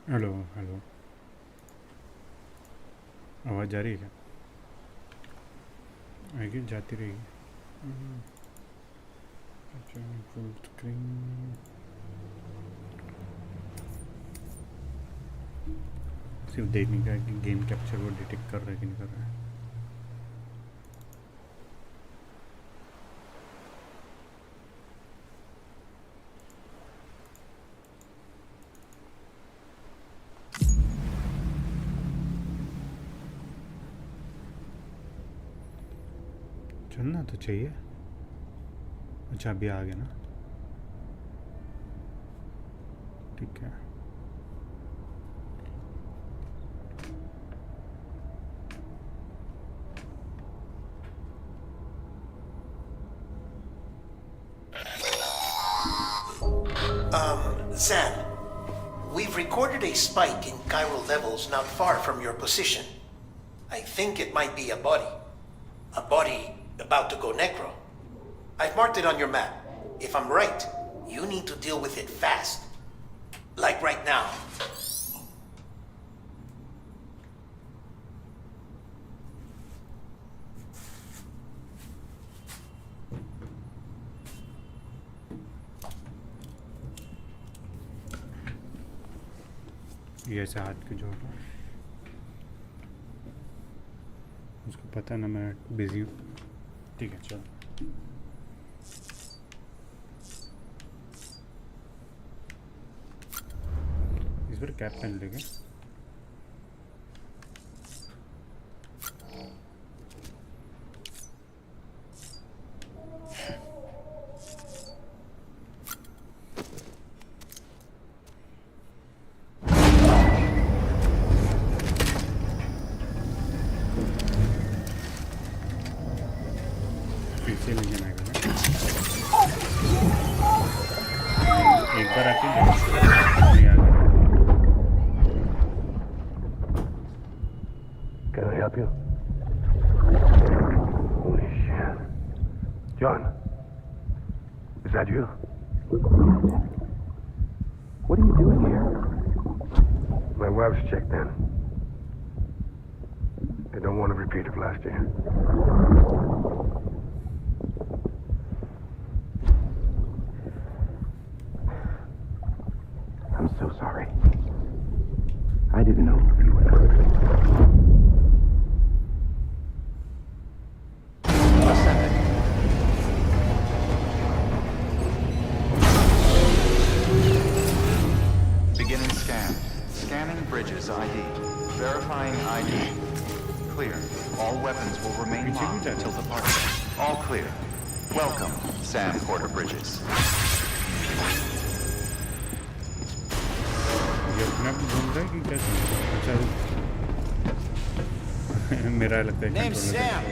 Hello hello, आवाज़ जा रही है क्या? आएगी, जाती रहेगी। अच्छा, फुल स्क्रीन। सिर्फ देखने का कि गेम कैप्चर वो डिटेक्ट कर रहा है कि नहीं कर रहा है। चलना तो चाहिए। अच्छा अभी आ गया ना, ठीक है। Sam, we've recorded a spike in chiral levels not far from your position. I think it might be a body. A body about to go necro. I've marked it on your map. If I'm right, you need to deal with it fast. Like right now. ये ऐसे हाथ के जोड़ रहा है, उसको पता ना मैं बिजी हूँ। ठीक है चलो। इस बार कैप पहन लेंगे। What are you doing here? My wife's checked in. They don't want a repeat of last year. I'm so sorry. I didn't know you were hurt. Bridges ID. Verifying ID. Clear. All weapons will remain locked until departure. All clear. Welcome, Sam Porter Bridges. ये अपने आप घूम रहा है कि कैसे? अच्छा मेरा लगता है Name's Sam.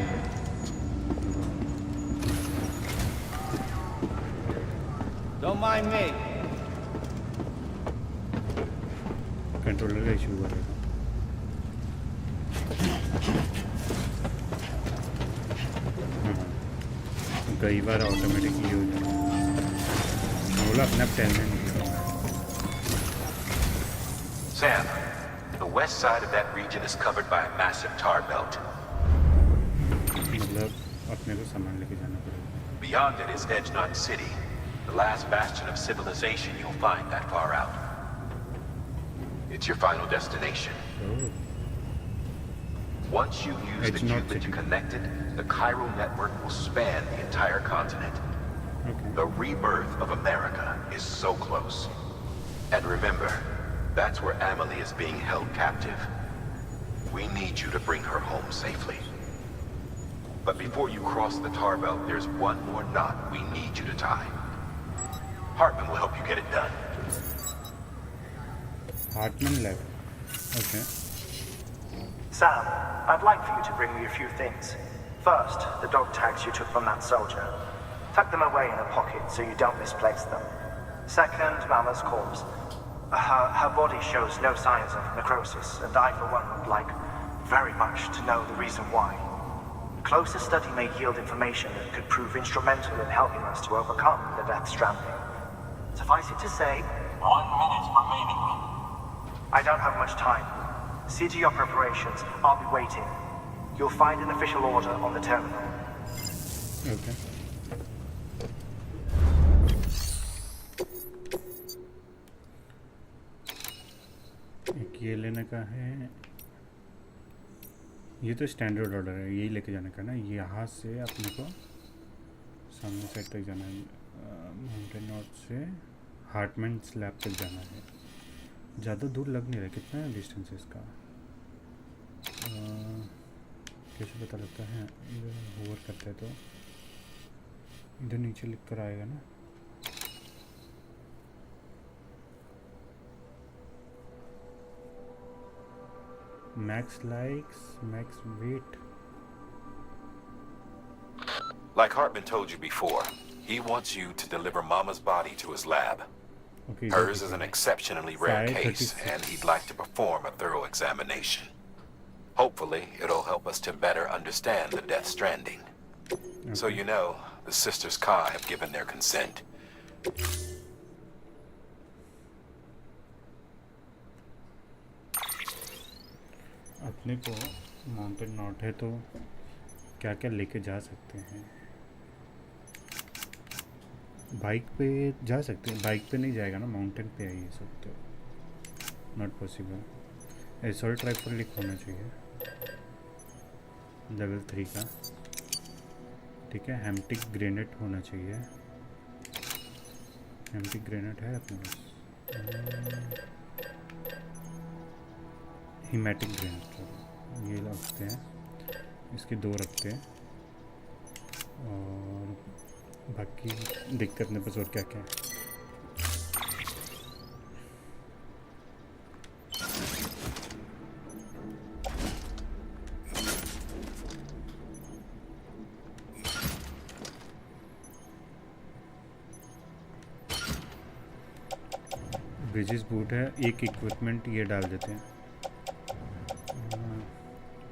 Don't mind me. Controller का इशू हो रहा है। कई बार ऑटोमेटिकली हो जाता है। बोला अपने आप टेल में निकल। Sam, the west side of that region is covered by a massive tar belt. मतलब अपने को सामान लेके जाना पड़ेगा। Beyond it is Edgenot City, the last bastion of civilization you'll find that far out. It's your final destination. Oh. Once you use the cube that you connected, the chiral network will span the entire continent. Okay. The rebirth of America is so close. And remember, that's where Amelie is being held captive. We need you to bring her home safely. But before you cross the tar belt, there's one more knot we need you to tie. Hartman will help you get it done. Hartman level. Okay. Sam, I'd like for you to bring me a few things. First, the dog tags you took from that soldier. Tuck them away in a pocket so you don't misplace them. Second, Mama's corpse. Her body shows no signs of necrosis, and I, for one, would like very much to know the reason why. Closer study may yield information that could prove instrumental in helping us to overcome the Death Stranding. Suffice it to say, 1 minute remaining. I don't have much time. See to your preparations. I'll be waiting. You'll find an official order on the terminal. Okay. एक ये लेने का है, ये तो standard order है, यही लेके जाने का ना। यहाँ से अपने को सामने साइड तक जाना है, माउंटेन नॉट से हार्टमैन स्लैब तक जाना है। ज़्यादा दूर लग नहीं रहा, कितना है डिस्टेंस इसका? कैसे पता लगता है? इधर होवर करते हैं तो इधर नीचे लिख कर आएगा ना। Max likes, max weight. Like Hartman told you before, he wants you to deliver Mama's body to his lab. Okay, Hers is an exceptionally rare case, 536. and he'd like to perform a thorough examination. Hopefully, it'll help us to better understand the death stranding. So you know, the sisters Ka have given their consent. अपने को mountain not है तो क्या क्या लेके जा सकते हैं? बाइक पे जा सकते हैं, बाइक पे नहीं जाएगा ना, माउंटेन पे आ ही सकते हो। Not possible. एसॉल्ट राइफल लिख होना चाहिए लेवल 3 का, ठीक है। हेम्टिक ग्रेनेड होना चाहिए। हेम्टिक ग्रेनेड है अपने पास। हिमैटिक ग्रेनेड ये रखते हैं, इसके 2 रखते हैं, और बाकी दिक्कत नहीं बस। और क्या क्या है? ब्रिजेस बूट है, एक इक्विपमेंट ये डाल देते हैं,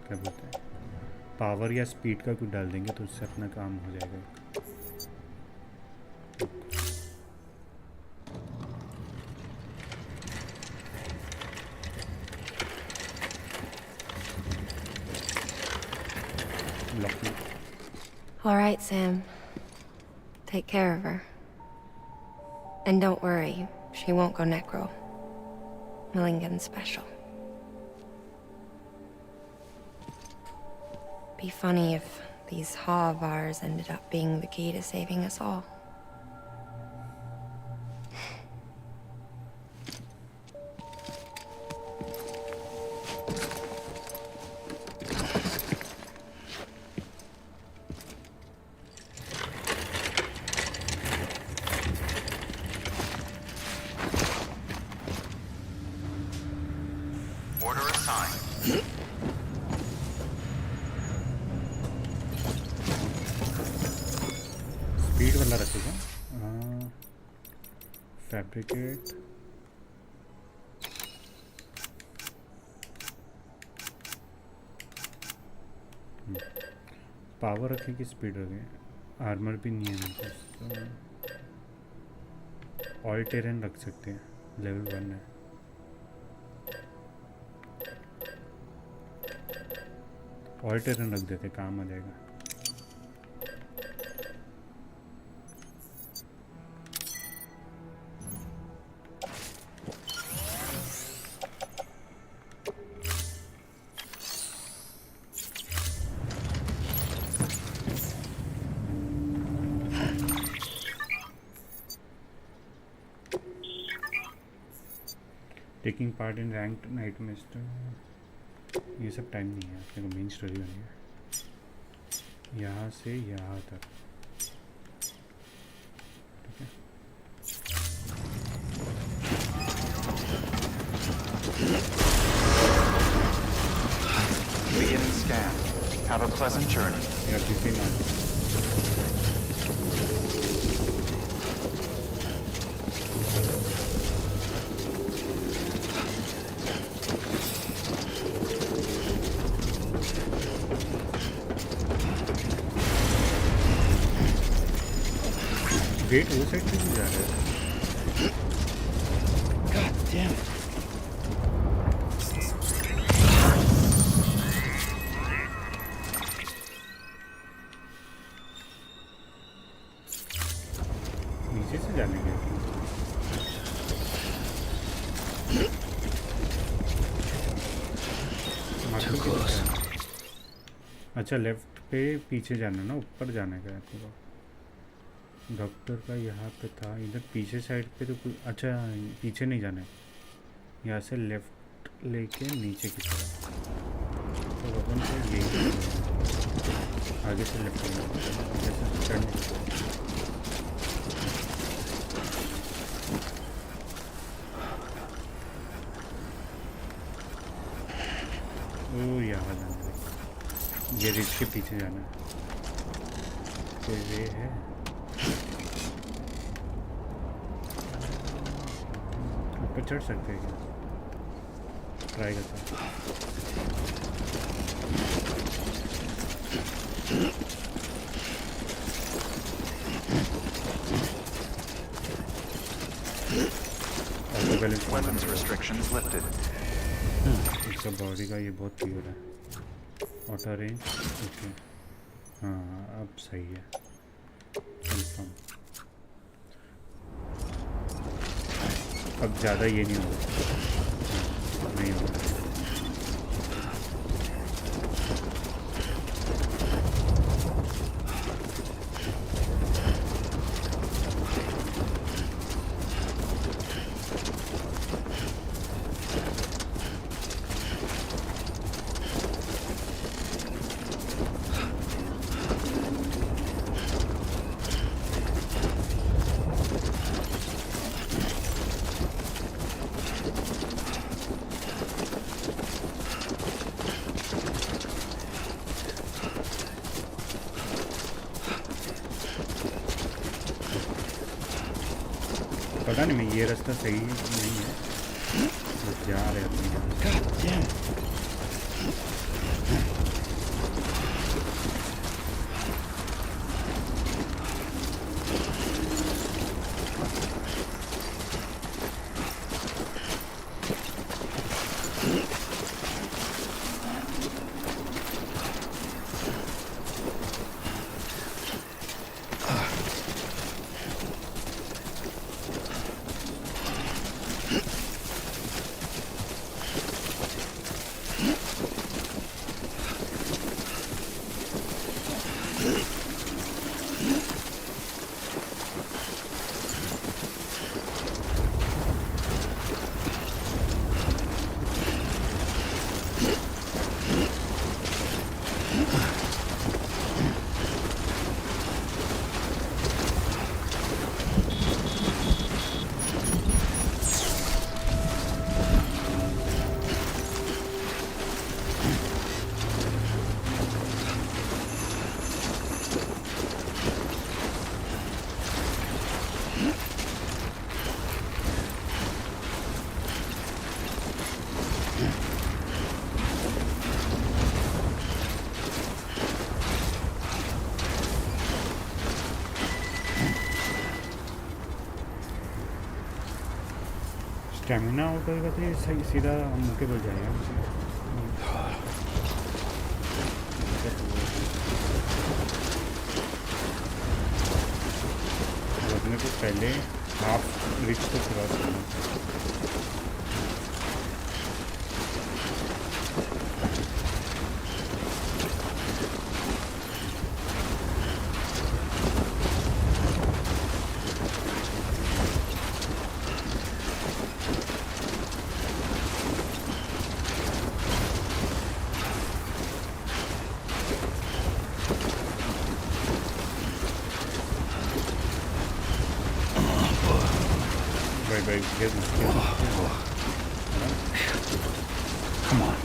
क्या बोलते हैं, पावर या स्पीड का कुछ डाल देंगे तो उससे अपना काम हो जाएगा। All right, Sam. Take care of her. And don't worry, she won't go necro. Millington's special. Be funny if these Ha of ours ended up being the key to saving us all. Order assigned. Speed वाला रखेगा। Fabricate, power रखे कि speed रखे? Armour भी नहीं है मेरे पास, तो ऑल टेरेन रख सकते हैं, लेवल 1 है। ऑल टेरेन रख देते, काम आ जाएगा। Taking part in ranked night mister, ये सब टाइम नहीं है, अपने को मेन स्टोरी बनी है यहाँ से यहाँ तक, ठीक है। Begin scan. Have a pleasant journey. या किसी ना गेट वो साइड से भी जा रहा है। God damn it. अच्छा लेफ्ट पे पीछे जाना ना, ऊपर जाना है क्या पूरा? डॉक्टर का यहाँ पे था, इधर पीछे साइड पे तो कोई, अच्छा पीछे नहीं जाना है, यहाँ से लेफ्ट लेके नीचे की तरफ, तो अपन को यही आगे से लेफ्ट जैसे चढ़ने। ओ यहाँ जाना है, ये रिच के पीछे जाना है, तो ये है ऊपर चढ़ सकते हैं क्या? ट्राई करता हूँ। Weapons restrictions lifted. इसका बॉडी का ये बहुत क्लियर है, ऑटो रेंज ओके, हाँ अब सही है, कंफर्म। अब ज़्यादा ये नहीं होगा, नहीं होगा। पता नहीं, मैं ये रास्ता सही नहीं है, बस जा रहे हैं। स्टेमिना आउट होगा तो ये सही सीधा मुँह के बल जाएगा। अपने को पहले हाफ रिच को क्रॉस करना। Come on.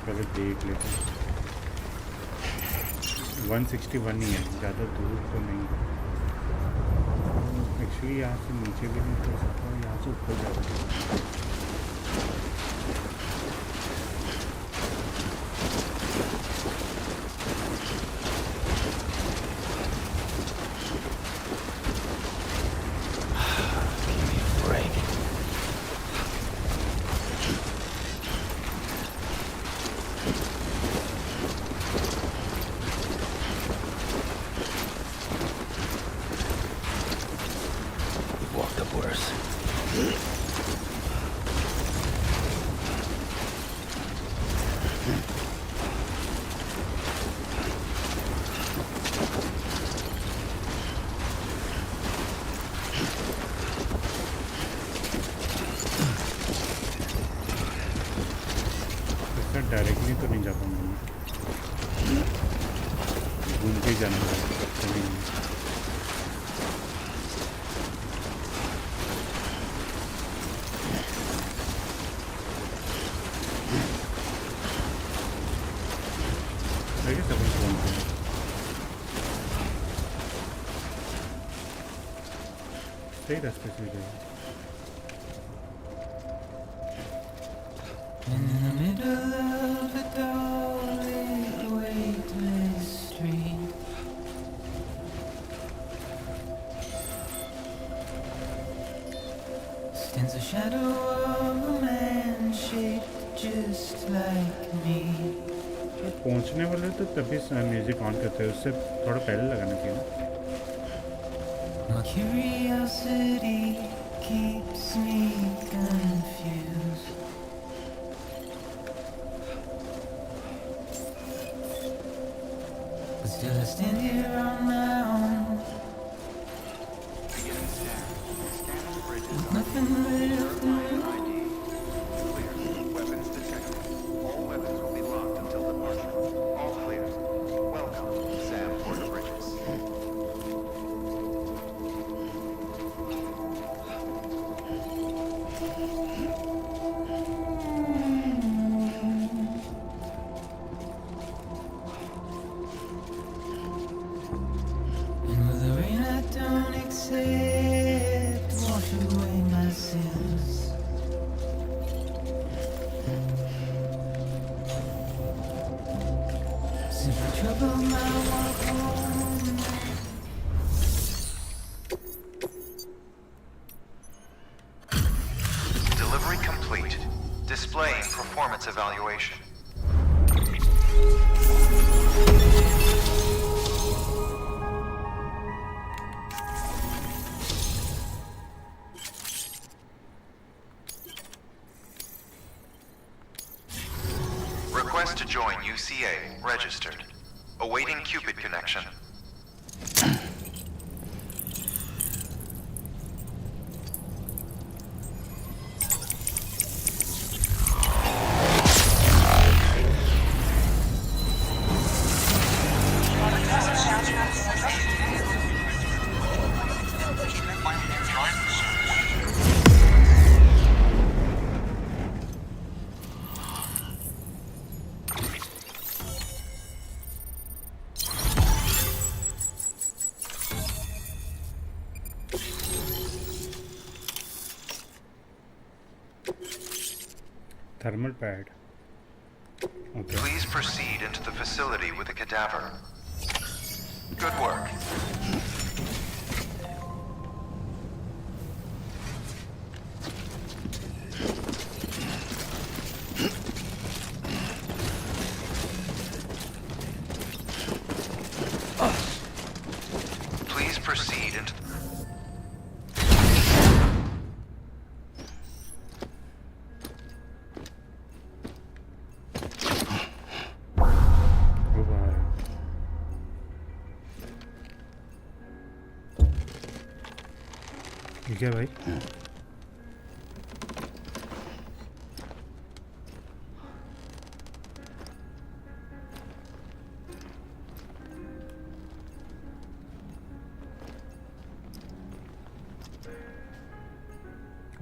पहले देख लेते हैं। 161 ही है, ज़्यादा दूर तो नहीं है। एक्चुअली यहाँ से नीचे भी नहीं कर सकता, यहाँ से ऊपर जा सकता हूँ। लगता है डायरेक्टली तो नहीं जा पाऊंगा मैं, घूम के जाना पड़ेगा कभी नहीं। सही रास्ते से गए। In the middle of a dull, weightless street, stands the shadow of a man shaped just like me. पहुंचने वाले तो तभी म्यूजिक ऑन करते हैं, उससे थोड़ा पहले लगाना चाहिए ना। My curiosity keeps me confused. But still I stand here on my own, Beginning scan. Scanning bridges with nothing left to ID. Clear. Weapons detected. All weapons will be locked until departure. All clear. Welcome, Sam Porter Bridges. And with the rain I don't accept, wash away my sins. Simply trouble my walk home. Delivery complete. Displaying performance evaluation. Request to join UCA. Registered. Awaiting Cupid connection. Thermal pad. Okay Please proceed into the facility with the cadaver. Good work. Please proceed into वो बाहर है। ठीक है भाई।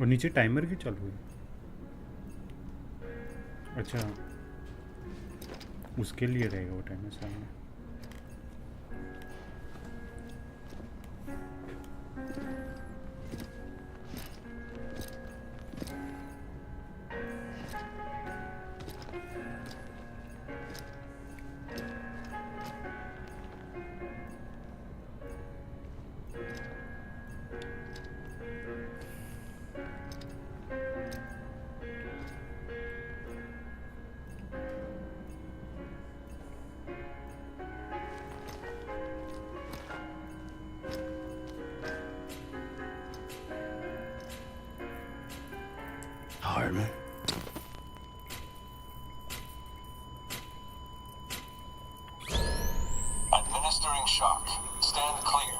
और नीचे timer भी चालू है। अच्छा उसके लिए रहेगा वो टाइमर सामने। Hartman. Administering shock. Stand clear.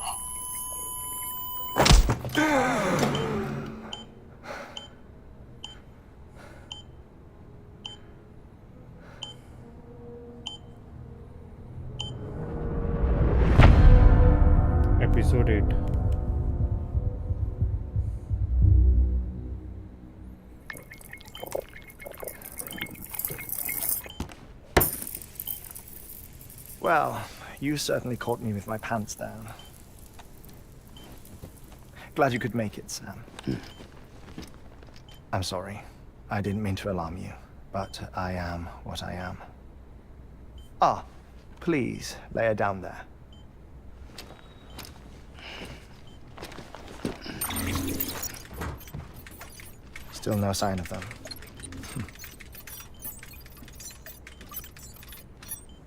Date? Well, you certainly caught me with my pants down. Glad you could make it, Sam. I'm sorry. I didn't mean to alarm you, but I am what I am. Ah, please, lay her down there. Still no sign of them.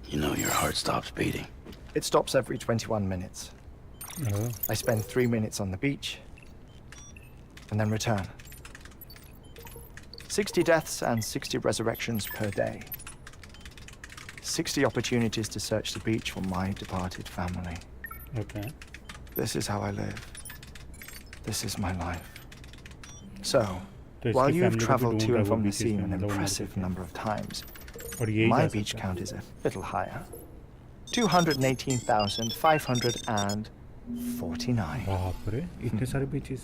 You know your heart stops beating. It stops every 21 minutes. Oh. I spend 3 minutes on the beach, and then return. 60 deaths and 60 resurrections per day. 60 opportunities to search the beach for my departed family. Okay. This is how I live. This is my life. So, तो while इसकी you've family को भी traveled to ढूंढ and रहा from वो the beaches scene में, an मतलब वो impressive मेरे number of times, और यही my जा beach सकता है। count is a little higher. 218,549. बाप रे, इतने सारे beaches.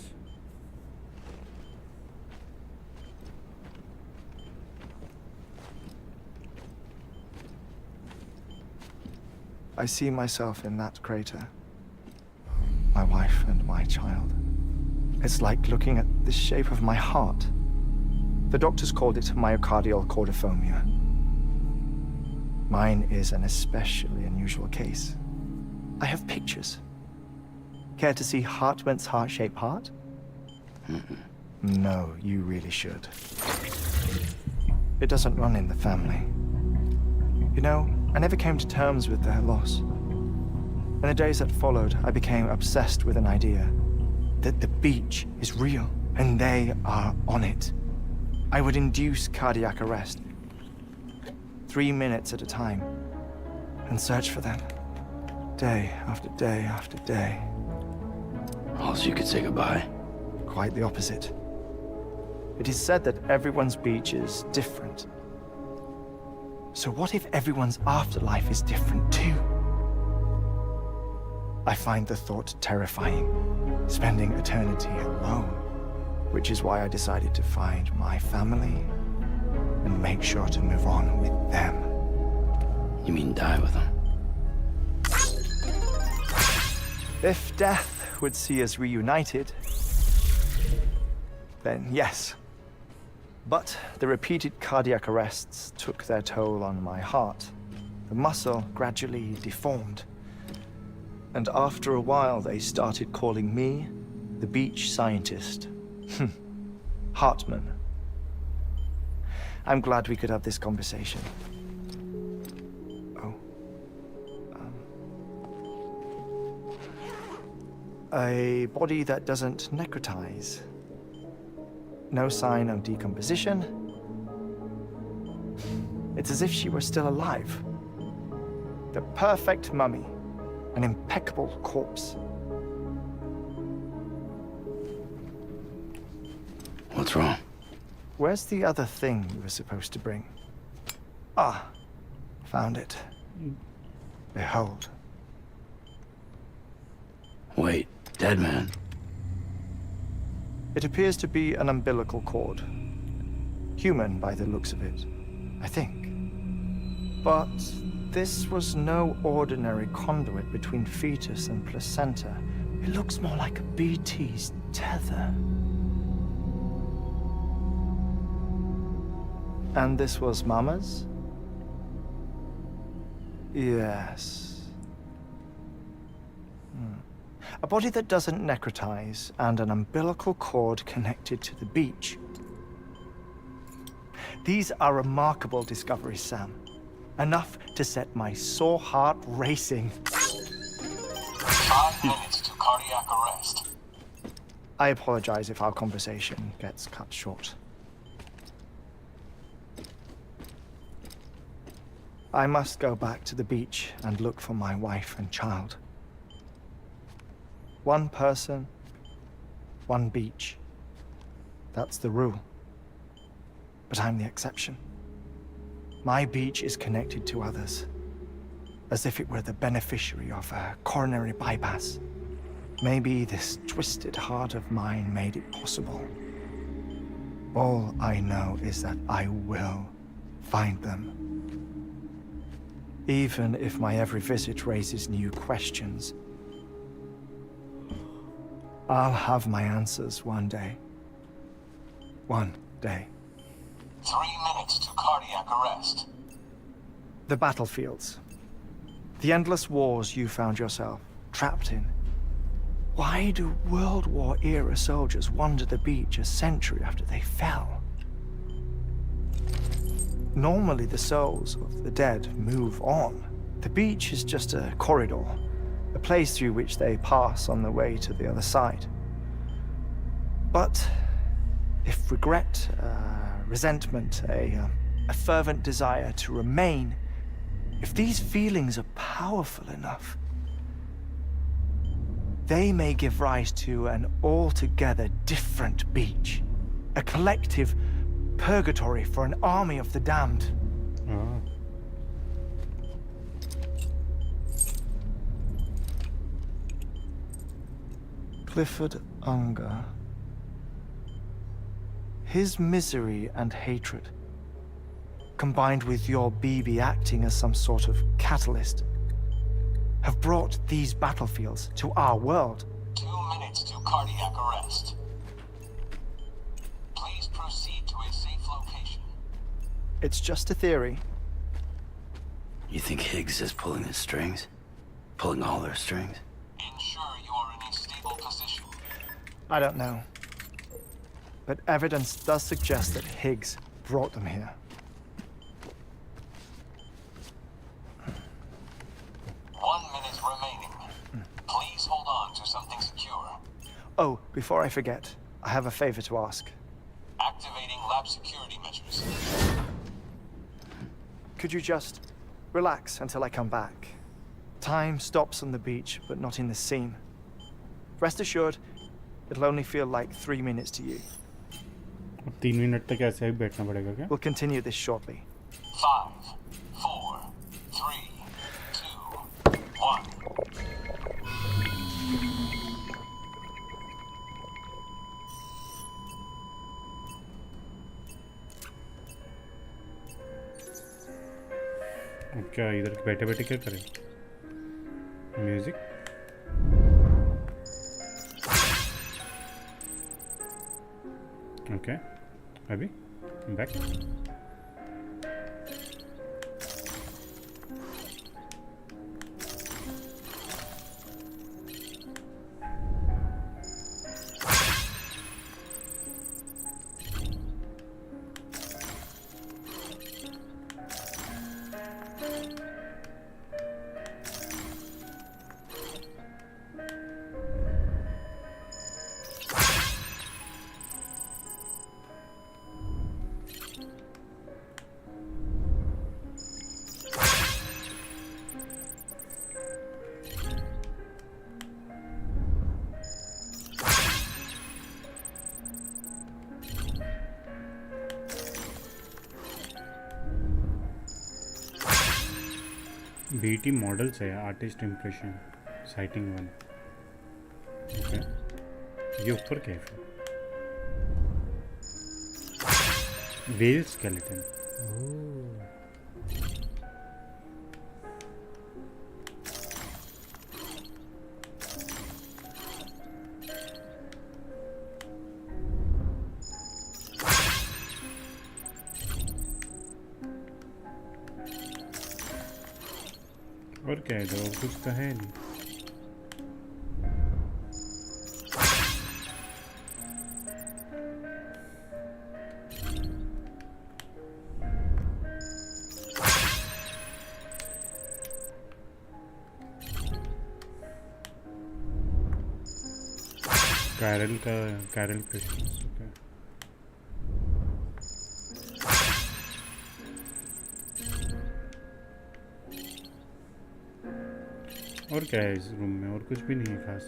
I see myself in that crater. My wife and my child. It's like looking at the shape of my heart. The doctors called it myocardial cordiformia. Mine is an especially unusual case. I have pictures. Care to see Hartmann's heart-shaped heart? No, you really should. It doesn't run in the family. You know, I never came to terms with their loss. In the days that followed, I became obsessed with an idea that the beach is real and they are on it. I would induce cardiac arrest, 3 minutes at a time, and search for them, day after day after day. Also, you could say goodbye. Quite the opposite. It is said that everyone's beach is different. So what if everyone's afterlife is different too? I find the thought terrifying, spending eternity alone, which is why I decided to find my family and make sure to move on with them. You mean die with them? If death would see us reunited, then yes. But the repeated cardiac arrests took their toll on my heart. The muscle gradually deformed. And after a while, they started calling me the beach scientist. Hartmann. I'm glad we could have this conversation. Oh. A body that doesn't necrotize. No sign of decomposition. It's as if she were still alive. The perfect mummy. An impeccable corpse. What's wrong? Where's the other thing you were supposed to bring? Ah, found it. Behold. Wait, dead man? It appears to be an umbilical cord. Human by the looks of it, I think. But this was no ordinary conduit between fetus and placenta. It looks more like a BT's tether. And this was Mama's? Yes. A body that doesn't necrotize and an umbilical cord connected to the beach. These are remarkable discoveries, Sam. Enough to set my sore heart racing. 5 minutes to cardiac arrest. I apologize if our conversation gets cut short. I must go back to the beach and look for my wife and child. One person, one beach. That's the rule. But I'm the exception. My beach is connected to others, as if it were the beneficiary of a coronary bypass. Maybe this twisted heart of mine made it possible. All I know is that I will find them. Even if my every visit raises new questions, I'll have my answers one day. One day. 3 minutes to cardiac arrest. The battlefields. The endless wars you found yourself trapped in. Why do World War era soldiers wander the beach a century after they fell? Normally the souls of the dead move on. The beach is just a corridor, a place through which they pass on the way to the other side. But if regret, resentment, a fervent desire to remain, if these feelings are powerful enough, they may give rise to an altogether different beach, a collective purgatory for an army of the damned. Ah. Clifford Unger. His misery and hatred, combined with your BB acting as some sort of catalyst, have brought these battlefields to our world. 2 minutes to cardiac arrest. Please proceed to a safe location. It's just a theory. You think Higgs is pulling the strings? Pulling all their strings? Ensure you are in a stable position. I don't know. But evidence does suggest that Higgs brought them here. 1 minute remaining. Please hold on to something secure. Oh, before I forget, I have a favor to ask. Activating lab security measures. Could you just relax until I come back? Time stops on the beach, but not in the scene. Rest assured, it'll only feel like 3 minutes to you. 3 minute तक ऐसे ही बैठना पड़ेगा क्या? We'll continue this shortly. 5, 4, 3, 2, 1. अब क्या इधर बैठे बैठे क्या करें? म्यूजिक ओके अभी बैक BT मॉडल्स है आर्टिस्ट इम्प्रेशन साइटिंग 1 ओके ये ऊपर क्या है फिर वेल स्केलेटन और क्या है इधर और कुछ तो है नहीं कैरल क्रिसमस ओके और क्या है इस रूम में और कुछ भी नहीं है खास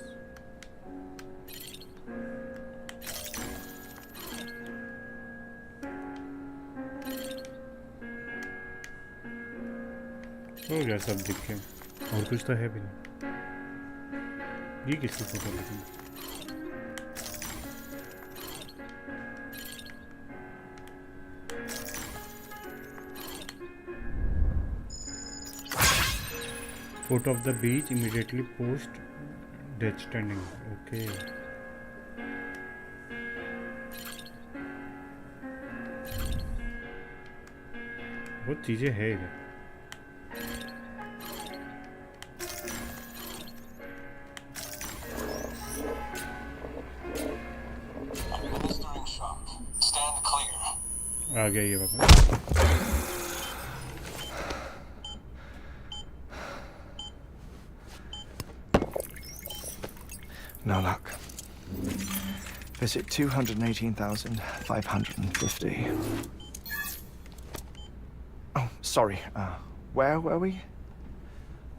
हो गया सब दिख के और कुछ तो है भी नहीं ये किसकी फोटो लगी? Photo of the beach immediately post Death Stranding. Okay. बहुत चीजें हैं इधर. Administering shock. Stand clear. आ गया ये बाबा. No luck. Visit 218,550. Oh, sorry. Where were we?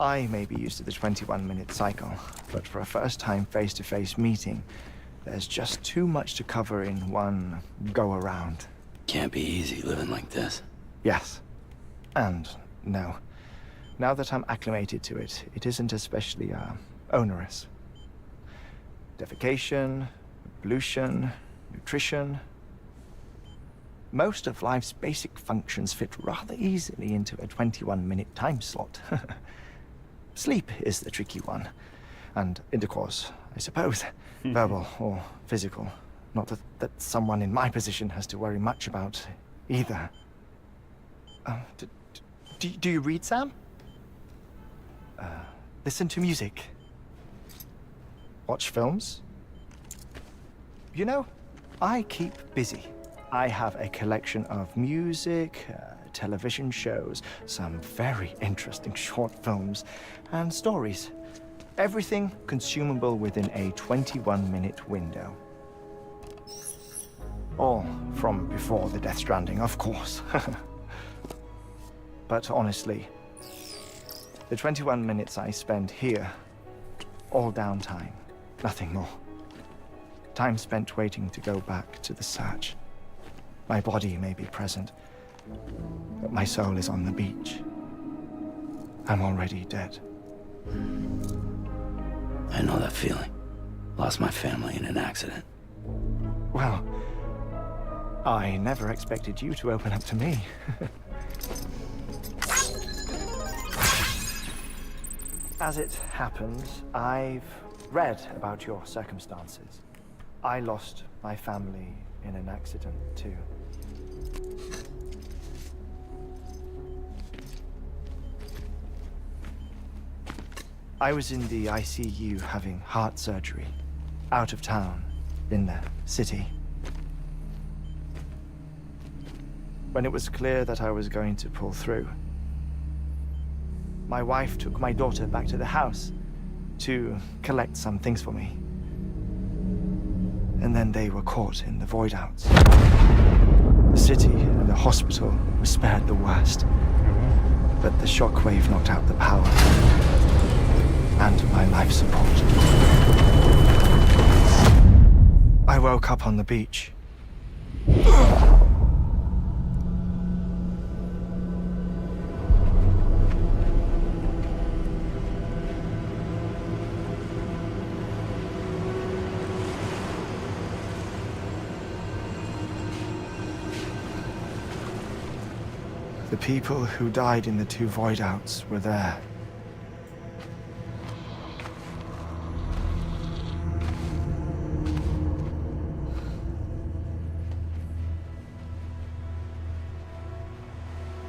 I may be used to the 21-minute cycle, but for a first-time face-to-face meeting, there's just too much to cover in one go-around. Can't be easy living like this. Yes. And no. Now that I'm acclimated to it, it isn't especially, onerous. Defecation, pollution, nutrition. Most of life's basic functions fit rather easily into a 21-minute time slot. Sleep is the tricky one. And intercourse, I suppose. Verbal or physical. Not that someone in my position has to worry much about either. Do you read, Sam? Listen to music. Watch films? You know, I keep busy. I have a collection of music, television shows, some very interesting short films, and stories. Everything consumable within a 21-minute window. All from before the Death Stranding, of course. But honestly, the 21 minutes I spend here, all downtime. Nothing more. Time spent waiting to go back to the search. My body may be present, but my soul is on the beach. I'm already dead. I know that feeling. Lost my family in an accident. Well, I never expected you to open up to me. As it happens, I've read about your circumstances. I lost my family in an accident, too. I was in the ICU having heart surgery, out of town, in the city. When it was clear that I was going to pull through, my wife took my daughter back to the house to collect some things for me. And then they were caught in the void outs. The city and the hospital were spared the worst, but the shockwave knocked out the power and my life support. I woke up on the beach. The people who died in the two void outs were there.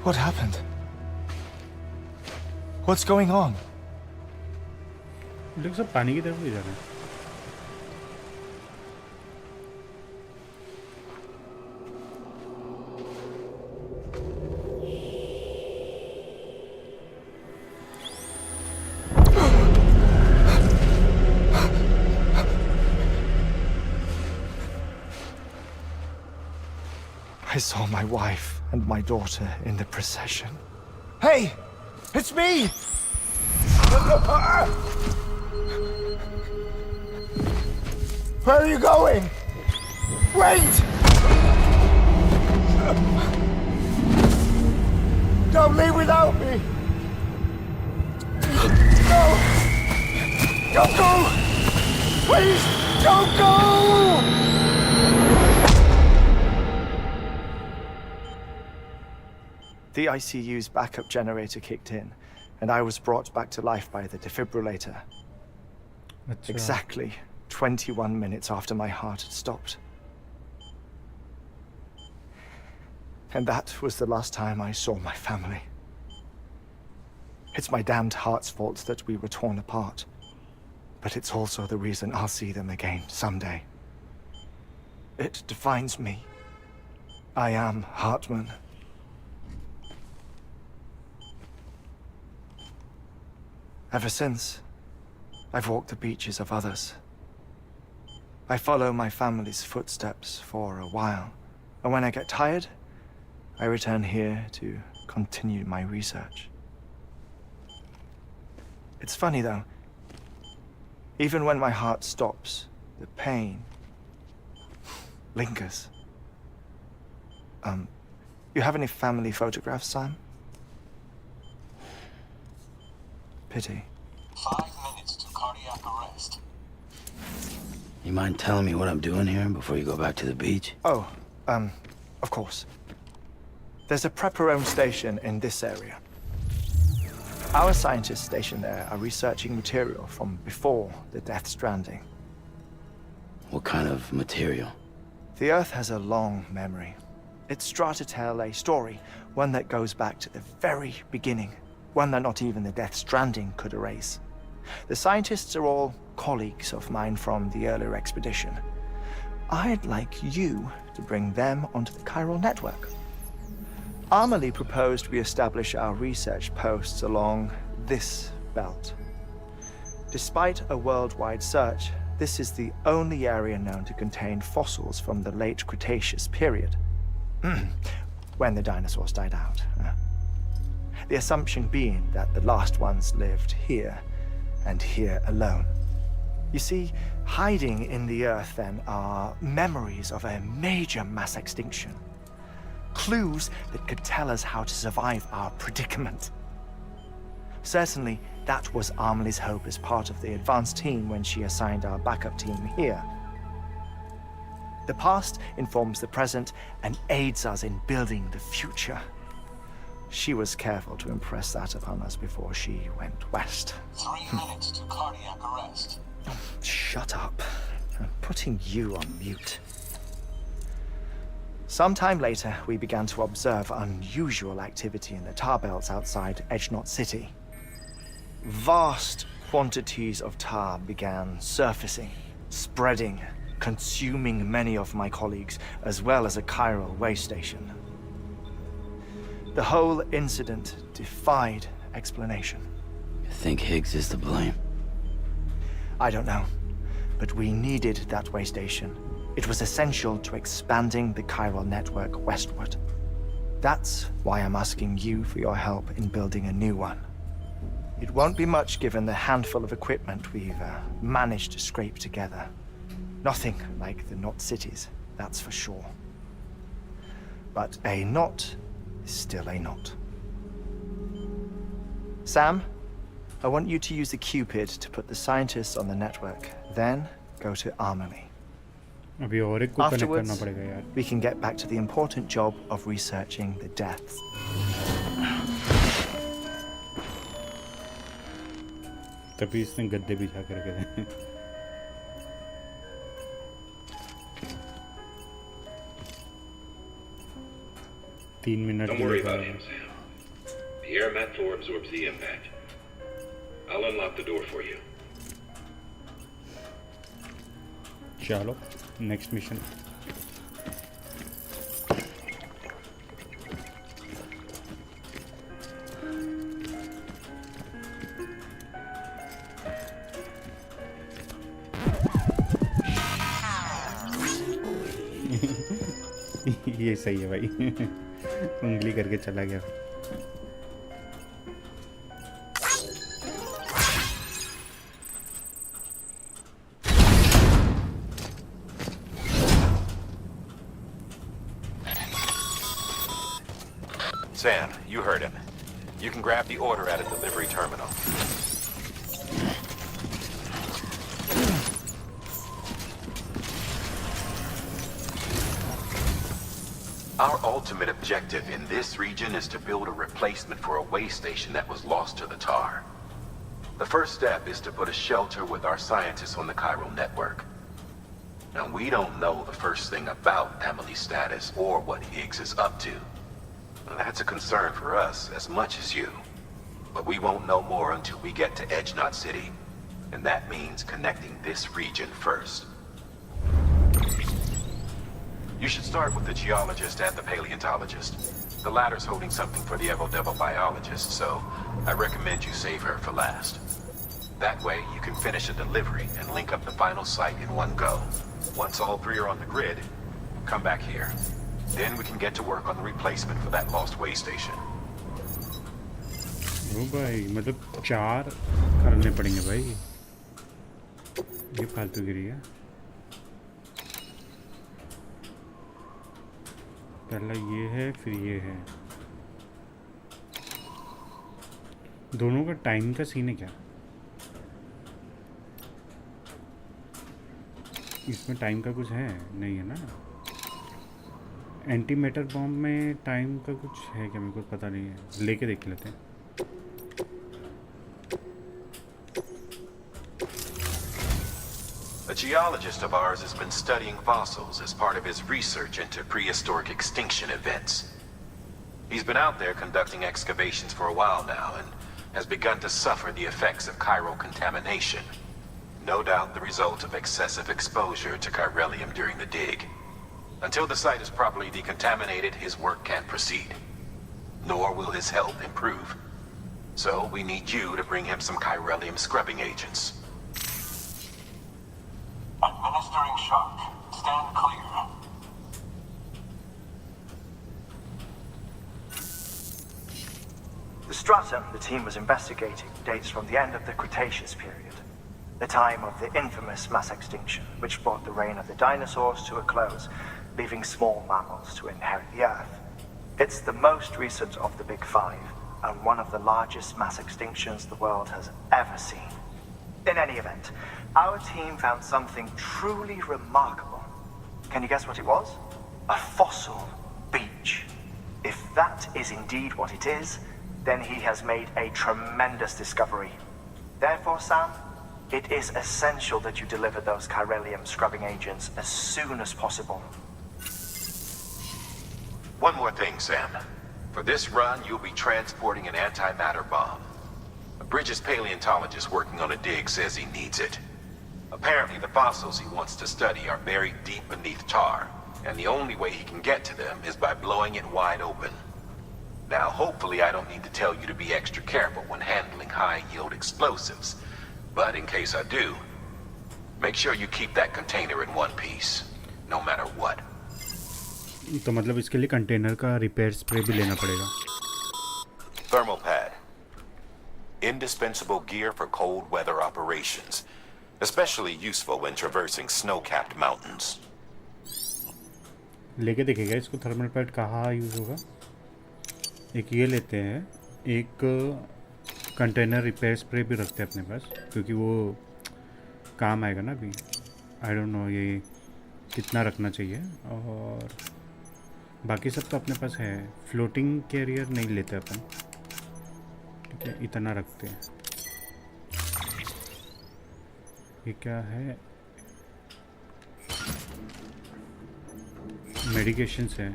What happened? What's going on? लोग सब पानी की तरफ ले जा रहे हैं. I saw my wife and my daughter in the procession. Hey! It's me! Where are you going? Wait! Don't leave without me! No! Don't go! Please, don't go! The ICU's backup generator kicked in, and I was brought back to life by the defibrillator. अच्छा Exactly 21 minutes after my heart had stopped. And that was the last time I saw my family. It's my damned heart's fault that we were torn apart. But it's also the reason I'll see them again someday. It defines me. I am Hartman. Ever since, I've walked the beaches of others. I follow my family's footsteps for a while, and when I get tired, I return here to continue my research. It's funny though, even when my heart stops, the pain lingers. You have any family photographs, Sam? Pity. 5 minutes to cardiac arrest. You mind telling me what I'm doing here before you go back to the beach? Oh, of course. There's a prep-your-own station in this area. Our scientists stationed there are researching material from before the Death Stranding. What kind of material? The Earth has a long memory. It's trying to tell a story, one that goes back to the very beginning, one that not even the Death Stranding could erase. The scientists are all colleagues of mine from the earlier expedition. I'd like you to bring them onto the chiral network. Amelie proposed we establish our research posts along this belt. Despite a worldwide search, this is the only area known to contain fossils from the late Cretaceous period, when the dinosaurs died out. The assumption being that the last ones lived here, and here alone. You see, hiding in the Earth then are memories of a major mass extinction. Clues that could tell us how to survive our predicament. Certainly, that was Amelie's hope as part of the advanced team when she assigned our backup team here. The past informs the present and aids us in building the future. She was careful to impress that upon us before she went west. 3 minutes to cardiac arrest. Shut up. I'm putting you on mute. Sometime later, we began to observe unusual activity in the tar belts outside Edgenot City. Vast quantities of tar began surfacing, spreading, consuming many of my colleagues, as well as a chiral way station. The whole incident defied explanation. You think Higgs is to blame? I don't know, but we needed that way station. It was essential to expanding the chiral network westward. That's why I'm asking you for your help in building a new one. It won't be much given the handful of equipment we've managed to scrape together. Nothing like the knot cities, that's for sure. But a knot is still a knot. Sam, I want you to use the Cupid to put the scientists on the network, then go to Amelie. अभी और एक को connect करना Afterwards, पड़ेगा यार we can get back to the important job of researching the deaths. तभी इसने गद्दे बिछा कर रखे थे 3 minute Don't worry about him, Sam. The air mat floor absorbs the impact. I'll unlock the door for you. चलो next mission ये सही है भाई उंगली करके चला गया Sam, you heard him. You can grab the order at a delivery terminal. Our ultimate objective in this region is to build a replacement for a way station that was lost to the tar. The first step is to put a shelter with our scientists on the chiral network. Now, we don't know the first thing about Amelie's status or what Higgs is up to. That's a concern for us as much as you. But we won't know more until we get to Edge Knot City. And that means connecting this region first. You should start with the geologist and the paleontologist. The latter's holding something for the Evo-Devil biologist, so I recommend you save her for last. That way, you can finish a delivery and link up the final site in one go. Once all three are on the grid, come back here. Then we can get to work on the replacement for that lost way station. ओ भाई मतलब 4 करने पड़ेंगे भाई, ये फालतूगिरी है। पहला ये है, फिर ये है। दोनों का टाइम का सीन है क्या? इसमें टाइम का कुछ है नहीं है ना? एंटी मैटर बॉम्ब में टाइम का कुछ है क्या? मेरे को पता नहीं है, लेके देख लेते हैं। A geologist of ours has been studying fossils as part of his research into prehistoric extinction events. He's been out there conducting excavations for a while now and has begun to suffer the effects of chiral contamination. No doubt the result of excessive exposure to chiralium during the dig. Until the site is properly decontaminated, his work can't proceed. Nor will his health improve. So we need you to bring him some chiralium scrubbing agents. Administering shock. Stand clear. The stratum the team was investigating dates from the end of the Cretaceous period, the time of the infamous mass extinction, which brought the reign of the dinosaurs to a close, leaving small mammals to inherit the Earth. It's the most recent of the Big Five, and one of the largest mass extinctions the world has ever seen. In any event, our team found something truly remarkable. Can you guess what it was? A fossil beach. If that is indeed what it is, then he has made a tremendous discovery. Therefore, Sam, it is essential that you deliver those chiralium scrubbing agents as soon as possible. One more thing, Sam. For this run, you'll be transporting an antimatter bomb. A Bridges paleontologist working on a dig says he needs it. Apparently, the fossils he wants to study are buried deep beneath tar, and the only way he can get to them is by blowing it wide open. Now, hopefully I don't need to tell you to be extra careful when handling high-yield explosives, but in case I do, make sure you keep that container in one piece, no matter what. तो मतलब इसके लिए container का repair spray भी लेना पड़ेगा। Thermal pad. Indispensable gear for cold weather operations, especially useful when traversing snow-capped mountains. लेके देखेगा इसको थर्मल पैड कहाँ यूज़ होगा। एक ये लेते हैं, एक कंटेनर रिपेयर स्प्रे भी रखते हैं अपने पास, क्योंकि वो काम आएगा ना अभी। आई डोंट नो ये कितना रखना चाहिए, और बाकी सब तो अपने पास है। फ्लोटिंग कैरियर नहीं लेते अपन, ठीक है, इतना रखते हैं। ये क्या है? मेडिकेशंस है।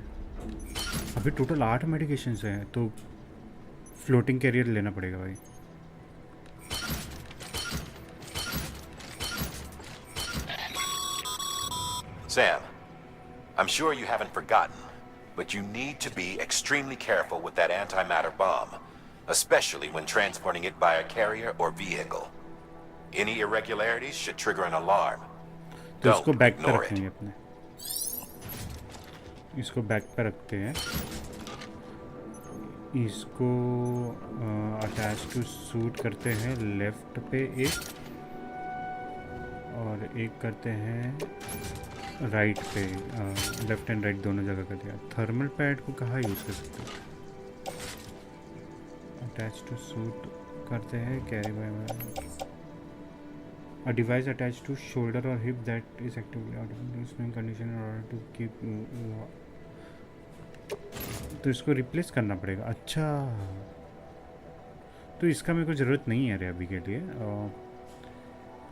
अभी टोटल 8 मेडिकेशंस हैं, तो फ्लोटिंग कैरियर लेना पड़ेगा भाई। Sam, I'm sure you haven't forgotten, but you need to be extremely careful with that antimatter bomb, especially when transporting it by a carrier or vehicle. Any irregularities should trigger an alarm. तो इसको Don't back पे ignore रखेंगे it. अपने, इसको back पे रखते हैं। इसको अटैच टू सूट करते हैं लेफ्ट पे एक, और एक करते हैं राइट पे। लेफ्ट एंड राइट दोनों जगह कर दिया। थर्मल पैड को कहाँ यूज़ कर सकते हैं? अटैच टू सूट करते हैं carry by a device attached to shoulder or hip that is actively out of listening condition in order to keep तो इसको रिप्लेस करना पड़ेगा। अच्छा, तो इसका मेरे को ज़रूरत नहीं है रे अभी के लिए।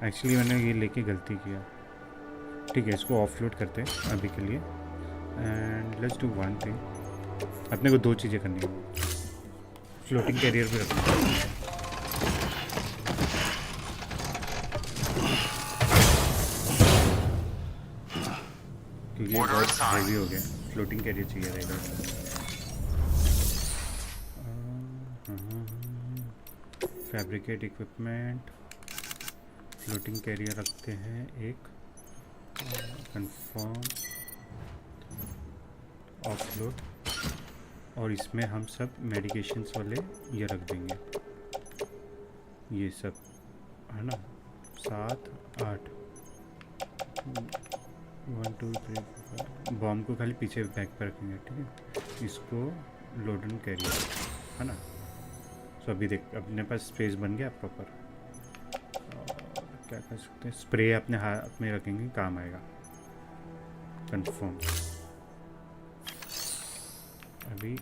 एक्चुअली मैंने ये लेके गलती किया। ठीक है, इसको ऑफलोड करते हैं अभी के लिए। And let's do one thing, अपने को दो चीज़ें करनी है। फ्लोटिंग कैरियर भी रखना है, क्योंकि बहुत हैवी हो गया। फ्लोटिंग कैरियर चाहिए रहेगा। फैब्रिकेट इक्विपमेंट, फ्लोटिंग कैरियर रखते हैं एक, कंफर्म, ऑफलोड, और इसमें हम सब मेडिकेशंस वाले ये रख देंगे, ये सब है ना। 7 8 1 2 3 4 बॉम्ब को खाली पीछे बैक पर रखेंगे। ठीक है, इसको लोड एंड कैरियर है ना। सो अभी देख, अपने पास स्पेस बन गया प्रॉपर। क्या कर सकते हैं, स्प्रे अपने हाथ में रखेंगे, काम आएगा। कंफर्म। अभी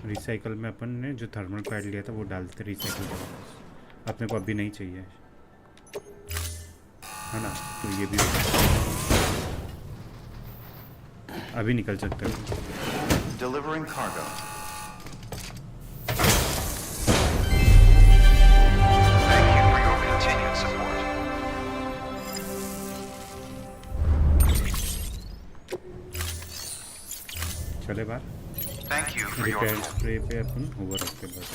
रिसाइकल में अपन ने जो थर्मल पैड लिया था वो डालते रिसाइकल के वापस, अपने को अभी नहीं चाहिए है ना। तो ये भी होगा, अभी निकल सकते हो। Delivering cargo. Thank you for your continued support. चले बार। Thank you for your repair spray पे अपन होवर रखते बस।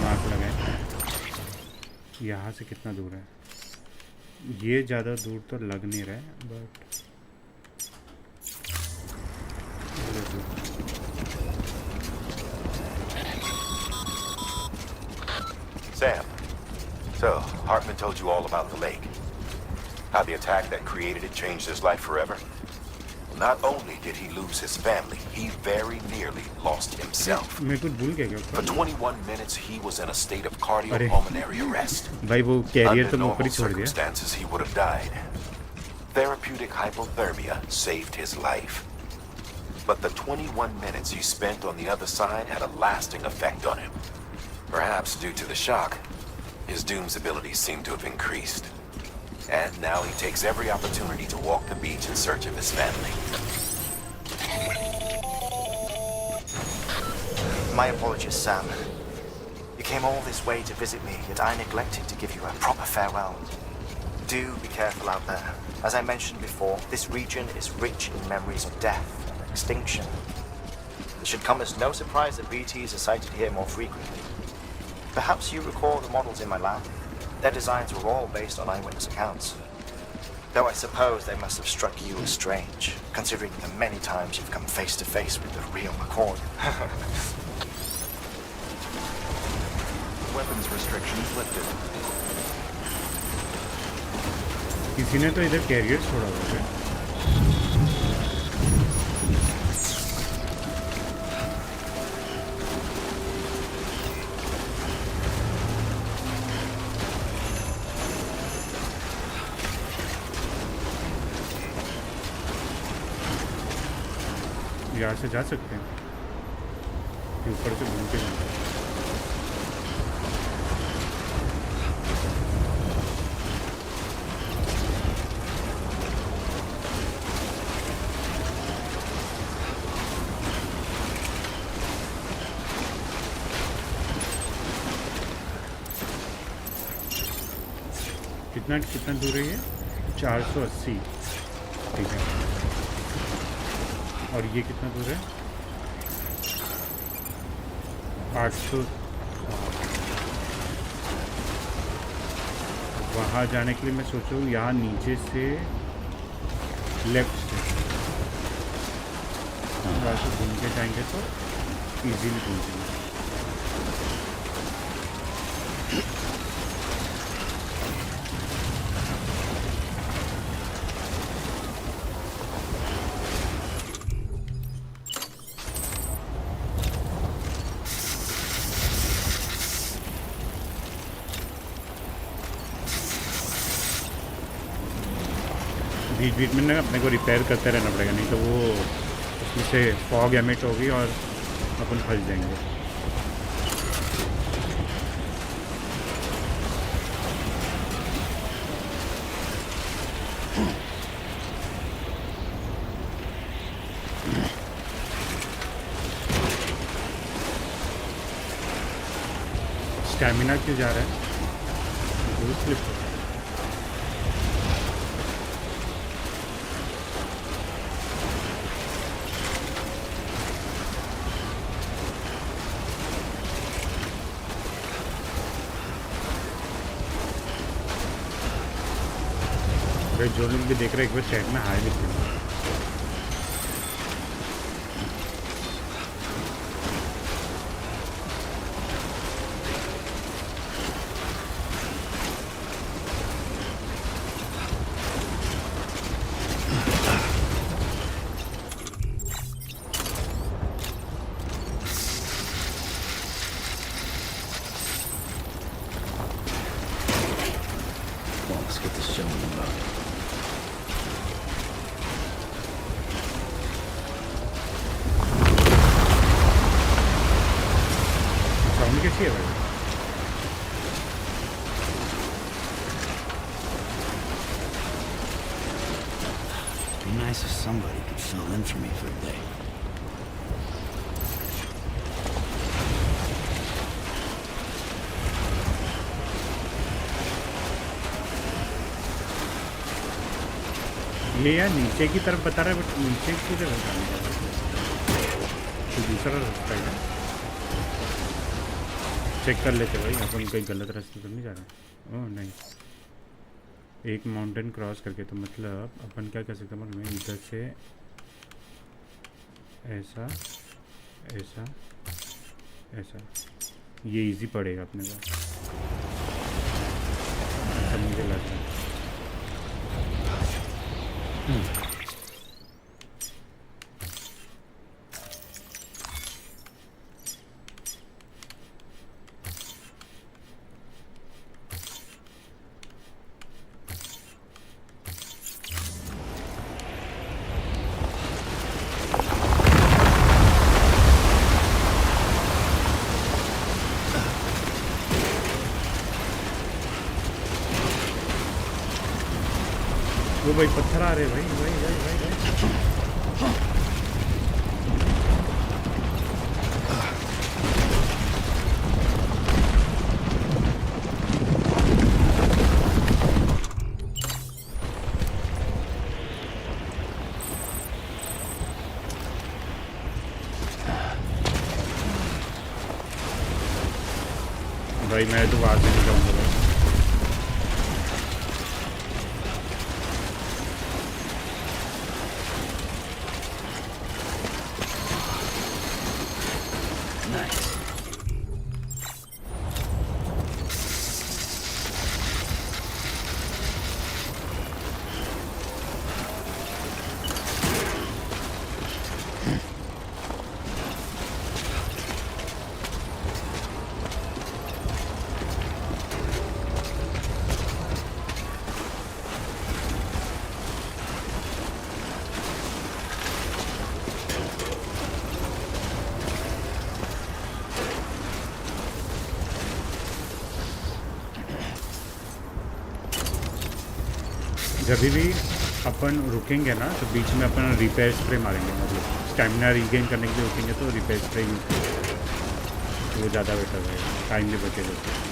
मार्क लगाए। यहाँ से कितना दूर है? ये ज़्यादा दूर तो लग नहीं रहा है, but Sam, so Hartman told you all about the lake. How the attack that created it changed his life forever? Not only did he lose his family, he very nearly lost himself. मैं कुछ भूल गया क्या? For 21 minutes, he was in a state of cardiopulmonary arrest. भाई वो career Under तो मैं ऊपर normal ही छोड़ दिया। circumstances, he would have died. Therapeutic hypothermia saved his life. But the 21 minutes he spent on the other side had a lasting effect on him. Perhaps due to the shock, his doom's abilities seem to have increased. And now he takes every opportunity to walk the beach in search of his family. My apologies, Sam. You came all this way to visit me, yet I neglected to give you a proper farewell. Do be careful out there. As I mentioned before, this region is rich in memories of death and extinction. It should come as no surprise that BTs are sighted here more frequently. Perhaps you recall the models in my lab. Their designs were all based on eyewitness accounts. Though I suppose they must have struck you as strange, considering the many times you've come face to face with the real McCord. Weapons restrictions lifted. किसी ने तो इधर career छोड़ा हुआ है। यहाँ से जा सकते हैं, ऊपर से घूम के जाना है। कितना दूर है ये? 480। ठीक है, और ये कितना दूर है? 800। वहाँ जाने के लिए मैं सोच रहा हूँ यहाँ नीचे से लेफ्ट से वहाँ से घूम के जाएंगे तो इजीली पहुँचेंगे। बीच बीच में ना अपने को रिपेयर करते रहना पड़ेगा, नहीं तो वो उसमें से फॉग एमिट होगी और अपन फंस जाएंगे। स्टैमिना क्यों जा रहा है? स्लिप भाई, जो लोग भी देख रहे हैं एक बार चैट में हाई लिख देना। Let's get this show on the road. Sound कैसी है भाई? Be nice if somebody could fill in for me for a day. ये यार नीचे की तरफ बता रहा है, बट नीचे की तरफ जाने का तो दूसरा रास्ता है। चेक कर लेते भाई, अपन कहीं गलत रास्ते तो नहीं जा रहा। ओह नहीं, एक माउंटेन क्रॉस करके, तो मतलब अपन क्या कर सकते हैं मालूम है? इधर से ऐसा ऐसा ऐसा, ये इजी पड़ेगा अपने को, ऐसा मुझे लग रहा है। वो भाई पत्थर आ रहे भाई भाई भाई भाई, भाई। भाई मैं तो वहाँ से नहीं जाऊँगा भाई। जब भी अपन रुकेंगे ना तो बीच में अपन रिपेयर स्प्रे मारेंगे, मतलब स्टैमिना रीगेन करने के लिए रुकेंगे तो रिपेयर स्प्रे यूज करेंगे, तो वो ज़्यादा बेटर रहेगा, टाइम भी बचेगा।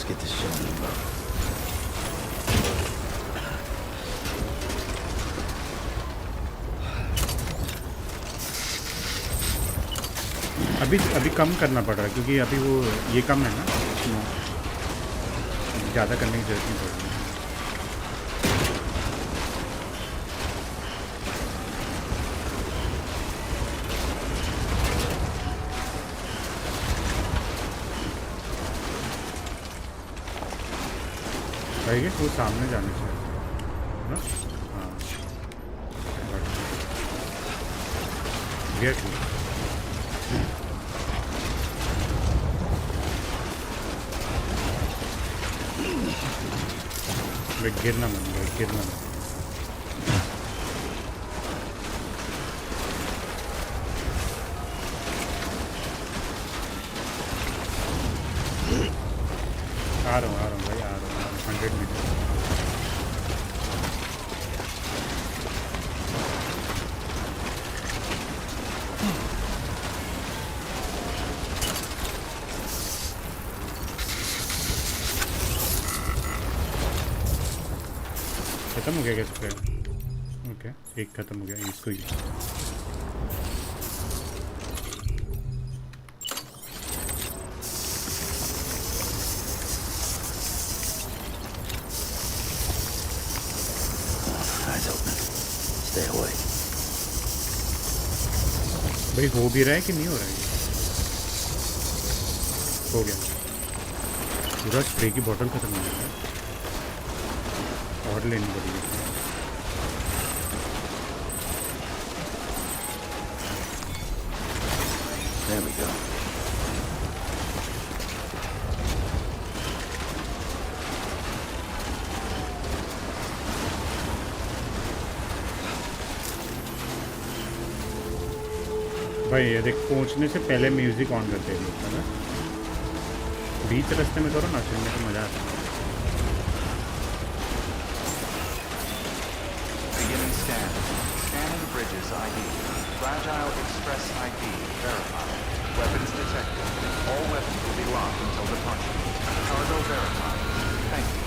Let's get this shit on the road. अभी कम करना पड़ रहा है क्योंकि अभी वो ये कम है ना, ज़्यादा करने की जरूरत नहीं पड़ रही। भाई वो सामने जाने चाहिए ना। हाँ गेट गिरना मन गिरना मन। आ रहा हूँ भाई आ रहा हूँ 100 मीटर। खत्म हो गया क्या स्प्रे? ओके एक खत्म हो गया, इसको ही भाई हो भी रहा है कि नहीं हो रहा है? हो गया पूरा स्प्रे की बोतल खत्म हो गया और लेनी पड़ेगी। There we go. भाई ये देख पहुंचने से पहले म्यूजिक ऑन करते हैं है ना, बीच रास्ते में करो ना, सुनने को मजा आता है। Beginning scan. Scanning bridges ID. Fragile Express ID verified. Weapons detected. All weapons will be locked until departure. Cargo verified. Thank you.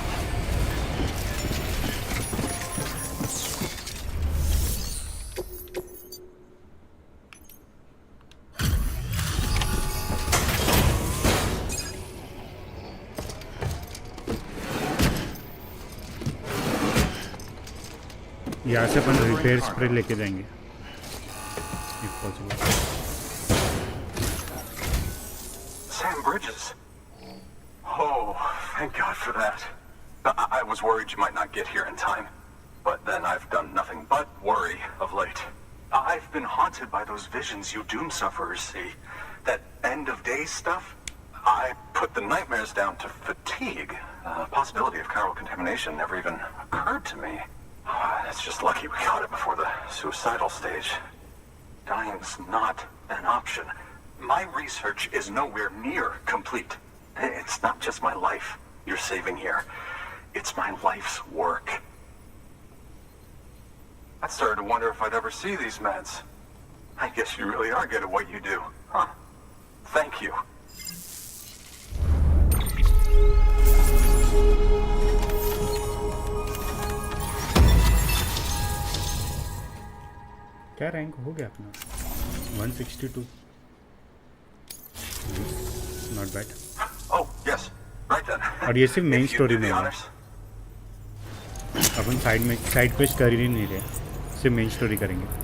यहाँ से अपन रिपेयर स्प्रे लेके जाएंगे if possible. Sam Bridges. Oh, thank God for that. I was worried you might not get here in time, but then I've done nothing but worry of late. I've been haunted by those visions you doom sufferers see. That end of days stuff. I put the nightmares down to fatigue. The possibility of chiral contamination never even occurred to me. It's just lucky we got it before the suicidal stage. Dying's not an option. My research is nowhere near complete. It's not just my life you're saving here. It's my life's work. I started to wonder if I'd ever see these meds. I guess you really are good at what you do, huh? Thank you. क्या rank हो गया अपना? 162. Not bad. Oh yes, right then. और ये सिर्फ main story में है, अपन side quest कर ही नहीं रहे, सिर्फ मेन स्टोरी करेंगे।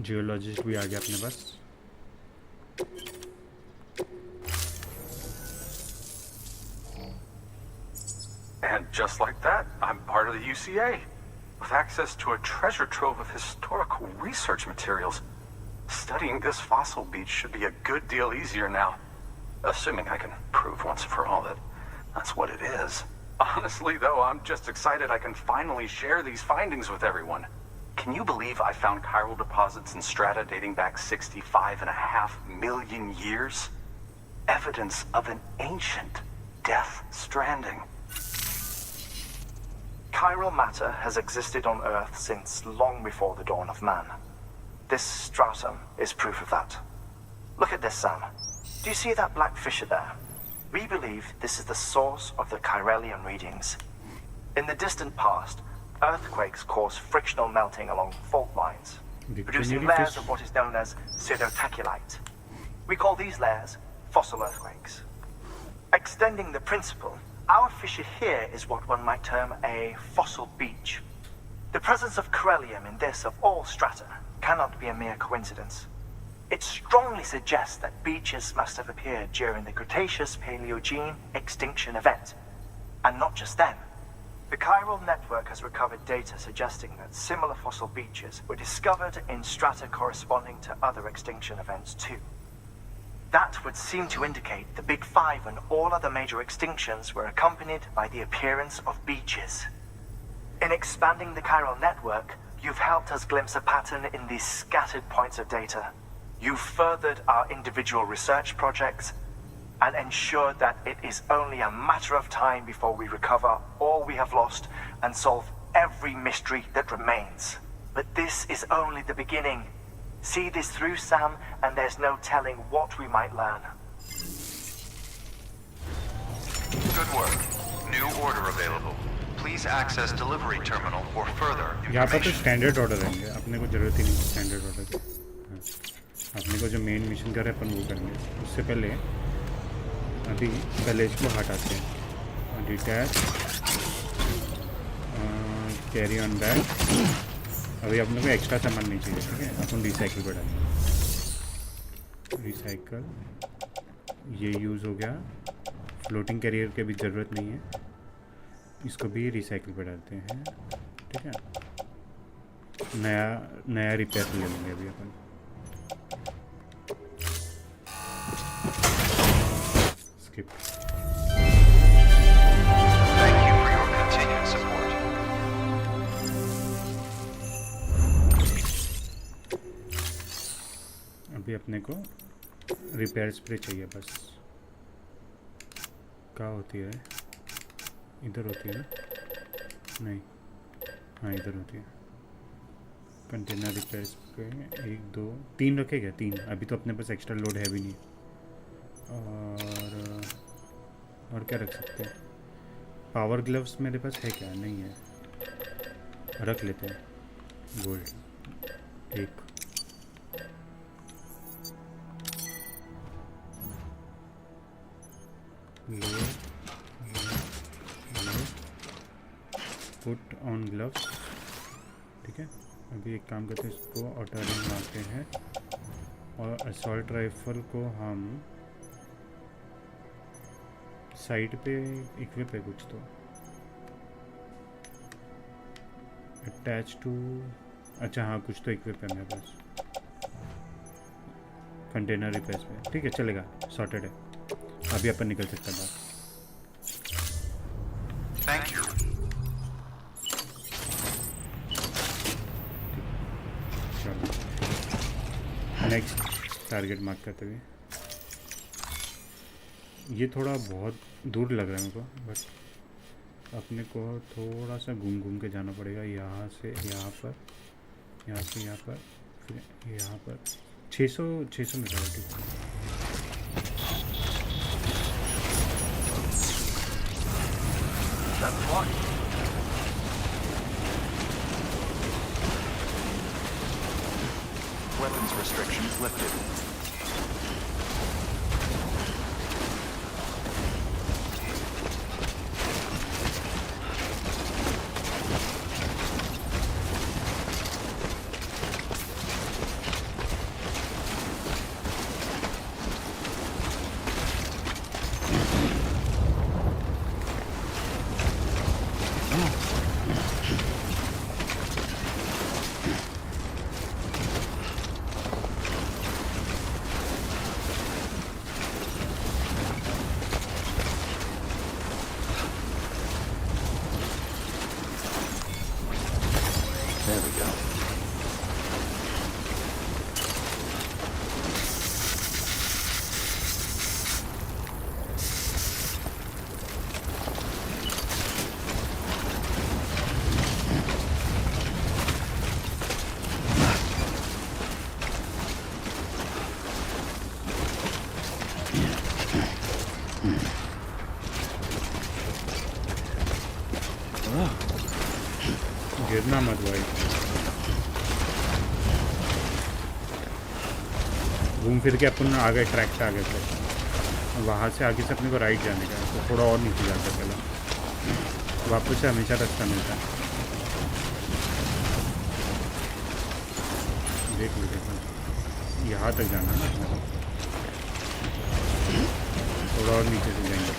जियोलॉजिस्ट भी आ गया अपने पास। And just like that, I'm part of the UCA, with access to a treasure trove of historical research materials. Studying this fossil beach should be a good deal easier now, assuming I can prove once for all that that's what it is. Honestly, though, I'm just excited I can finally share these findings with everyone. Can you believe I found chiral deposits in strata dating back 65.5 million years? Evidence of an ancient death stranding. Chiral matter has existed on Earth since long before the dawn of man. This stratum is proof of that. Look at this, Sam. Do you see that black fissure there? We believe this is the source of the chiralian readings. In the distant past, earthquakes cause frictional melting along fault lines, producing layers of what is known as pseudotaculite. We call these layers fossil earthquakes. Extending the principle, our fissure here is what one might term a fossil beach. The presence of chiralium in this of all strata cannot be a mere coincidence. It strongly suggests that beaches must have appeared during the Cretaceous-Paleogene extinction event. And not just then. The chiral network has recovered data suggesting that similar fossil beaches were discovered in strata corresponding to other extinction events too. That would seem to indicate the Big Five and all other major extinctions were accompanied by the appearance of beaches. In expanding the chiral network, you've helped us glimpse a pattern in these scattered points of data. You've furthered our individual research projects and ensured that it is only a matter of time before we recover all we have lost and solve every mystery that remains. But this is only the beginning. See this through, Sam, and there's no telling what we might learn. Good work. New order available. Please access delivery terminal for further यहाँ पर तो information. Standard order रहेंगे, अपने को ज़रूरत ही नहीं standard order की। अपने को जो मेन मिशन कर रहे हैं अपन वो करेंगे। उससे पहले इसको हटाते हैं। Detach, carry on back. अभी अपने को एक्स्ट्रा सामान नहीं चाहिए, ठीक है? अपन रिसाइकिल पर डालेंगे। रिसाइकल ये यूज़ हो गया। फ्लोटिंग कैरियर की भी ज़रूरत नहीं है, इसको भी रिसाइकिल पर डालते हैं, ठीक है? नया रिपेयर ले लेंगे अभी अपन। Skip. Thank you for your continued support. अभी अपने को रिपेयर स्प्रे चाहिए बस। कहाँ होती है? इधर होती है ना? नहीं, हाँ इधर होती है। कंटेनर रिपेयर स्प्रे 1 2 3 रखे क्या? 3। अभी तो अपने पास एक्स्ट्रा लोड है भी नहीं। और क्या रख सकते हैं? पावर ग्लव्स मेरे पास है क्या? नहीं है, रख लेते हैं। गोल्ड 1। पुट ऑन ग्लव्स, ठीक है? अभी एक काम करते हैं, इसको ऑटो रिंग मारते हैं और असॉल्ट राइफल को हम साइड पे इक्विप है कुछ तो अटैच टू। अच्छा हाँ, कुछ तो इक्विप है मेरे पास कंटेनर रिपेयर पे, ठीक है? चलेगा, सॉर्टेड है। अभी अपन निकल सकते हैं बाहर। Thank you. Next target mark करते हुए। ये थोड़ा बहुत दूर लग रहा है मेरे को, बट अपने को थोड़ा सा घूम घूम के जाना पड़ेगा। यहाँ से यहाँ पर, यहाँ से यहाँ पर, फिर यहाँ पर 600 मीटर, ठीक है? Weapons restrictions lifted. गिरना मत भाई। घूम फिर के अपन आ गए, ट्रैक पे आ गए थे। वहाँ से आगे से अपने को राइट जाने का, तो थोड़ा और नीचे जाता पहले, वापस से हमेशा रास्ता मिलता है। देख लीजिए, यहाँ तक जाना है ना, थोड़ा और नीचे से जाएंगे।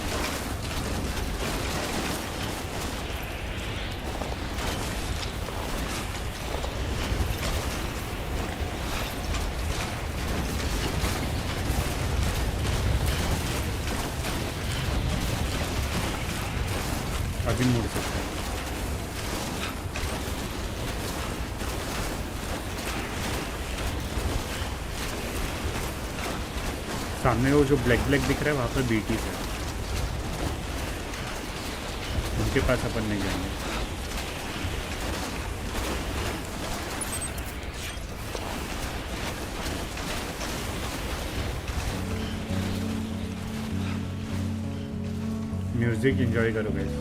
अभी मुड़ सकते हैं। सामने वो जो ब्लैक ब्लैक दिख रहा है वहाँ पर बीटी है, उनके पास अपन नहीं जाएंगे। म्यूजिक एंजॉय करो guys.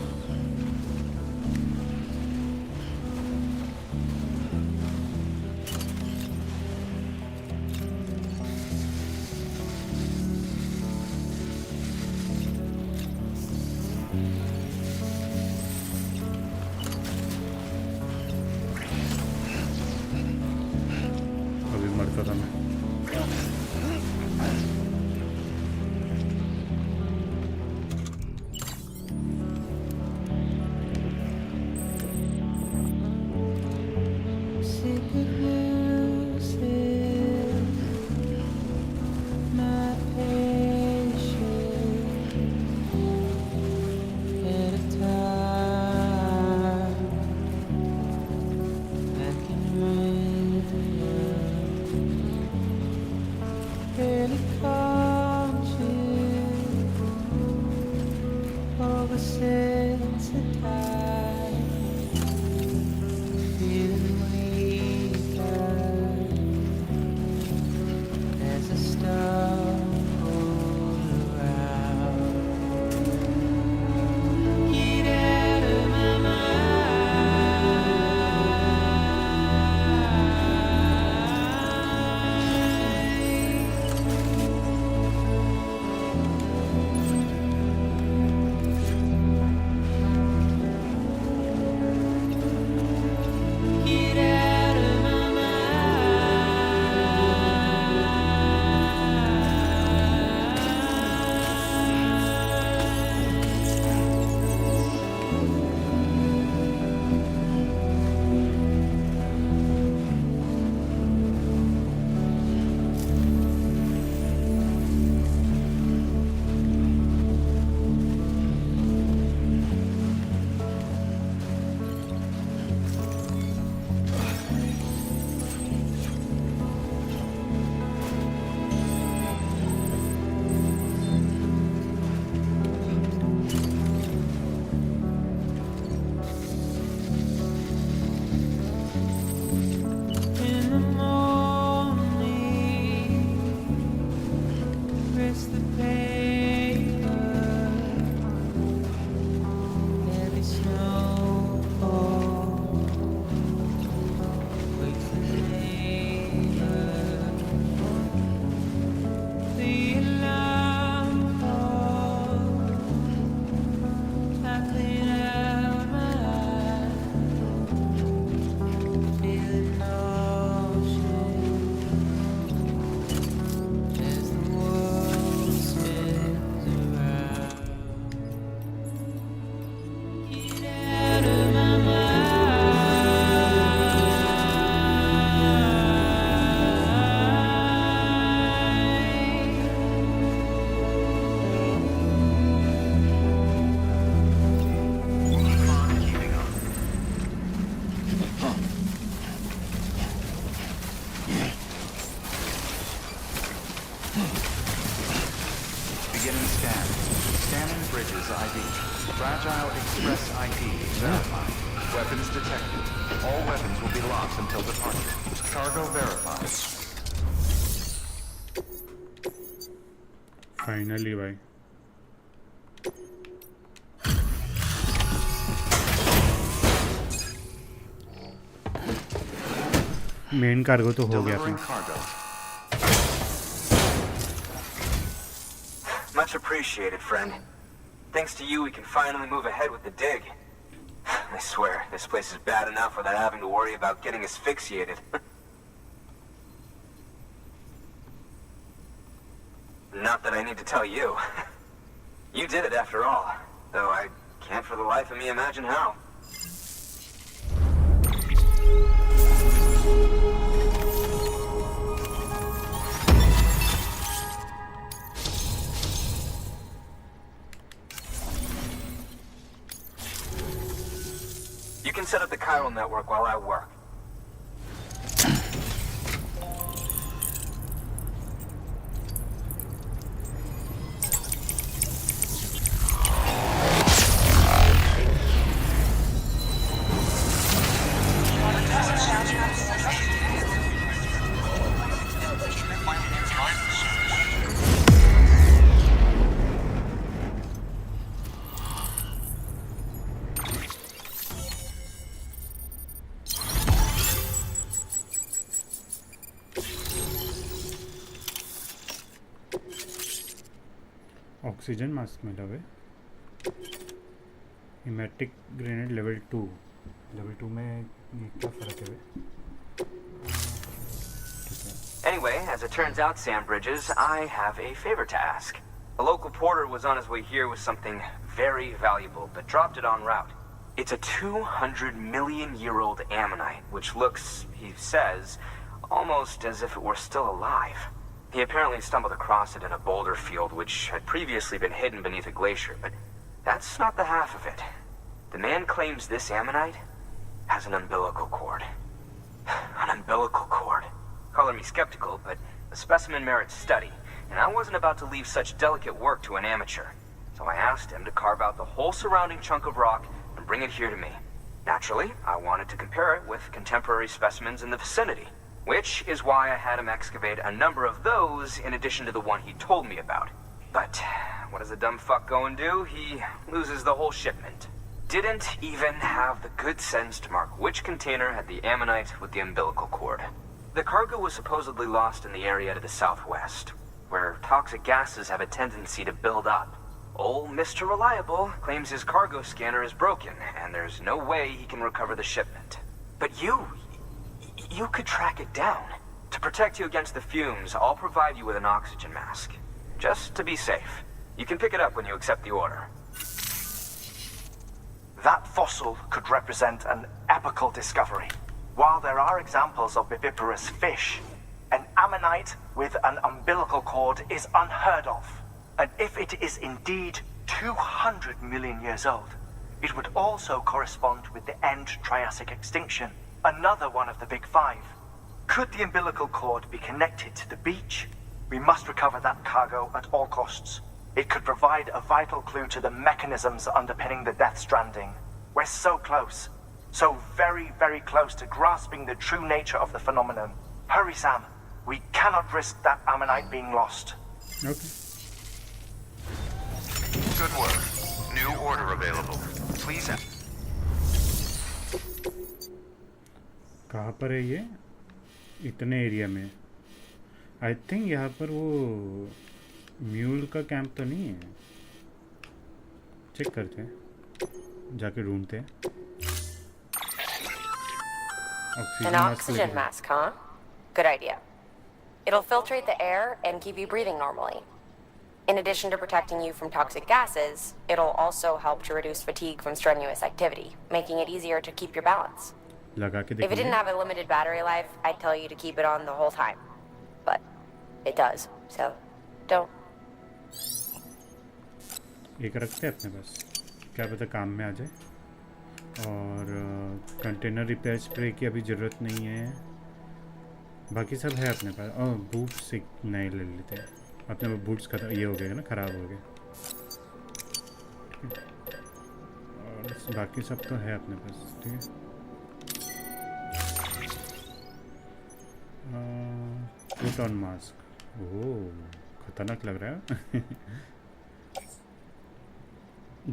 Fragile Express ID verified. Weapons detected. All weapons will be locked until departure. Cargo verified. Finally भाई मेन कार्गो तो हो गया Delivering अपना। cargo. Much appreciated, friend. Thanks to you, we can finally move ahead with the dig. I swear, this place is bad enough without having to worry about getting asphyxiated. Not that I need to tell you. You did it after all, though I can't for the life of me imagine how. You can set up the chiral network while I work. Oxygen mask मिला हुआ है। हिमेटिक grenade level 2 में ये क्या फ़र्क है? Anyway, as it turns out, Sam Bridges, I have a favor to ask. A local porter was on his way here with something very valuable, but dropped it en route. It's a 200-million-year-old ammonite, which looks, he says, almost as if it were still alive. He apparently stumbled across it in a boulder field, which had previously been hidden beneath a glacier, but that's not the half of it. The man claims this ammonite has an umbilical cord. An umbilical cord. Color me skeptical, but the specimen merits study, and I wasn't about to leave such delicate work to an amateur. So I asked him to carve out the whole surrounding chunk of rock and bring it here to me. Naturally, I wanted to compare it with contemporary specimens in the vicinity, which is why I had him excavate a number of those in addition to the one he told me about. But what does the dumb fuck go and do? He loses the whole shipment. Didn't even have the good sense to mark which container had the ammonite with the umbilical cord. The cargo was supposedly lost in the area to the southwest, where toxic gases have a tendency to build up. Old Mr. Reliable claims his cargo scanner is broken, and there's no way he can recover the shipment. But you could track it down. To protect you against the fumes, I'll provide you with an oxygen mask. Just to be safe. You can pick it up when you accept the order. That fossil could represent an epical discovery. While there are examples of viviparous fish, an ammonite with an umbilical cord is unheard of. And if it is indeed 200 million years old, it would also correspond with the end Triassic extinction, another one of the big five. Could the umbilical cord be connected to the beach? We must recover that cargo at all costs. It could provide a vital clue to the mechanisms underpinning the Death Stranding. We're so close. So very, very close to grasping the true nature of the phenomenon. Hurry, Sam. We cannot risk that ammonite being lost. Okay. Good work. New order available. Please. कहाँ पर है ये? इतने area में। I think यहाँ पर वो mule का कैंप तो नहीं है। चेक करते हैं, जाके ढूंढते हैं। An oxygen mask, huh? Good idea. It'll filtrate the air and keep you breathing normally. In addition to protecting you from toxic gases, it'll also help to reduce fatigue from strenuous activity, making it easier to keep your balance. लगा के If it देखेंगे। didn't have a limited battery life, I'd tell you to keep it on the whole time. But it does, so don't. एक रखते हैं अपने पास, क्या पता काम में आ जाए। और कंटेनर रिपेयर स्प्रे की अभी ज़रूरत नहीं है, बाकी सब है अपने पास। और बूट्स एक नए ले लेते हैं अपने। बूट्स खत्म ये हो गए ना, ख़राब हो गए। और बाकी सब तो है अपने पास, ठीक है। Put on mask. ओह, खतरनाक लग रहा है।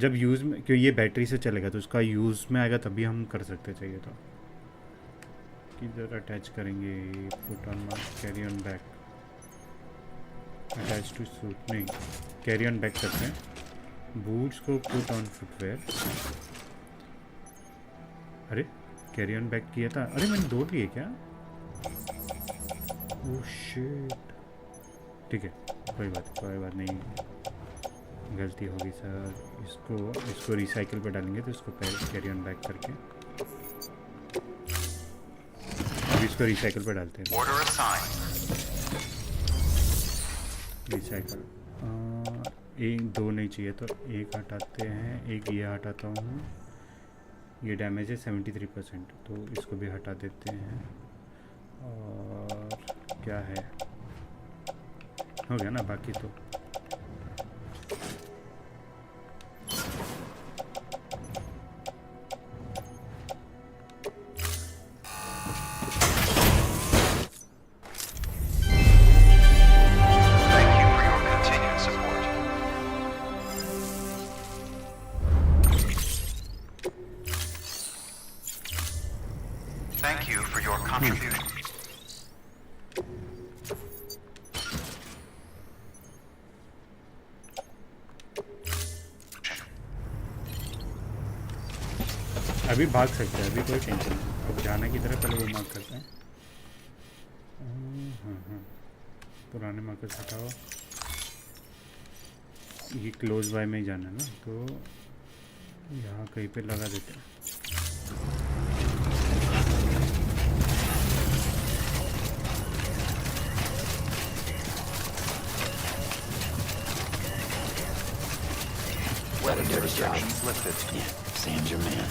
जब यूज़ में, क्यों ये बैटरी से चलेगा तो उसका यूज़ में आएगा तभी हम कर सकते, चाहिए तो। किधर अटैच करेंगे? Put on mask, carry on back, attach to suit, नहीं कैरी ऑन बैक करते हैं। बूट्स को पुट ऑन फुटवेयर। अरे कैरी ऑन बैक किया था, अरे मैंने 2 लिए क्या? ओह शिट, ठीक है कोई बात नहीं, गलती होगी सर। इसको रिसाइकिल पे डालेंगे तो इसको पहले कैरी ऑन बैक करके अब इसको रिसाइकिल पे डालते हैं। रिसाइकिल 1-2 नहीं चाहिए तो 1 हटाते हैं, एक ये हटाता हूँ। ये डैमेज है 73%, तो इसको भी हटा देते हैं। और क्या है, हो गया ना बाकी तो। Thank you for your contribution. अभी भाग सकते हैं, अभी कोई टेंशन नहीं। अब जाना की तरह पहले वो मार्क करते हैं। हाँ, पुराने मार्कर्स हटाओ। ये क्लोज बाय में ही जाना है ना, तो यहाँ कहीं पे लगा देते हैं। What a dirty job. Yeah, Sam's your man.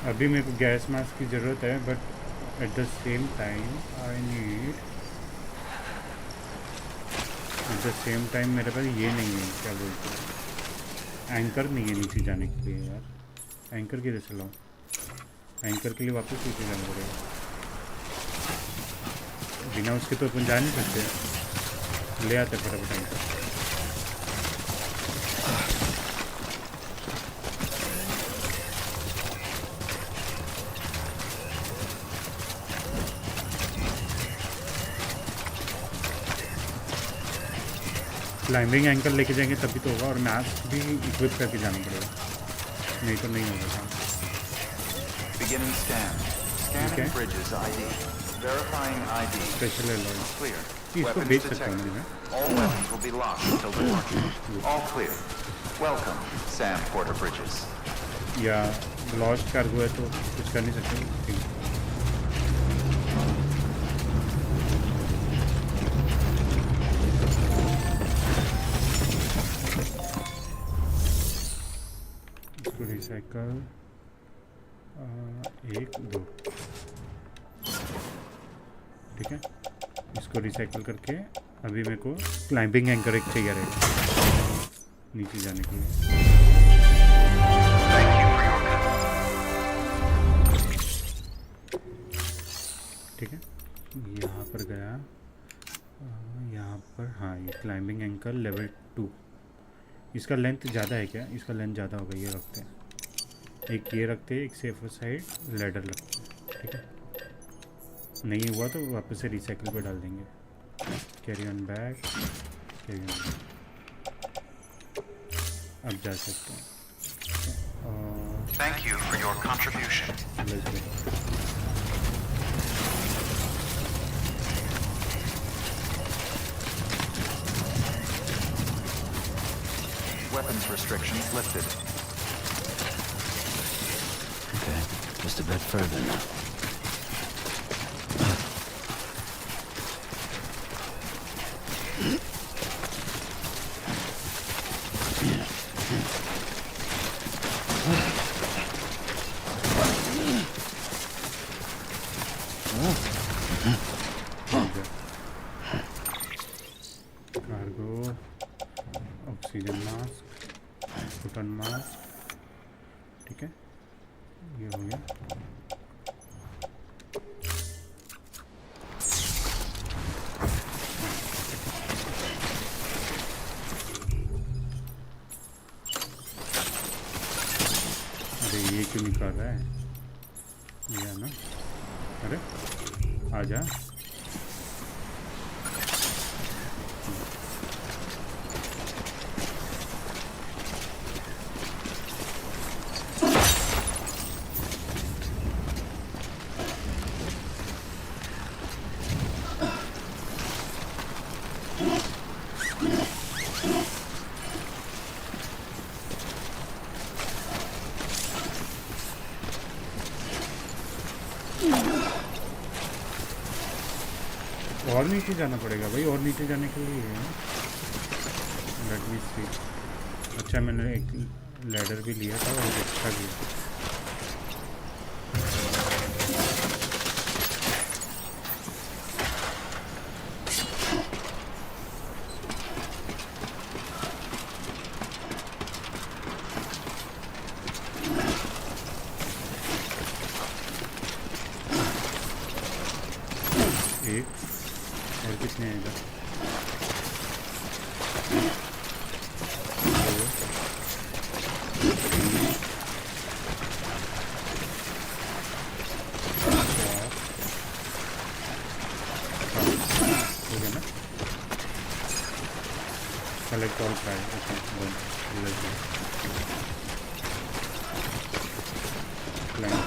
अभी मेरे को गैस मास्क की ज़रूरत है, but at the same time मेरे पास ये नहीं है, क्या बोलते हैं, एंकर नहीं है नीचे जाने के लिए। यार एंकर किधर से लाऊं? एंकर के लिए वापस नीचे जाना पड़ेगा। बिना उसके तो अपन जा नहीं सकते। ले आते फटाफट एंकर। क्लाइंबिंग एंकर लेके जाएंगे तभी तो होगा, और मास्क भी इक्विप करके जाना पड़ेगा, नहीं तो नहीं होगा काम। Beginning scan. Scanning bridges ID. Verifying ID. Special alloy Clear. इसको बेच सकता हूँ मैं। All weapons will be locked until departure. All clear. Welcome, Sam Porter Bridges. या लॉस्ट कार्गो है तो कुछ कर नहीं सकते। रिसाइकल 1 2, ठीक है। इसको रिसाइकल करके अभी मेरे को क्लाइंबिंग एंकर एक चाहिए रहेगा नीचे जाने के लिए। ठीक है, यहाँ पर गया, यहाँ पर, हाँ ये क्लाइंबिंग एंकर लेवल 2। इसका लेंथ ज़्यादा है क्या? इसका लेंथ ज़्यादा होगा, ये रखते हैं। एक ये रखते हैं, एक सेफर साइड लैडर लगता है, ठीक है। नहीं हुआ तो वापस से रिसाइकिल पे डाल देंगे। Carry on back, carry on back. अब जा सकते हैं। Thank you for your contribution. Weapons restrictions lifted. Okay, just a bit further now. ये हो गया। अरे ये क्यों निकाल रहा है? ये है ना? अरे आजा। और नीचे जाना पड़ेगा भाई, और नीचे जाने के लिए है। लेट मी सी। अच्छा मैंने एक लैडर भी लिया था और एक्स्ट्रा लिया। कितने हैं इधर? हो गया ना? Select all price. क्लाइंट,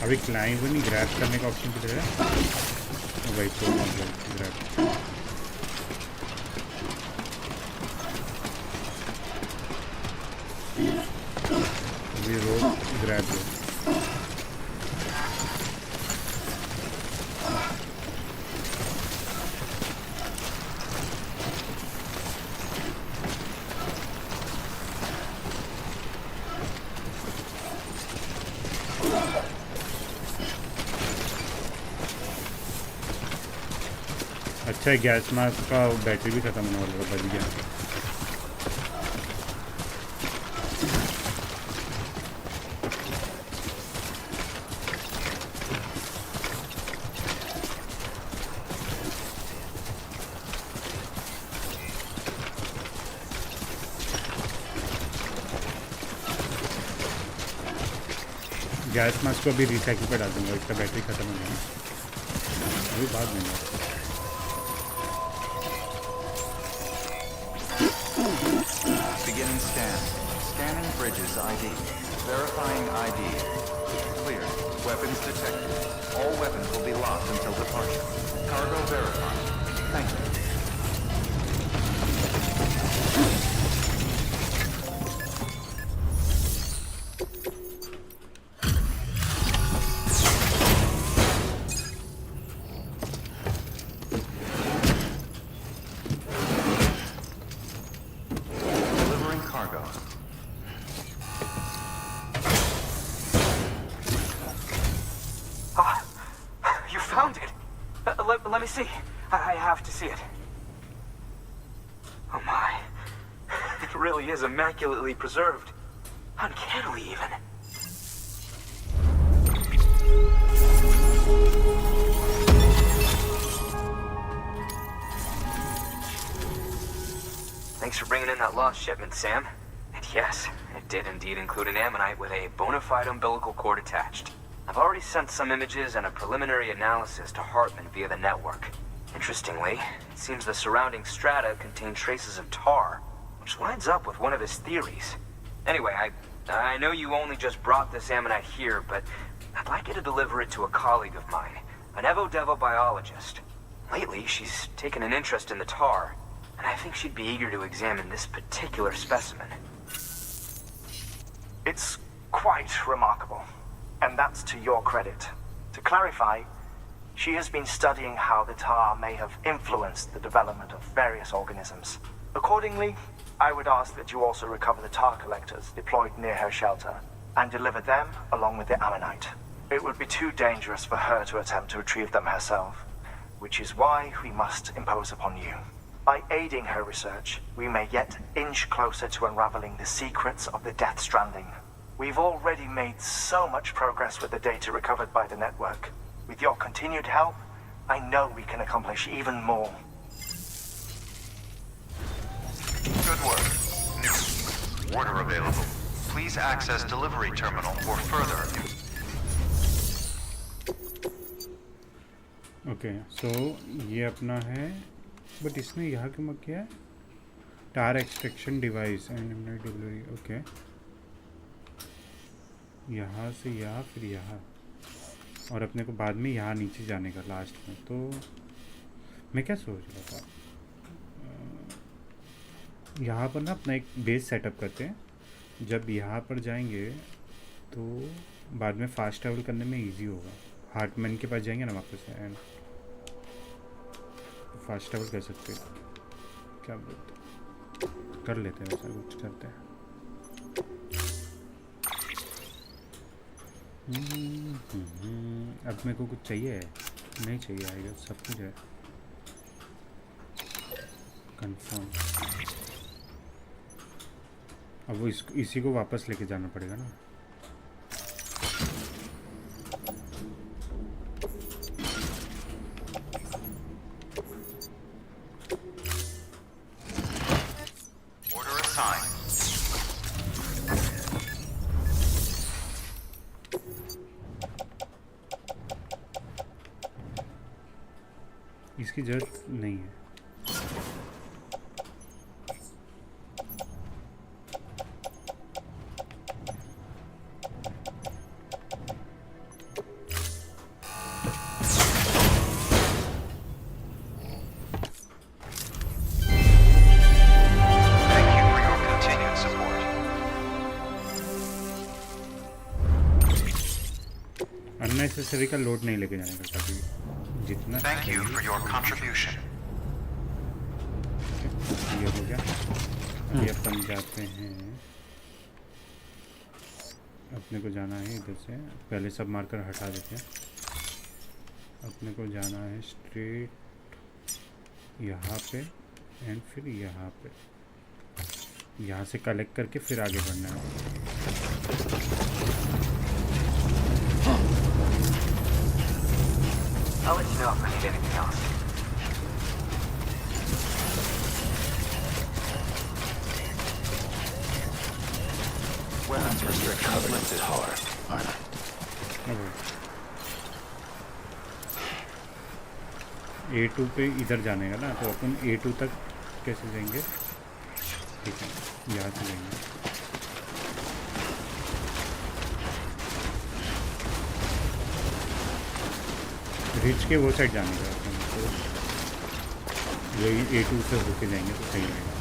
अभी क्लाइंट भी नहीं ग्रैब करने का ऑप्शन किधर है? वही तो ग्रैब। ग्रैब दो। अच्छा गैस मास्क का बैटरी भी खत्म होने वाला बच गया। गैस मास्क को भी रिसाइकिल पे डाल दूंगा, इसका बैटरी खत्म हो गया अभी बाद में। Beginning scan. Scanning bridges ID. Verifying ID. Clear. Weapons detected. All weapons will be locked until departure. Cargo verified. Thank you. Let me see. I have to see it. Oh my. It really is immaculately preserved. Uncannily even. Thanks for bringing in that lost shipment, Sam. And yes, it did indeed include an ammonite with a bona fide umbilical cord attached. I've already sent some images and a preliminary analysis to Hartman via the network. Interestingly, it seems the surrounding strata contain traces of tar, which lines up with one of his theories. Anyway, I know you only just brought this ammonite here, but I'd like you to deliver it to a colleague of mine, an Evo-Devo biologist. Lately, she's taken an interest in the tar, and I think she'd be eager to examine this particular specimen. It's quite remarkable. And that's to your credit. To clarify, she has been studying how the tar may have influenced the development of various organisms. Accordingly, I would ask that you also recover the tar collectors deployed near her shelter and deliver them along with the ammonite. It would be too dangerous for her to attempt to retrieve them herself, which is why we must impose upon you. By aiding her research, we may yet inch closer to unraveling the secrets of the Death Stranding. We've already made so much progress with the data recovered by the network. With your continued help, I know we can accomplish even more. Good work. New order available. Please access delivery terminal for further. Okay so ये अपना है, but इसने यहाँ क्यों मत किया है? Tyre extraction device and delivery. Okay, यहाँ से यहाँ फिर यहाँ, और अपने को बाद में यहाँ नीचे जाने का लास्ट में। तो मैं क्या सोच रहा था, यहाँ पर ना अपना एक बेस सेटअप करते हैं। जब यहाँ पर जाएंगे तो बाद में फास्ट ट्रैवल करने में इजी होगा। हार्टमैन के पास जाएंगे ना वापस से, एंड फास्ट ट्रैवल कर सकते हैं। क्या बोलते, कर लेते हैं, वैसा कुछ करते हैं। अब मेरे को कुछ चाहिए, नहीं चाहिए आएगा, सब कुछ है। कंफर्म। अब वो इसी को वापस लेके जाना पड़ेगा ना। इसकी जरूरत नहीं है। अननेसेसरी का लोड नहीं लेके जाने का कभी, जितना। Thank you for your contribution. ये हो गया। ये अपन जाते हैं, अपने को जाना है इधर से। पहले सब मार्कर हटा देते हैं। अपने को जाना है स्ट्रेट यहाँ पे, एंड फिर यहाँ पे। यहाँ से कलेक्ट करके फिर आगे बढ़ना है। I'll let you know if I need anything else. Weapons restrictions lifted hard, aren't they? A2 पे इधर जाने का ना, तो अपन A2 तक कैसे जाएंगे? ठीक है, यहाँ से जाएंगे। रिच के वो साइड जाने का, तो यही A2 से होके जाएंगे तो सही रहेगा।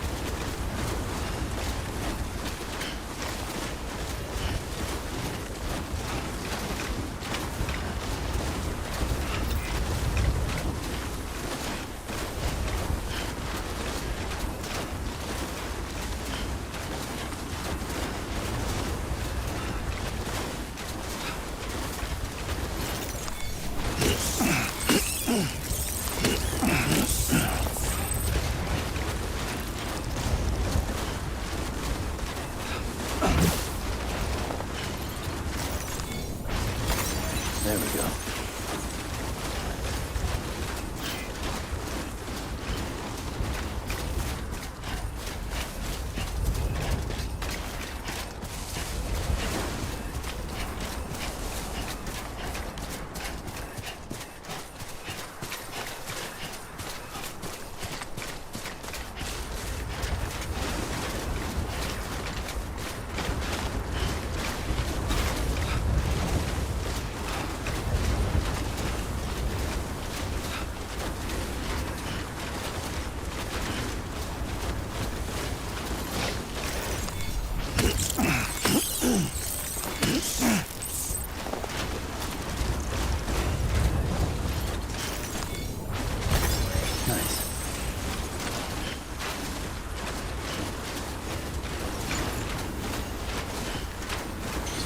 There we go.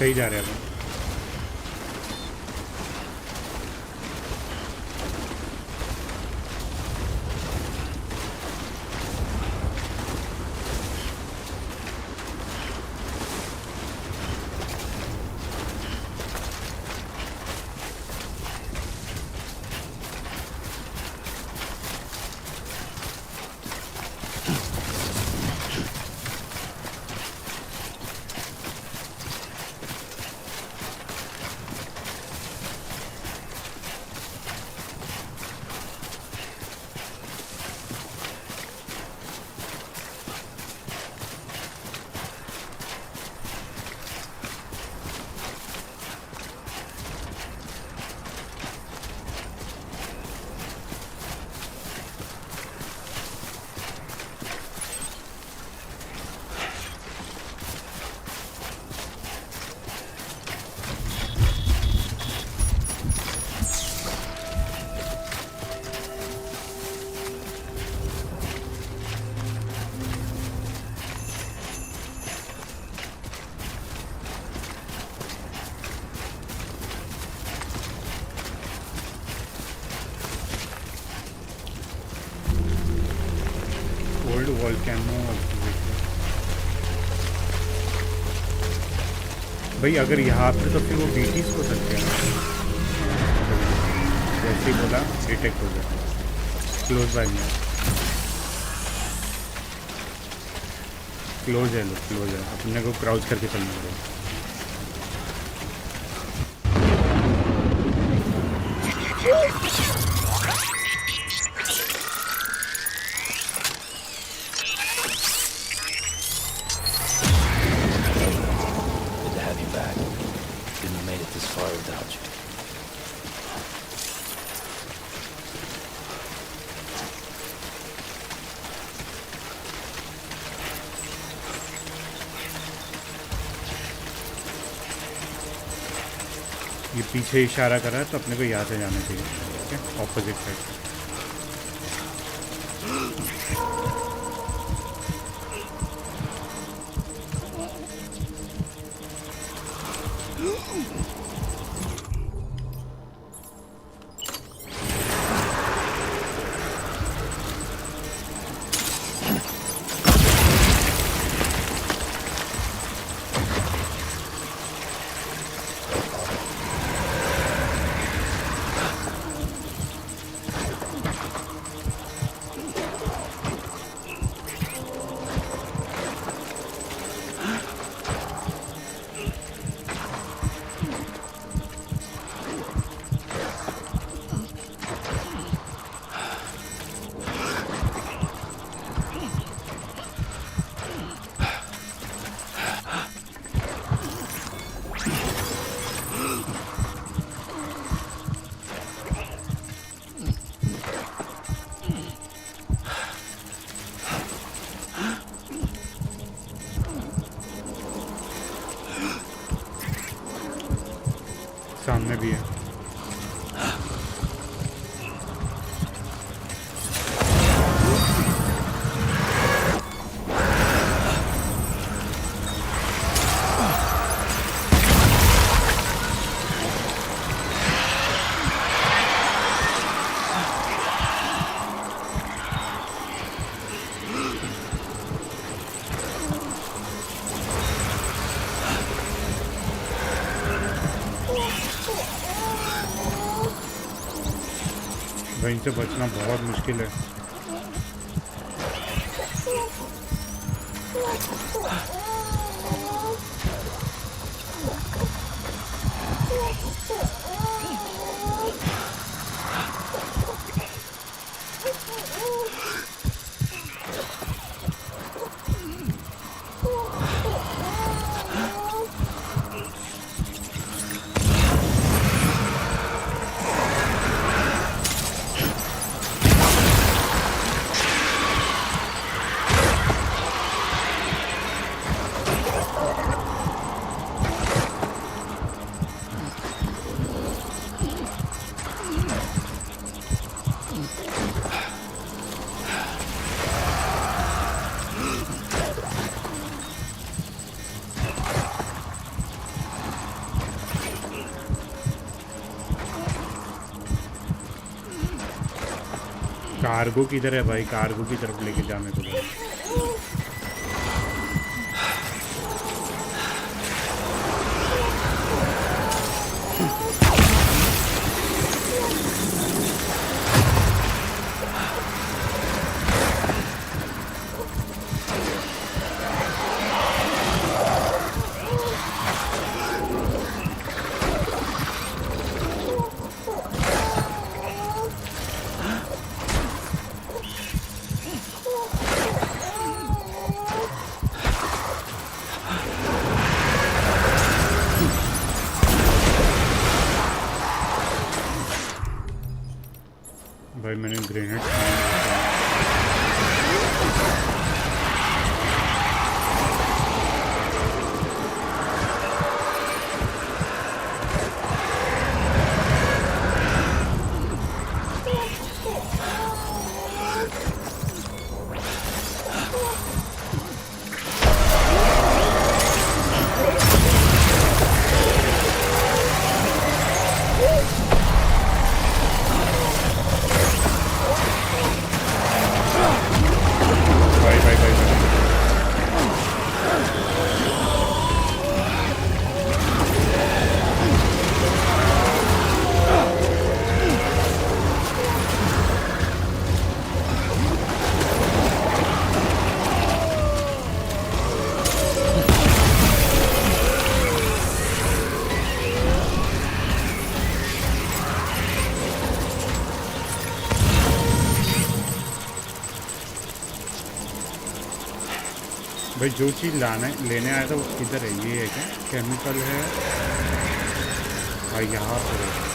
सही जा रहे हैं अपन। वॉल कैमो भाई, अगर यहाँ पे तो फिर वो बीटीज को सकते हैं जैसे ही बोला डिटेक्ट हो गया। क्लोज बाय नहीं, क्लोज है, लो क्लोज है, अपने को क्राउच करके चलना पड़ेगा। Good to have you back. Couldn't have made it this far without you. ये पीछे इशारा कर रहा है तो अपने को यहाँ से जाना चाहिए, ठीक है, ऑपोजिट साइड से। सामने भी है। भाई इनसे बचना बहुत मुश्किल है। कार्गो किधर है भाई? कार्गो की तरफ लेके जा मेरे को। भाई मैंने ग्रेनेड भाई जो चीज़ लेने आया था वो किधर है? ये है क्या केमिकल है? भाई यहाँ पर है।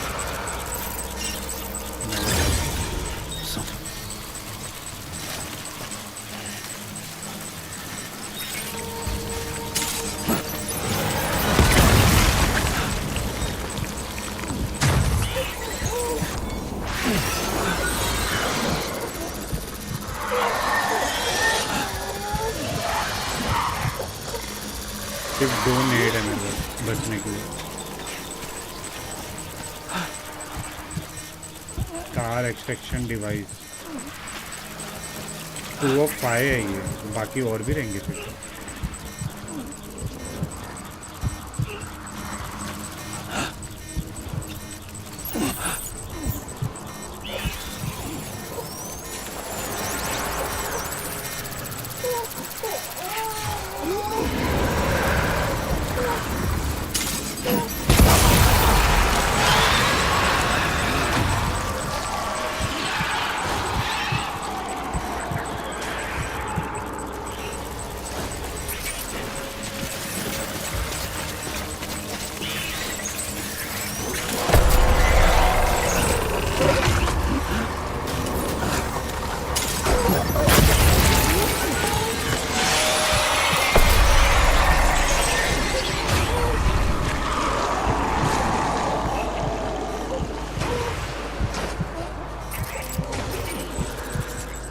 सिर्फ 2 नेड है मेरे बचने के लिए। कार एक्सट्रैक्शन डिवाइस 2 of 5 है ये, बाकी और भी रहेंगे फिर तो।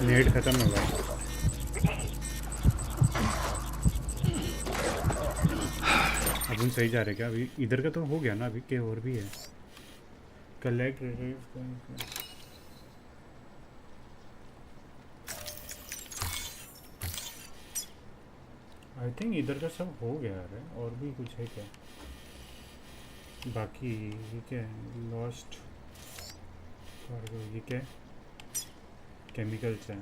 नेट खत्म हो गया। अभी सही जा रहे क्या? अभी इधर का तो हो गया ना, अभी के और भी है। कलेक्ट आई थिंक इधर का सब हो गया है। और भी कुछ है क्या बाकी? ये क्या है? लॉस्ट ये क्या है? केमिकल्स हैं।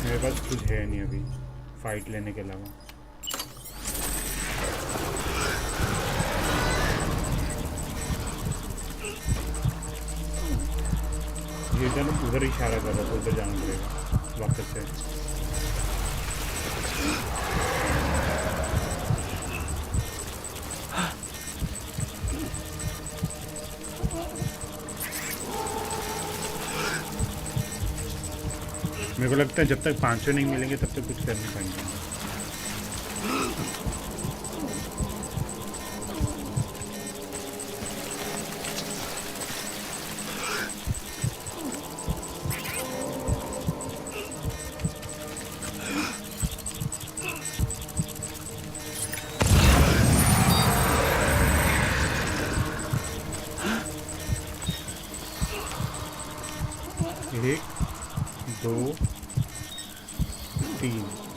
मेरे पास कुछ है नहीं अभी फाइट लेने के अलावा। ये उधर इशारा कर रहा था, उधर जाना पड़ेगा वापस से। मेरे को लगता है जब तक 500 नहीं मिलेंगे तब तक कुछ कर नहीं पाएंगे।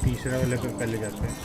तीसरा वाले पे पहले जाते हैं।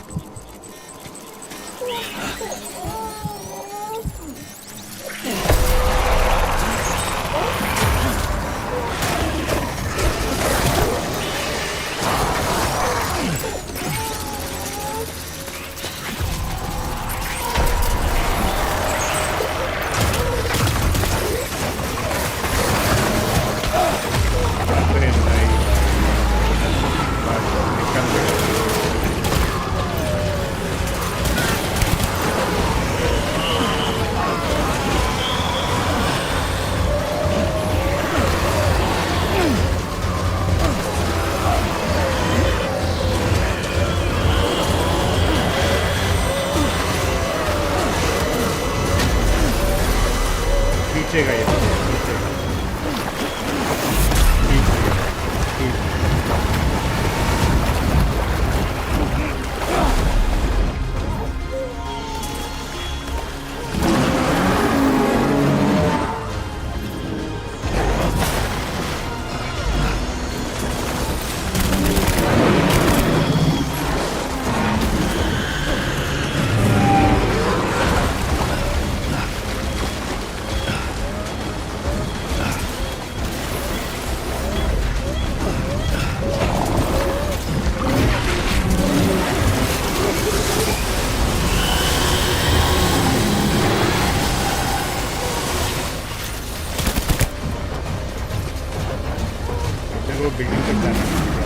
को बिल्डिंग तक जाना है।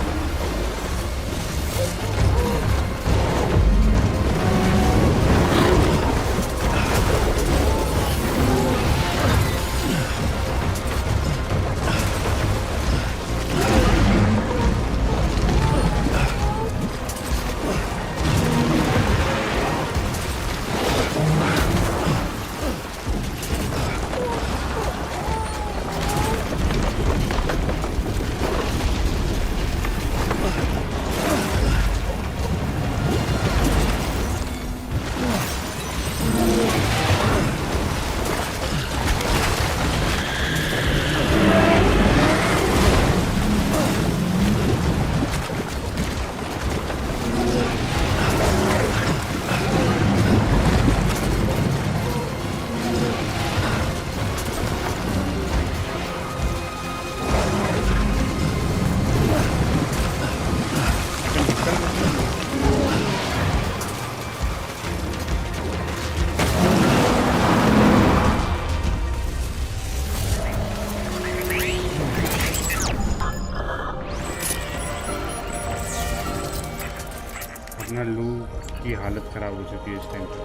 अपना लू की हालत ख़राब हो चुकी है इस टाइम पर।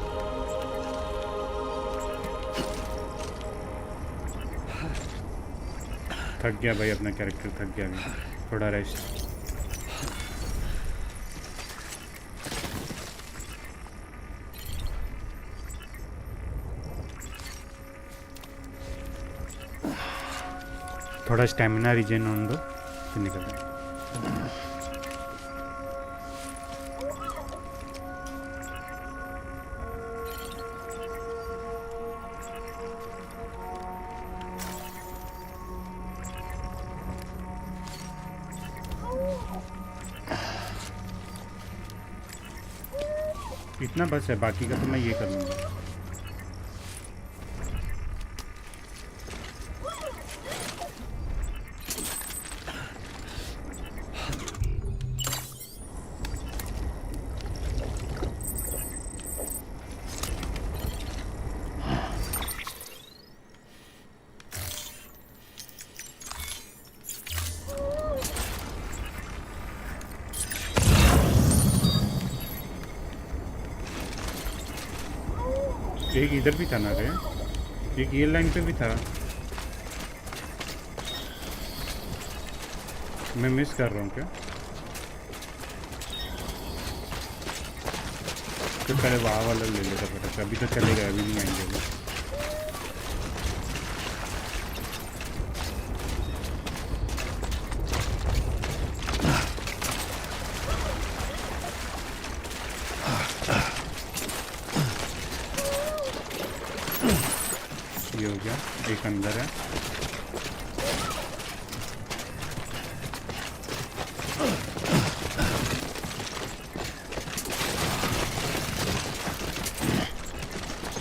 थक गया भाई, अपना कैरेक्टर थक गया अभी, थोड़ा रेस्ट। थोड़ा स्टेमिना रिजेन होने दो फिर निकल जाए। इतना बस है, बाकी का तो मैं ये कर लूँगा। एक इधर भी था ना रे, एक ये लाइन पे भी था, मैं मिस कर रहा हूँ क्या? तो पहले वहाँ वाला ले लेता फटाफट, अभी तो चलेगा, अभी नहीं आएंगे। एक अंदर है,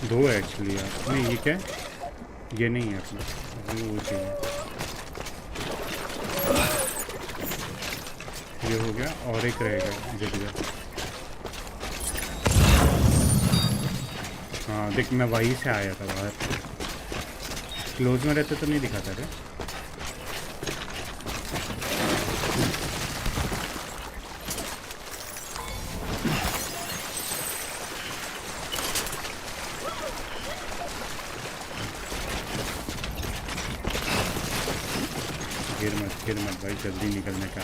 दो है एक्चुअली यार। नहीं ये क्या है? ये नहीं है अपना, वो चाहिए। ये हो गया और एक रहेगा जगह। हाँ देख, मैं वहीं से आया था बाहर, क्लोज में रहते तो नहीं दिखाता रे। गिर मत भाई, जल्दी निकलने का।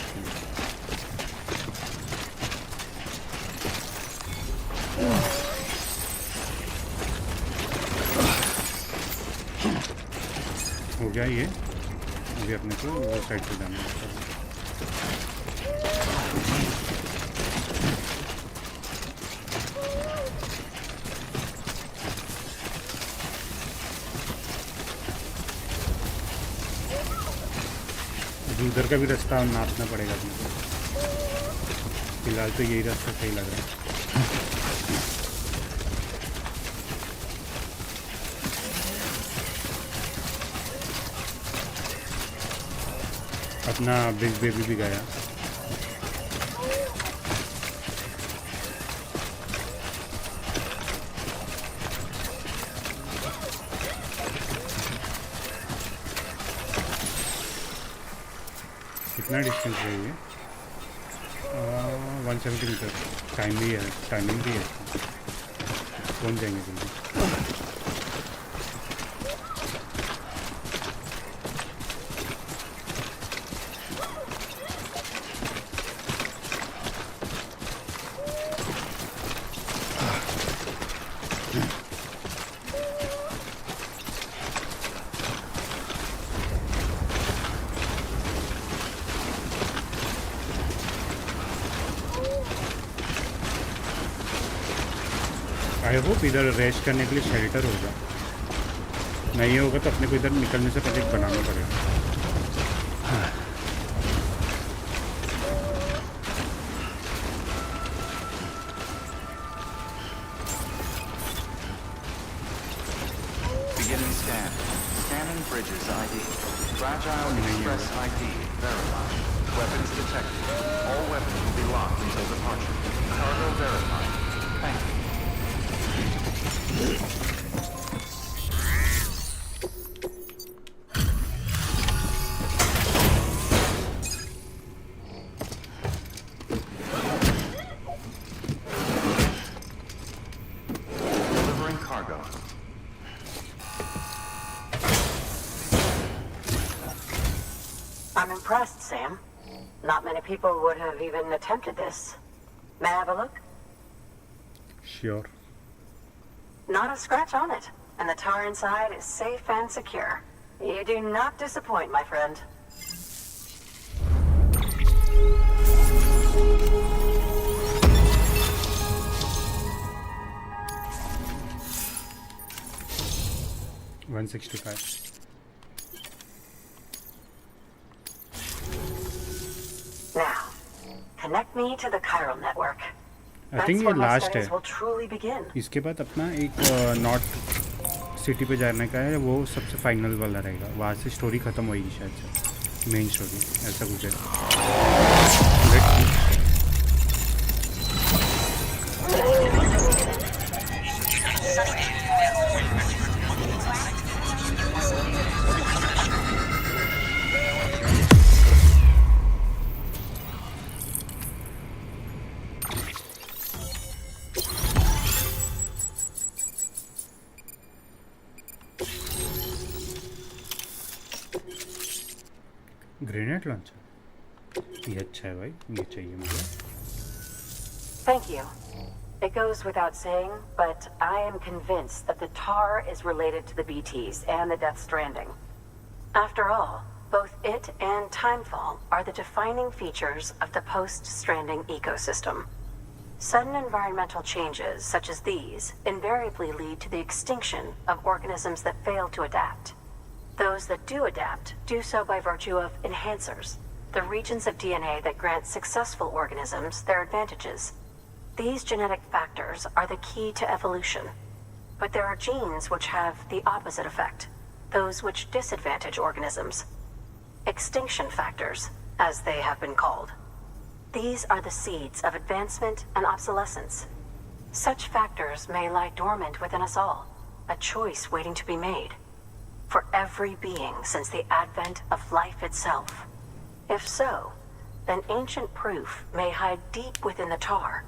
हो गया ये, अभी अपने को वो साइड पे जाना है। उधर का भी रास्ता नापना पड़ेगा अपने को। फिलहाल तो यही रास्ता सही लग रहा है। अपना बिग बेबी भी गया। कितना डिस्टेंस है ये? 170 मीटर। टाइमिंग भी है। कौन जाएंगे जल्दी? आई होप इधर रेस्ट करने के लिए शेल्टर होगा, नहीं होगा तो अपने को इधर निकलने से पहले बनाना पड़ेगा। Beginning scan. Scanning bridges ID. Fragile Express ID verified. Weapons detected. All weapons will be locked until departure. Cargo verified. Thank you. Delivering cargo. I'm impressed, Sam. Not many people would have even attempted this. May I have a look? Sure. Not a scratch on it, and the tar inside is safe and secure. You do not disappoint, my friend. $165. Now, connect me to the chiral network. I think ये last है। will truly begin. इसके बाद अपना एक north city पे जाने का है, वो सबसे फाइनल वाला रहेगा। वहाँ से स्टोरी ख़त्म होगी शायद से, मेन स्टोरी ऐसा कुछ है। ग्रेनेड लॉन्चर ये अच्छा है भाई, ये चाहिए मुझे। Thank you. It goes without saying, but I am convinced that the tar is related to the BTs and the Death Stranding. After all, both it and Timefall are the defining features of the post-Stranding ecosystem. Sudden environmental changes such as these invariably lead to the extinction of organisms that fail to adapt. Those that do adapt do so by virtue of enhancers, the regions of DNA that grant successful organisms their advantages. These genetic factors are the key to evolution. But there are genes which have the opposite effect, those which disadvantage organisms. Extinction factors, as they have been called. These are the seeds of advancement and obsolescence. Such factors may lie dormant within us all, a choice waiting to be made. For every being since the advent of life itself. If so, then ancient proof may hide deep within the tar,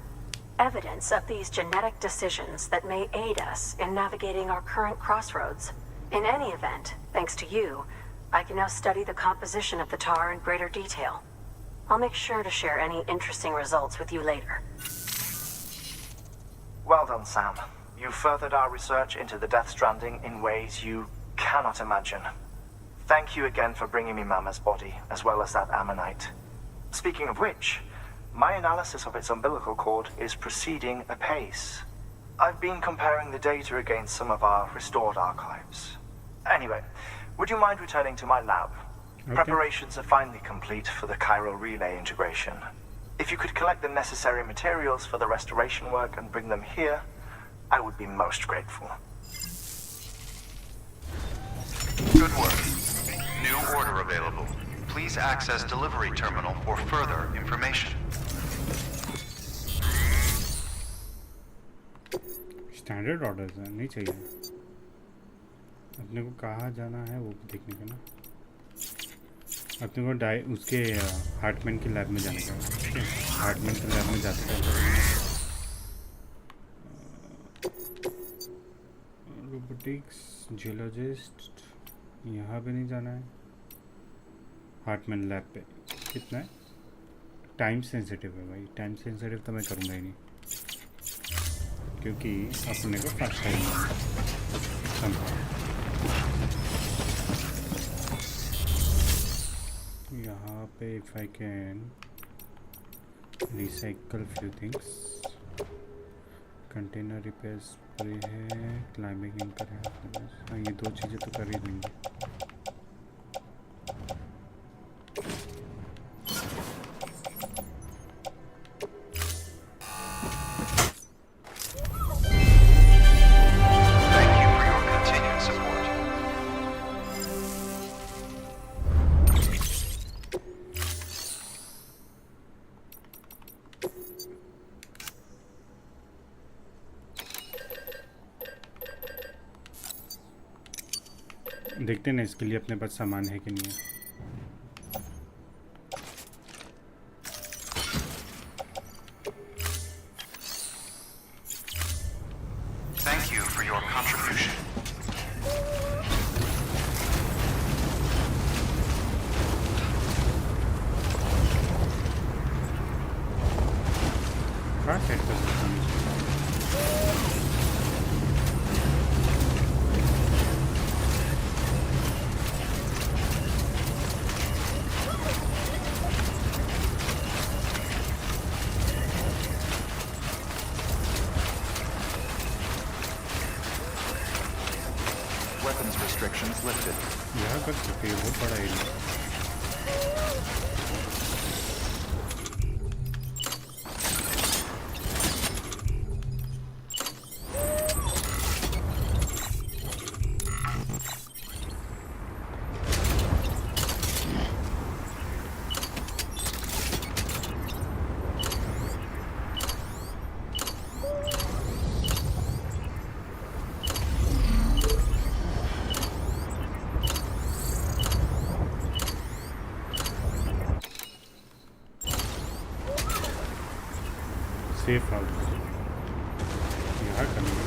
evidence of these genetic decisions that may aid us in navigating our current crossroads. In any event, thanks to you, I can now study the composition of the tar in greater detail. I'll make sure to share any interesting results with you later. Well done, Sam. You furthered our research into the Death Stranding in ways you cannot imagine. Thank you again for bringing me Mama's body, as well as that ammonite. Speaking of which, my analysis of its umbilical cord is proceeding apace. I've been comparing the data against some of our restored archives. Anyway, would you mind returning to my lab? Okay. Preparations are finally complete for the chiral relay integration. If you could collect the necessary materials for the restoration work and bring them here, I would be most grateful. Good work. New order available. Please access delivery terminal for further information. Standard order नहीं चाहिए अपने को, कहाँ जाना है वो देखने का ना। अपने को उसके हार्टमैन के लैब में जाने का, ठीक है। हार्टमैन के लैब में जाते हैं। रोबोटिक्स जियोलॉजिस्ट, यहाँ पे नहीं जाना है। हार्टमैन लैब पे कितना है? टाइम सेंसिटिव है भाई, टाइम सेंसिटिव तो मैं करूँगा ही नहीं, क्योंकि अपने को फर्स्ट टाइम यहाँ पे if I can recycle few things, container repair spray है, क्लाइंबिंग एंकर है। हाँ, ये दो चीज़ें तो कर ही देंगे। देखते हैं ना इसके लिए अपने पास सामान है कि नहीं है। Thank you for your contribution. कहाँ सेट कर सकता हूँ? Weapons restrictions lifted. यहाँ कर सकते हैं, बहुत बड़ा एरिया। सेफ हाउस यहाँ करना है।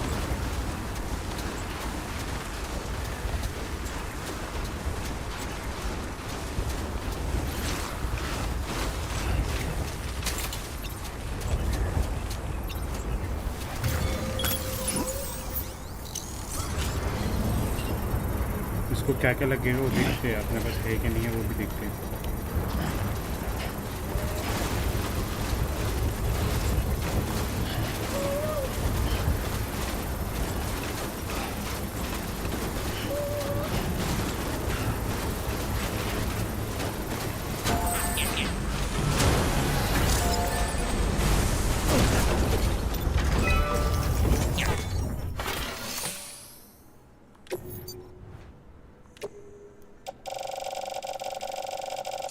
इसको क्या क्या लगेगा वो देखते हैं, अपने पास है कि नहीं है वो भी देखते हैं।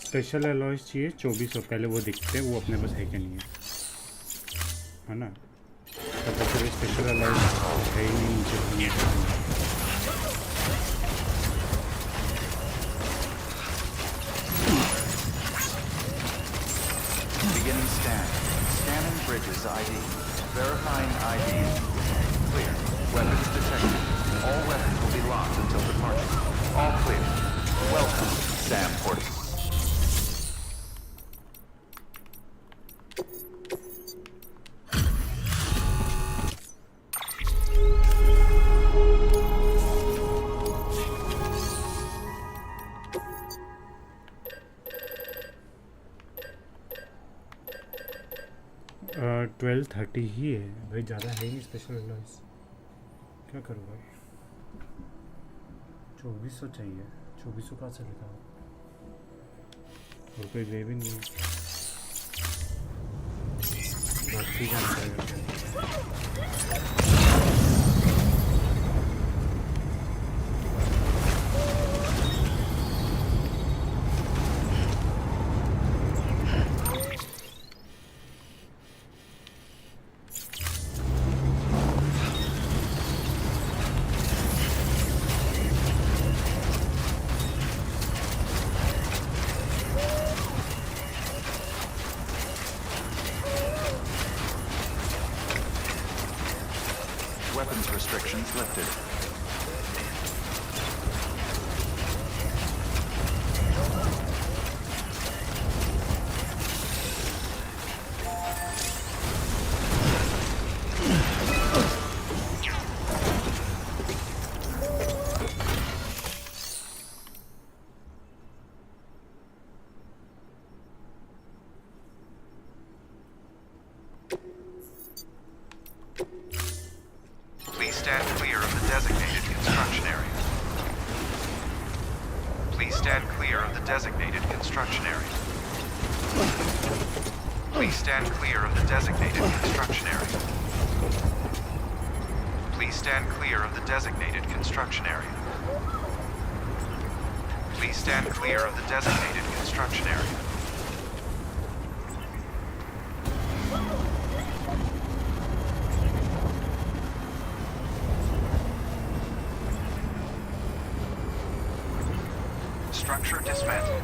स्पेशल अलॉयज चाहिए 2400, पहले वो देखते हैं वो अपने पास है कि नहीं है ना। पता चले स्पेशल अलॉयज है ही नहीं नीचे। Beginning scan. Scanning bridges ID. Verifying ID. Clear. Weapons detected. All weapons will be locked until departure. All clear. Welcome, Sam Porter. Uh, 1230 ही है भाई, ज़्यादा है नहीं स्पेशल अलॉयज। क्या करूँ भाई, 2400 चाहिए। 2400 कहाँ से लिखा और कोई वे भी नहीं है। बाकी जानकारी weapons restrictions lifted. Please stand clear of the designated construction area. Please stand clear of the designated construction area. Please stand clear of the designated construction area. Please stand clear of the designated construction area. Please stand clear of the designated construction area. Structure dismantled.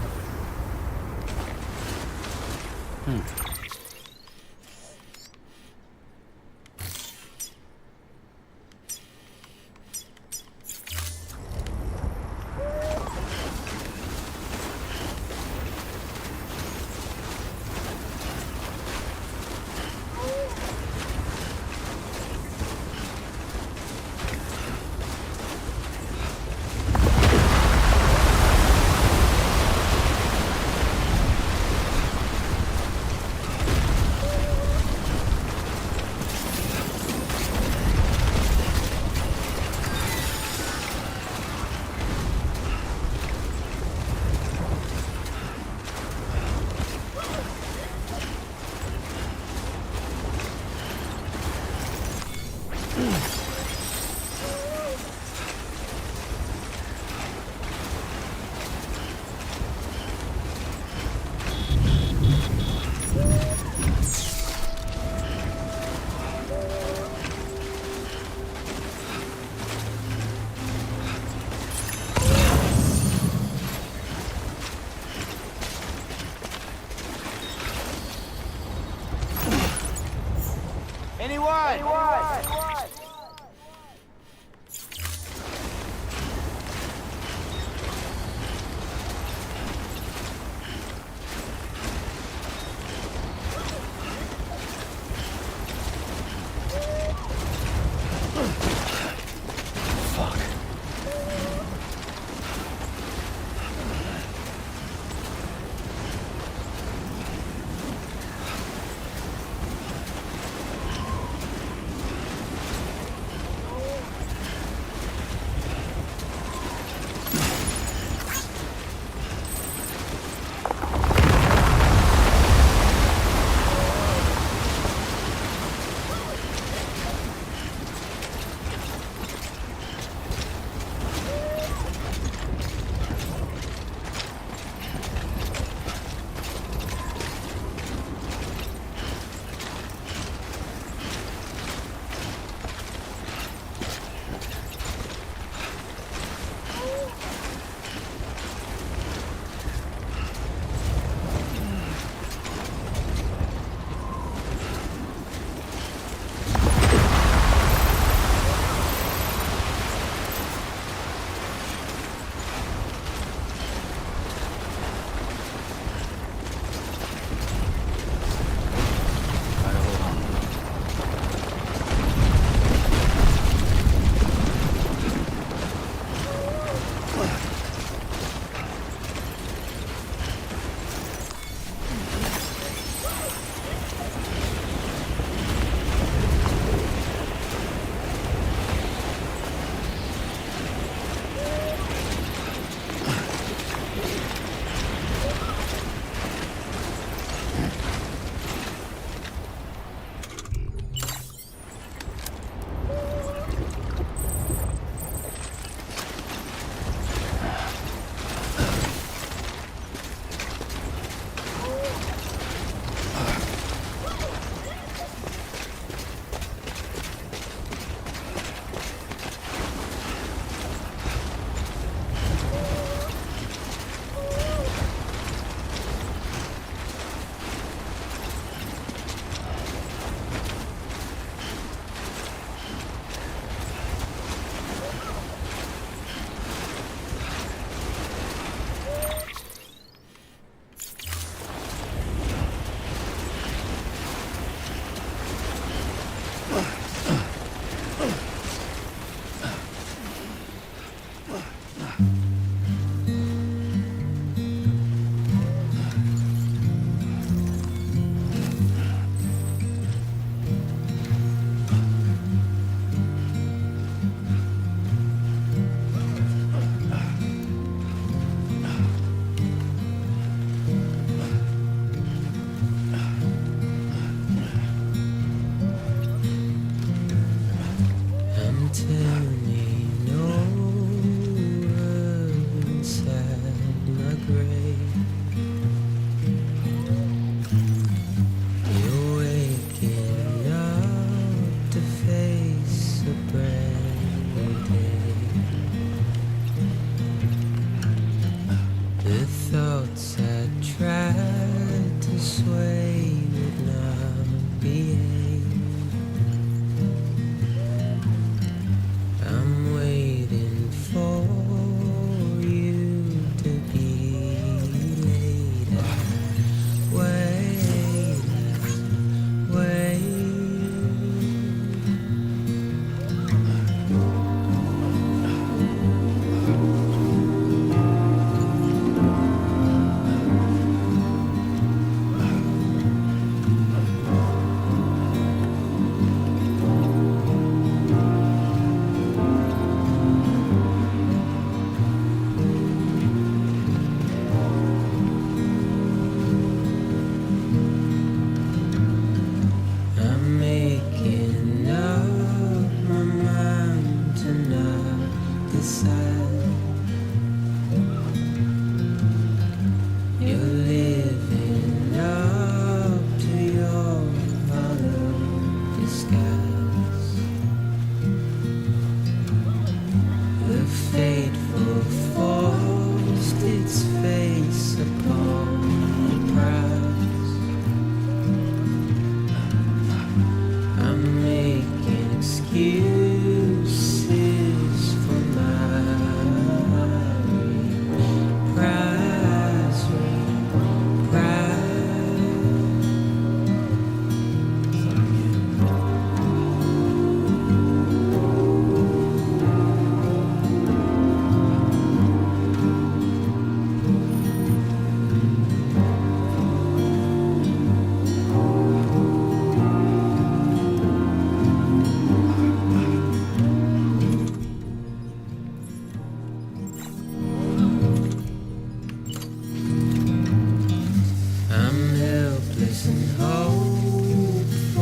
reckless and hopeful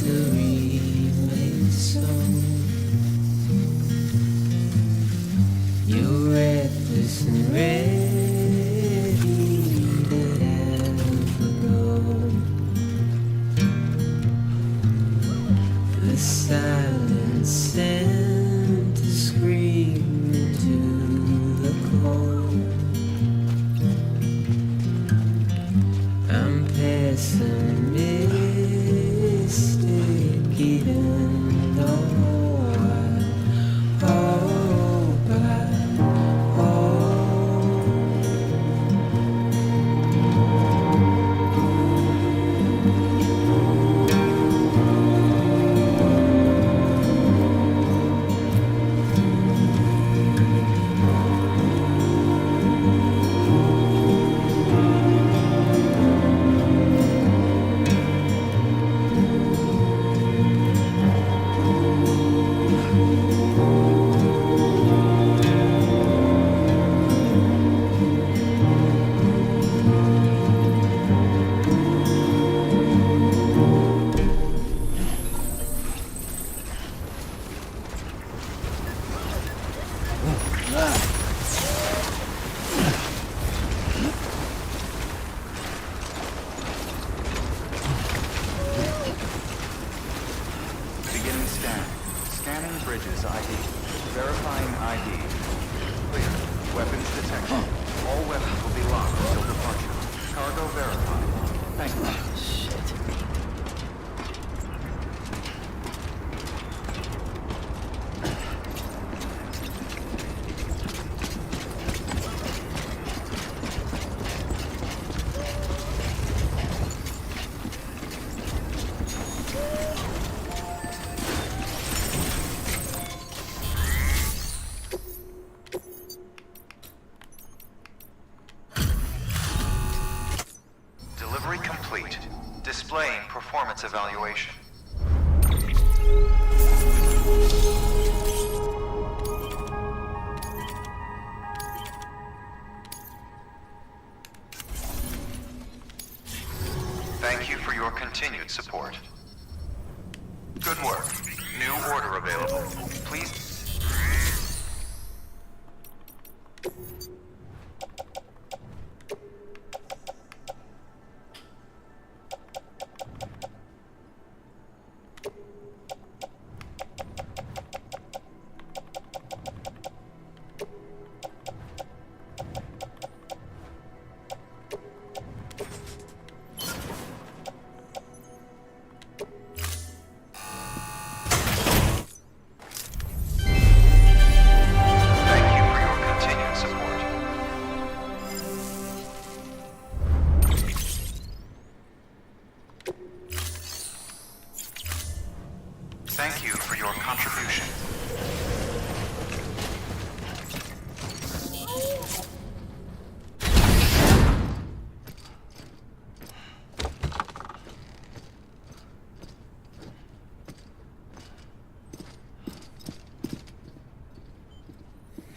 to remain so. You're reckless and ready to ever go. The silence sent to scream into the cold. I'm pessimistic even though I hope I Beginning scan. Scanning bridges ID. Verifying ID. Clear. Weapons detection. All weapons will be locked until departure. Cargo verified. Thank you. Shit. Delivery complete. Displaying performance evaluation. Thank you for your continued support. Good work. New order available. Please. Thank you for your continued support. Thank you for your contribution.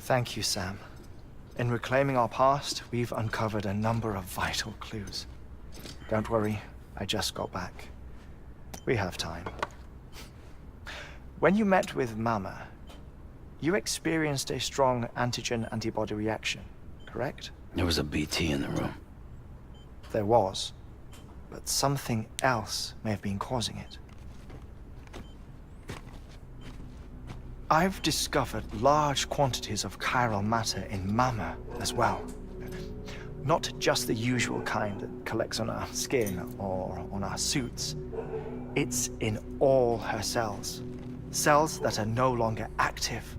Thank you, Sam. In reclaiming our past, we've uncovered a number of vital clues. Don't worry, I just got back. We have time. When you met with Mama, you experienced a strong antigen-antibody reaction, correct? There was a BT in the room. There was, but something else may have been causing it. I've discovered large quantities of chiral matter in Mama as well. Not just the usual kind that collects on our skin or on our suits. It's in all her cells. Cells that are no longer active.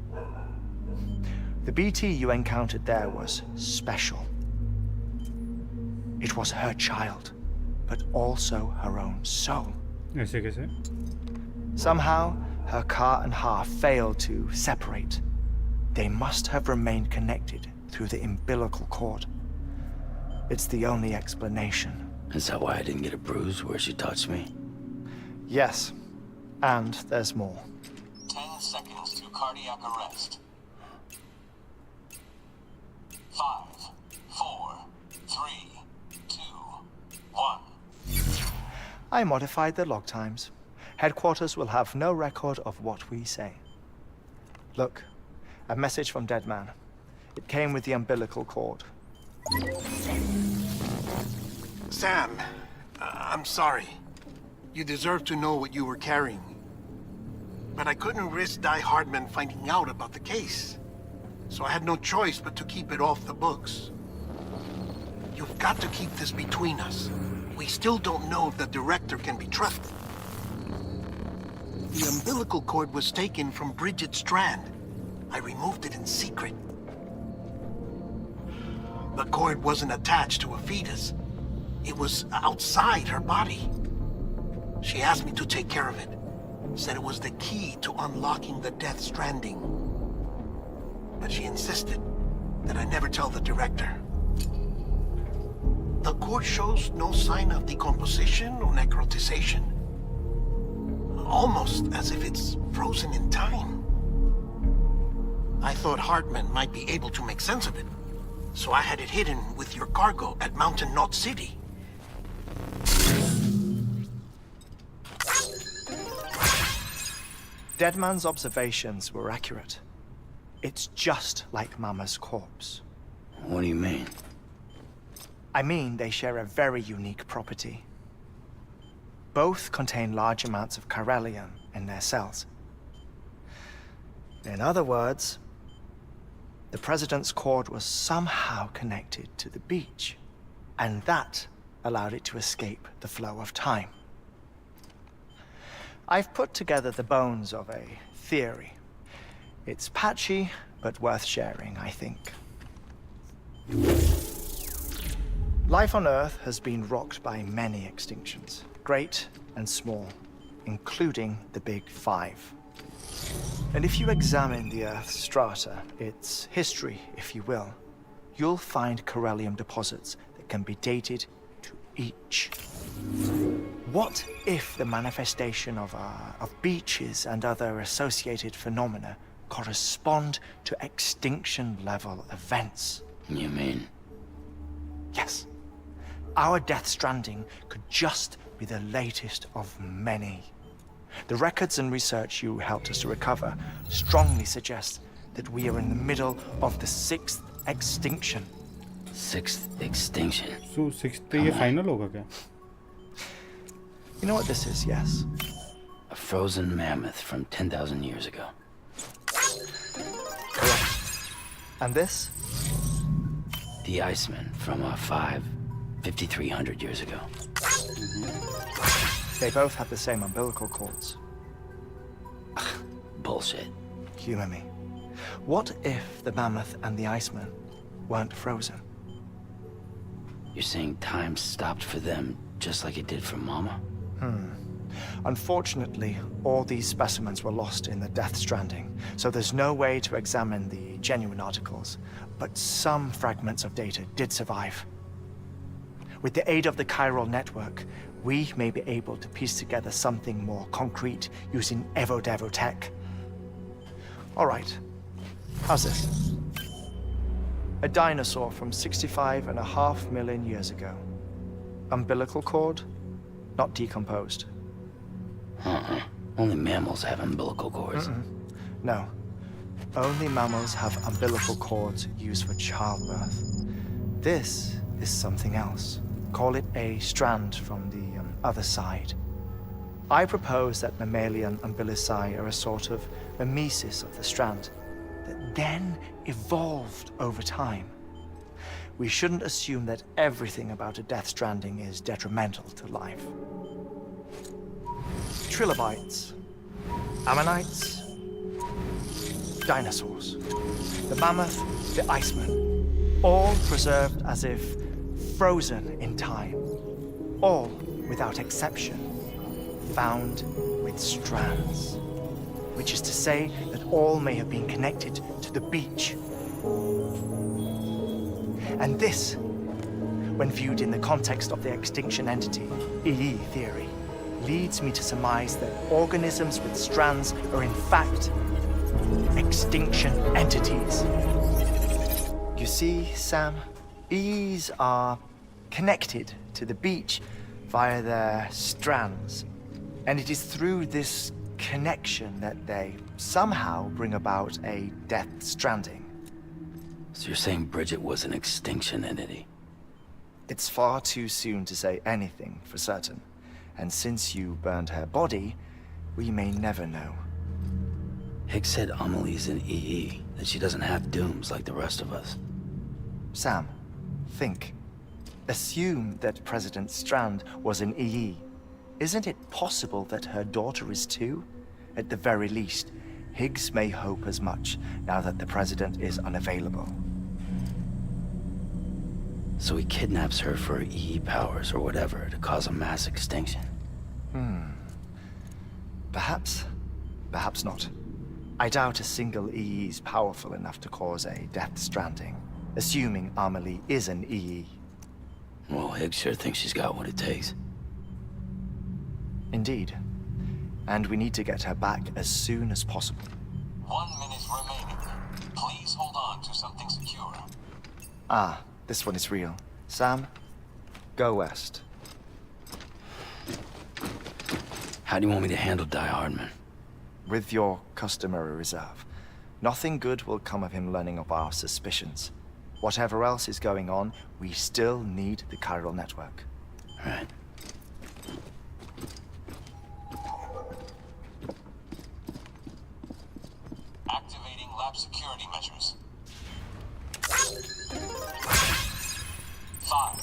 The BT you encountered there was special. It was her child, but also her own soul. ऐसे कैसे? Somehow, her car and half failed to separate. They must have remained connected through the umbilical cord. It's the only explanation. Is that why I didn't get a bruise where she touched me? Yes, and there's more. 10 seconds to cardiac arrest. 5, 4, 3, 2, 1. I modified the log times. Headquarters will have no record of what we say. Look, a message from Dead Man. It came with the umbilical cord. Sam, I'm sorry. You deserve to know what you were carrying. But I couldn't risk Die Hardman finding out about the case. So I had no choice but to keep it off the books. You've got to keep this between us. We still don't know if the director can be trusted. The umbilical cord was taken from Bridget Strand. I removed it in secret. The cord wasn't attached to a fetus. It was outside her body. She asked me to take care of it. Said it was the key to unlocking the Death Stranding. But she insisted that I never tell the director. The cord shows no sign of decomposition or necrotization. Almost as if it's frozen in time. I thought Hartman might be able to make sense of it, so I had it hidden with your cargo at Mountain Knot City. Deadman's observations were accurate. It's just like Mama's corpse. What do you mean? I mean, they share a very unique property. Both contain large amounts of chiralium in their cells. In other words, the President's cord was somehow connected to the beach, and that allowed it to escape the flow of time. I've put together the bones of a theory. It's patchy, but worth sharing, I think. Life on Earth has been rocked by many extinctions, great and small, including the Big Five. And if you examine the Earth's strata, its history, if you will, you'll find chiralium deposits that can be dated to each. What if the manifestation of beaches and other associated phenomena correspond to extinction-level events? You mean? Yes. Our Death Stranding could just be the latest of many. The records and research you helped us to recover strongly suggest that we are in the middle of the 6th extinction. 6th extinction? So 6th पे ये final होगा क्या? You know what this is, yes? A frozen mammoth from 10,000 years ago. Correct. And this? The Iceman from 5,300 years ago. They both have the same umbilical cords. Bullshit. Humor me. What if the mammoth and the Iceman weren't frozen? You're saying time stopped for them just like it did for Mama? Unfortunately, all these specimens were lost in the Death Stranding, so there's no way to examine the genuine articles, but some fragments of data did survive. With the aid of the chiral network, we may be able to piece together something more concrete using Evo-Devo tech. All right, how's this? A dinosaur from 65.5 million years ago. Umbilical cord, not decomposed. Only mammals have umbilical cords. No. Only mammals have umbilical cords used for childbirth. This is something else. Call it a strand from the other side. I propose that mammalian umbilici are a sort of mimesis of the strand that then evolved over time. We shouldn't assume that everything about a Death Stranding is detrimental to life. Trilobites, ammonites, dinosaurs, the mammoth, the Iceman, all preserved as if frozen in time, all without exception, found with strands, which is to say that all may have been connected to the beach. And this, when viewed in the context of the extinction entity, EE theory, leads me to surmise that organisms with strands are in fact extinction entities. You see, Sam, EEs are connected to the beach, via their strands. And it is through this connection that they somehow bring about a death stranding. So you're saying Bridget was an extinction entity? It's far too soon to say anything for certain. And since you burned her body, we may never know. Higgs said Amelie's an EE, that she doesn't have dooms like the rest of us. Sam, think. Assume that President Strand was an EE. Isn't it possible that her daughter is too? At the very least, Higgs may hope as much now that the President is unavailable. So he kidnaps her for EE powers or whatever to cause a mass extinction. Perhaps. Perhaps not. I doubt a single EE is powerful enough to cause a death stranding, assuming Amelie is an EE. Well, Higgs sure thinks she's got what it takes. Indeed. And we need to get her back as soon as possible. 1 minute remaining. Please hold on to something secure. Ah, this one is real. Sam, go west. How do you want me to handle Die Hardman? With your customary reserve. Nothing good will come of him learning of our suspicions. Whatever else is going on, we still need the chiral network. Right. Activating lab security measures. 5,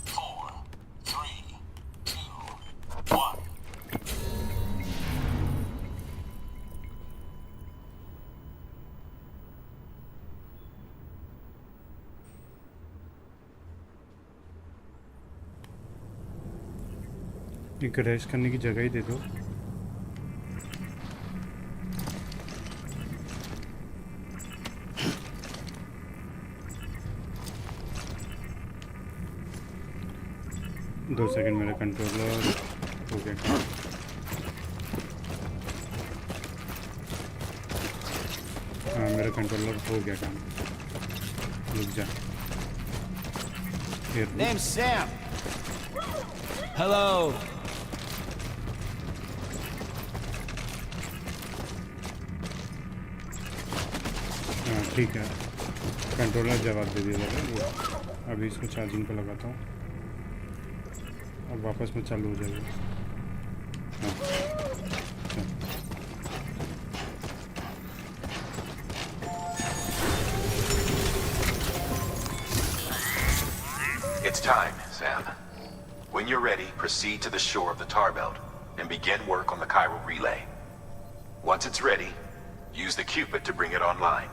4, 3, 2, 1. एक rash करने की जगह ही दे दो। दो second मेरा controller हो गया। हाँ मेरा कंट्रोलर हो गया काम। रुक जा। Name's Sam. Hello. हाँ ठीक है, कंट्रोलर जवाब दे दिया जाएगा। अभी इसको चार्जिंग पे लगाता हूँ और वापस में चालू हो जाएगा। हाँ It's time, Sam. When you're ready, proceed to the shore of the tar belt and begin work on the chiral relay. Once it's ready, use the Cupid to bring it online.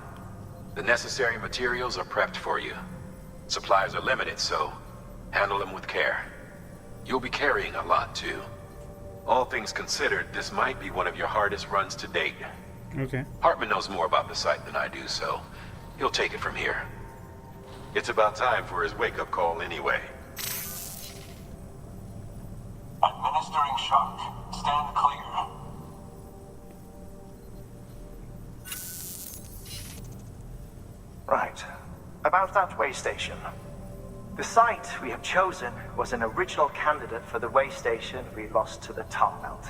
The necessary materials are prepped for you. Supplies are limited, so handle them with care. You'll be carrying a lot, too. All things considered, this might be one of your hardest runs to date. Okay. Hartman knows more about the site than I do, so he'll take it from here. It's about time for his wake-up call anyway. Administering shock. Stand clear. Right. About that way station. The site we have chosen was an original candidate for the way station we lost to the tar belt.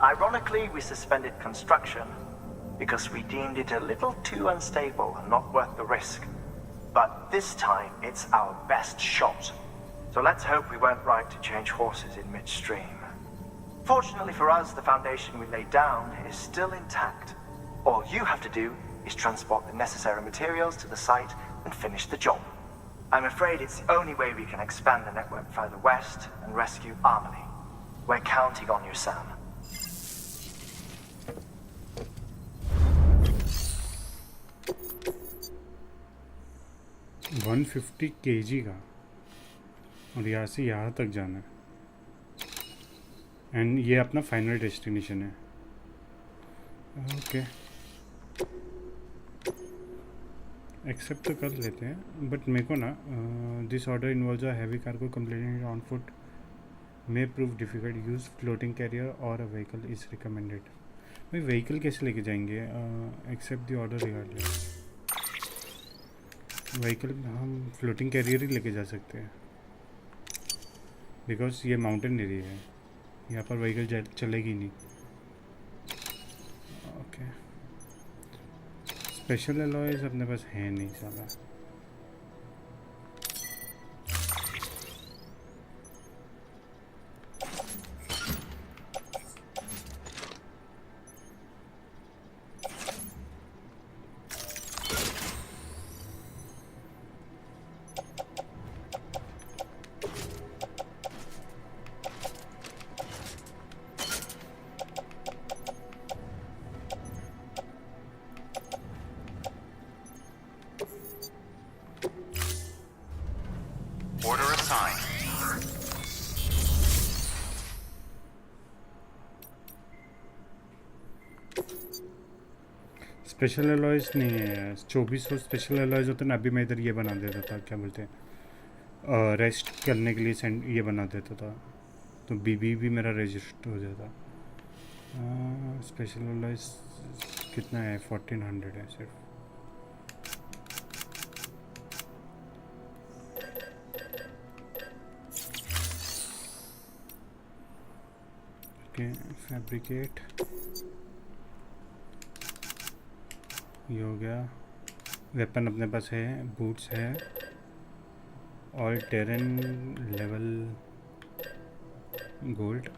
Ironically, we suspended construction because we deemed it a little too unstable and not worth the risk. But this time, it's our best shot. So let's hope we weren't right to change horses in midstream. Fortunately for us, the foundation we laid down is still intact. All you have to do is transport the necessary materials to the site and finish the job. I'm afraid it's the only way we can expand the network further west and rescue Amelie. We're counting on you, Sam. $150 kg का और यहाँ से यहाँ तक जाना है and ये अपना फाइनल डेस्टिनेशन है। ओके एक्सेप्ट तो कर लेते हैं, बट मेरे को ना this order involves a heavy cargo completing on foot may prove difficult, use floating carrier और अ व्हीकल इज रिकमेंडेड। भाई व्हीकल कैसे लेके जाएंगे? Accept the order regardless. Vehicle हम फ्लोटिंग कैरियर ही लेके जा सकते हैं। बिकॉज ये माउंटेन एरिया है, यहाँ पर व्हीकल चलेगी नहीं। ओके, स्पेशल अलॉयज अपने पास है नहीं साला। Order assigned. स्पेशल अलॉयज नहीं है, 2400 स्पेशल अलॉयज होते ना। अभी मैं इधर ये बना देता था, क्या बोलते हैं, रेस्ट करने के लिए ये बना देता था, तो बीबी भी मेरा रजिस्टर हो जाता। स्पेशल अलॉयज कितना है? 1400 है सिर्फ। ओके, फैब्रिकेट ये हो गया। वेपन अपने पास है, बूट्स है, ऑल टेरन लेवल गोल्ड।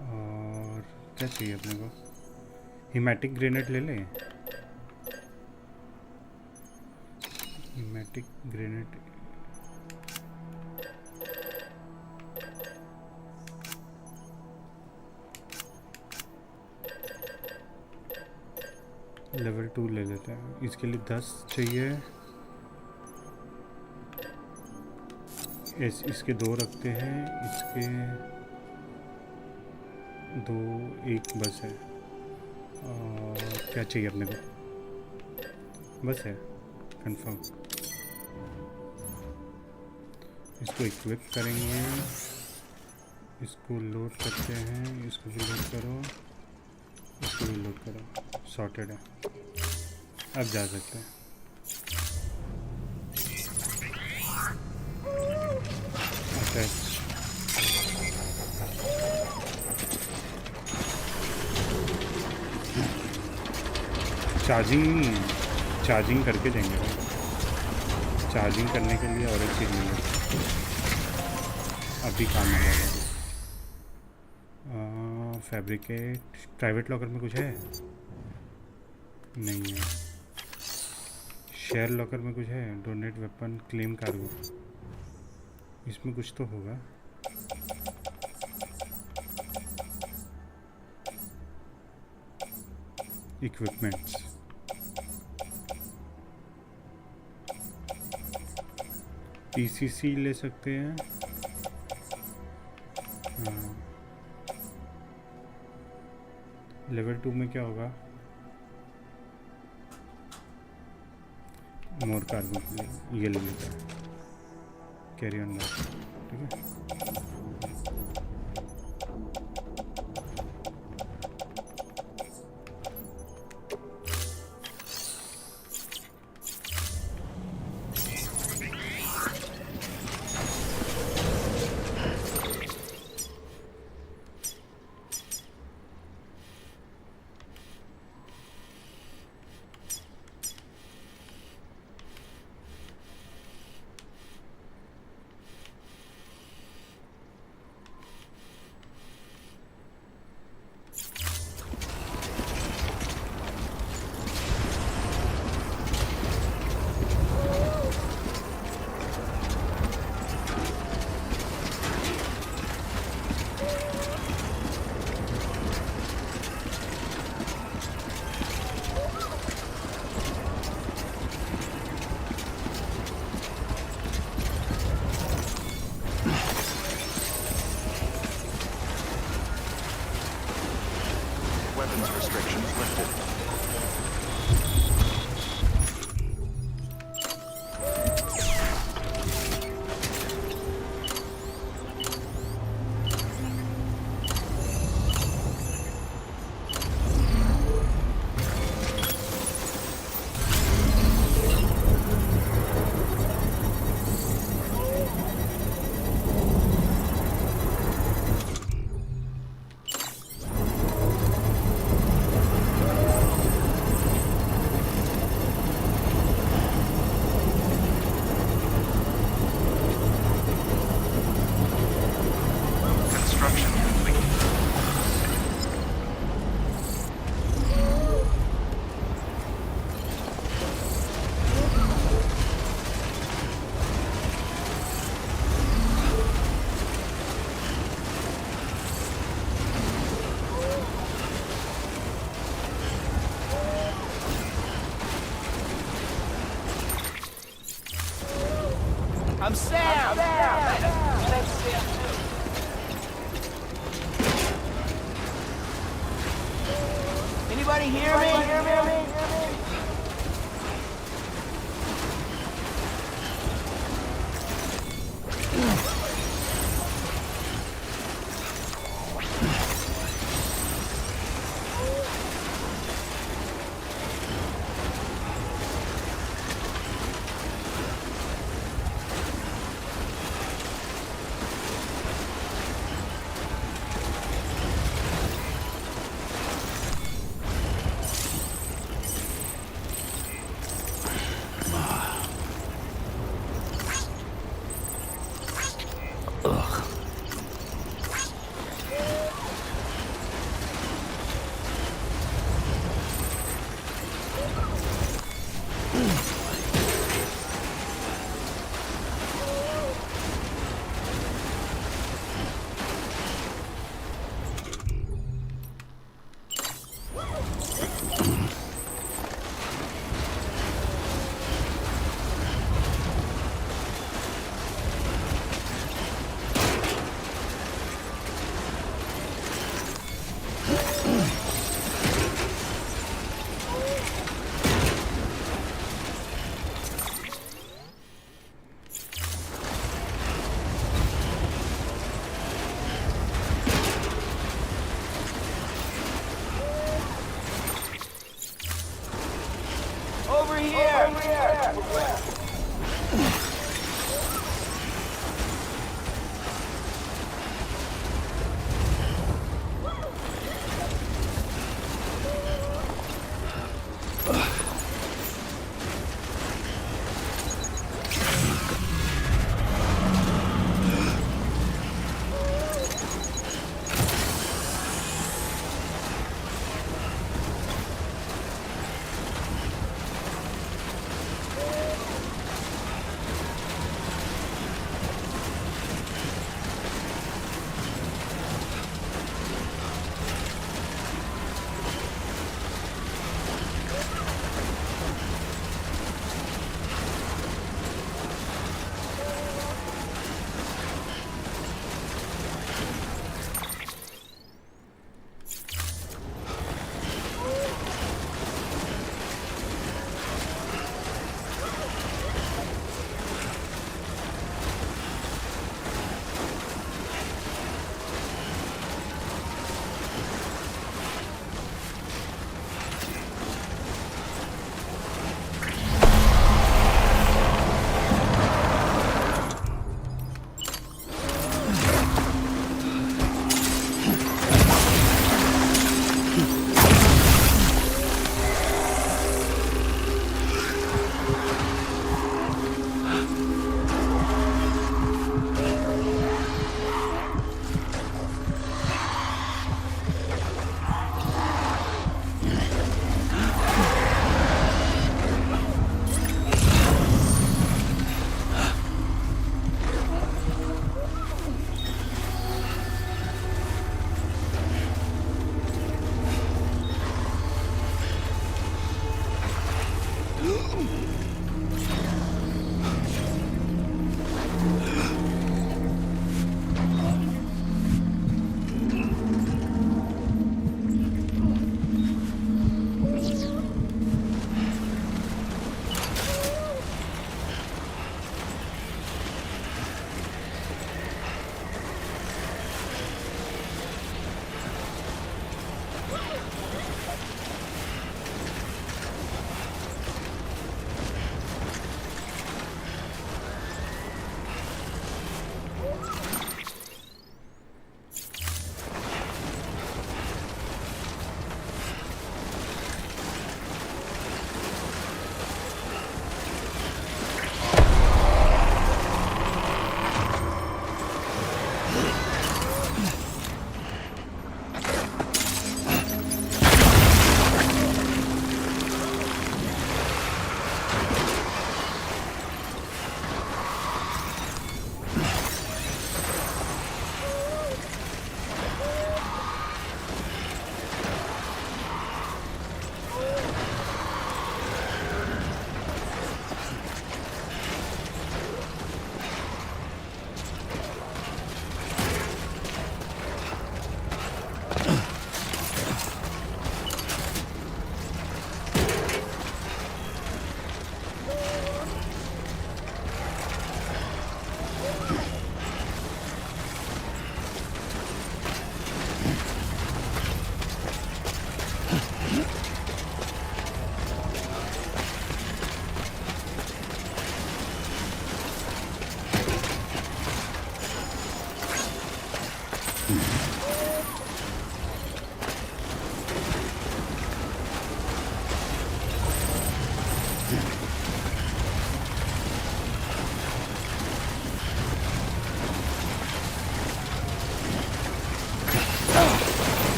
और क्या चाहिए अपने को? हिमैटिक ग्रेनेड ले लें। हिमैटिक ग्रेनेड लेवल 2 ले लेते हैं। इसके लिए 10 चाहिए। इसके 2 रखते हैं, इसके 2, 1 बस है। और क्या चाहिए अपने को? बस है, कंफर्म। इसको इक्विप करेंगे, इसको लोड करते हैं, इसको भी लोड करो, इसको भी लोड करो। सॉर्टेड है, अब जा सकते हैं। अटैच। चार्जिंग नहीं है, चार्जिंग करके देंगे भाई। चार्जिंग करने के लिए और एक चीज़ नहीं है, अभी काम आएगा। फैब्रिकेट प्राइवेट लॉकर में कुछ है? नहीं है। शेयर लॉकर में कुछ है? डोनेट वेपन, क्लेम कार्गो, इसमें कुछ तो होगा। इक्विपमेंट्स, पीसीसी ले सकते हैं। हाँ, लेवल 2 में क्या होगा? मोर कार्गो के लिए ये ले लेते हैं। कैरी ऑन, ठीक है।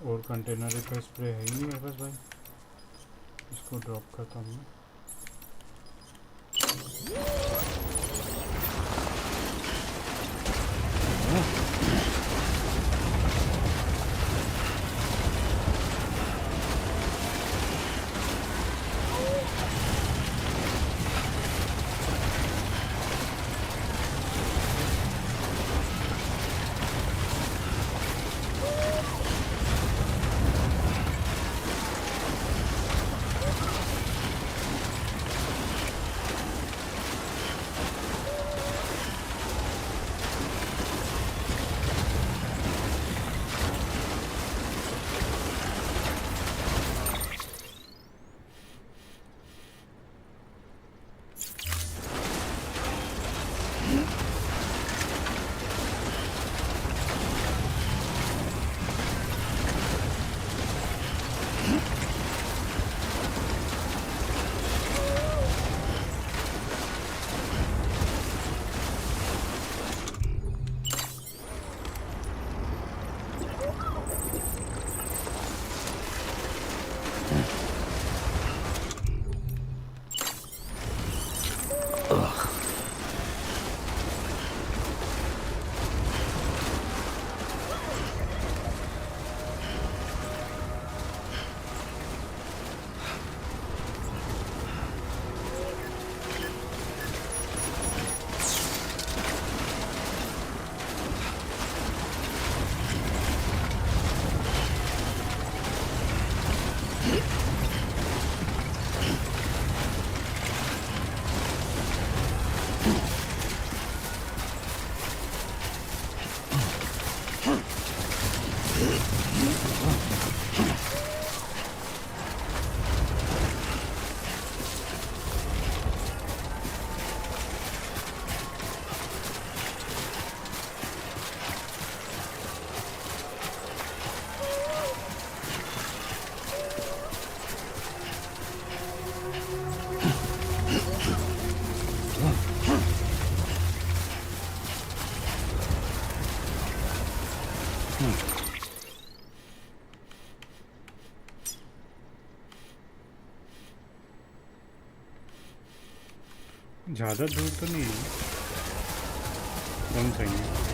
और कंटेनर का स्प्रे है ही नहीं मेरे पास भाई, इसको ड्रॉप करता हूँ। ज़्यादा दूर तो नहीं है, कम सही है।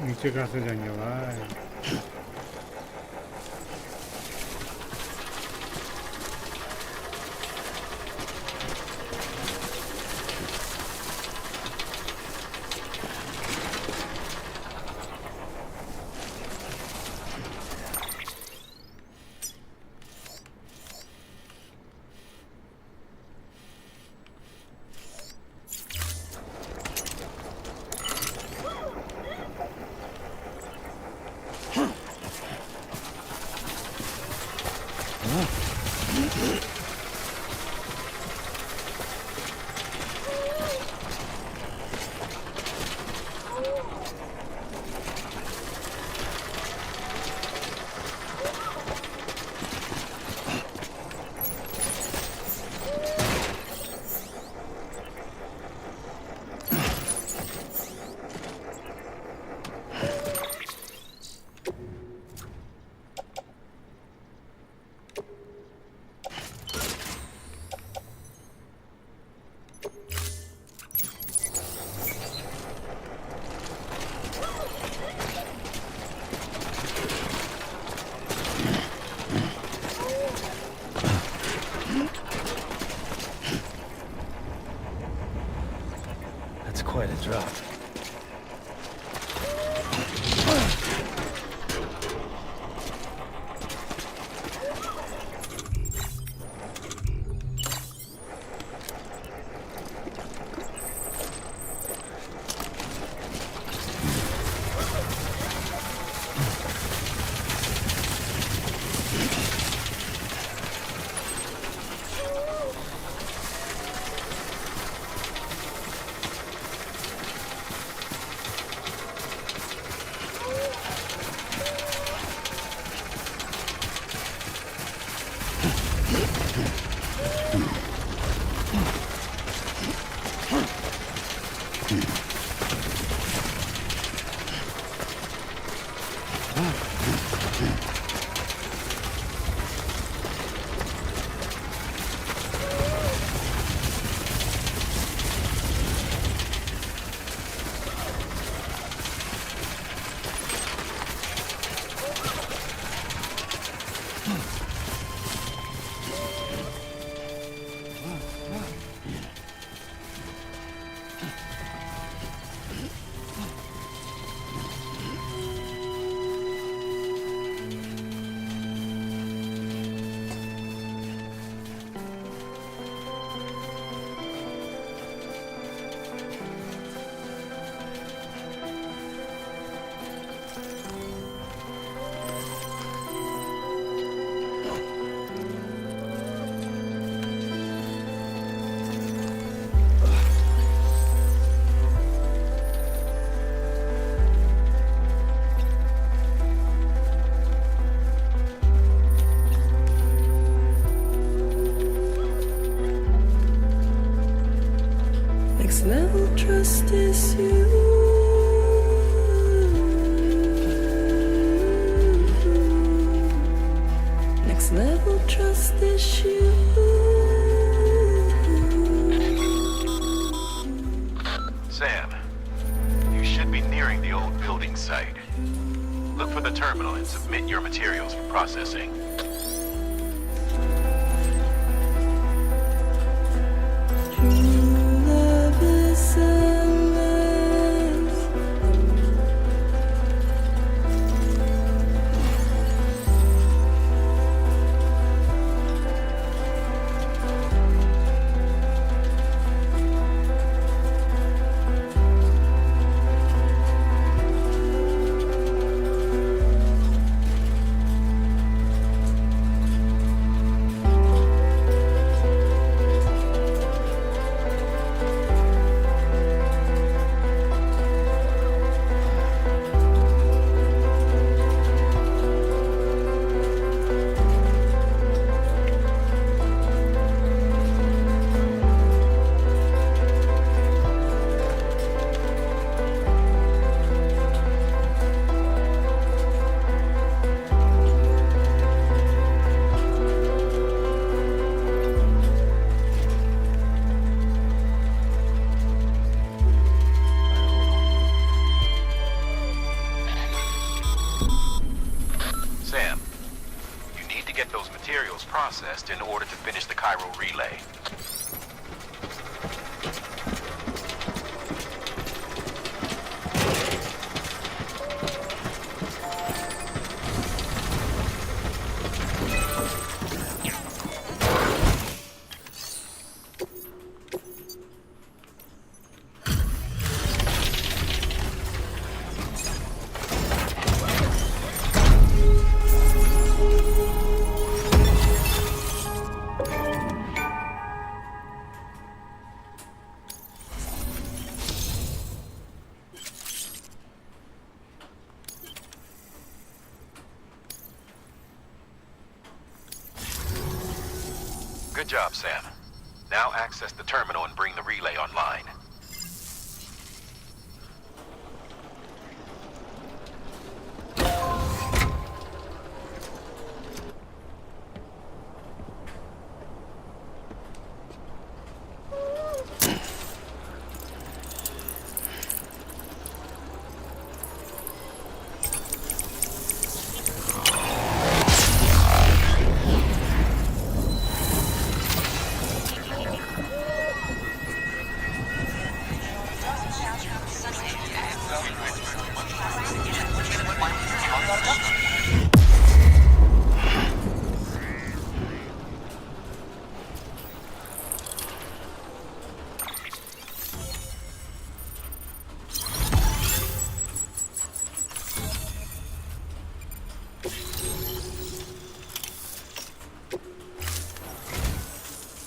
नीचे कहाँ से जाएंगे भाई? Quite a drop. Next level trust is you. Next level trust is you. Sam, you should be nearing the old building site. Look for the terminal and submit your materials for processing. processed in order to finish the Cairo relay. Good job, Sam. Now access the terminal and bring the relay online.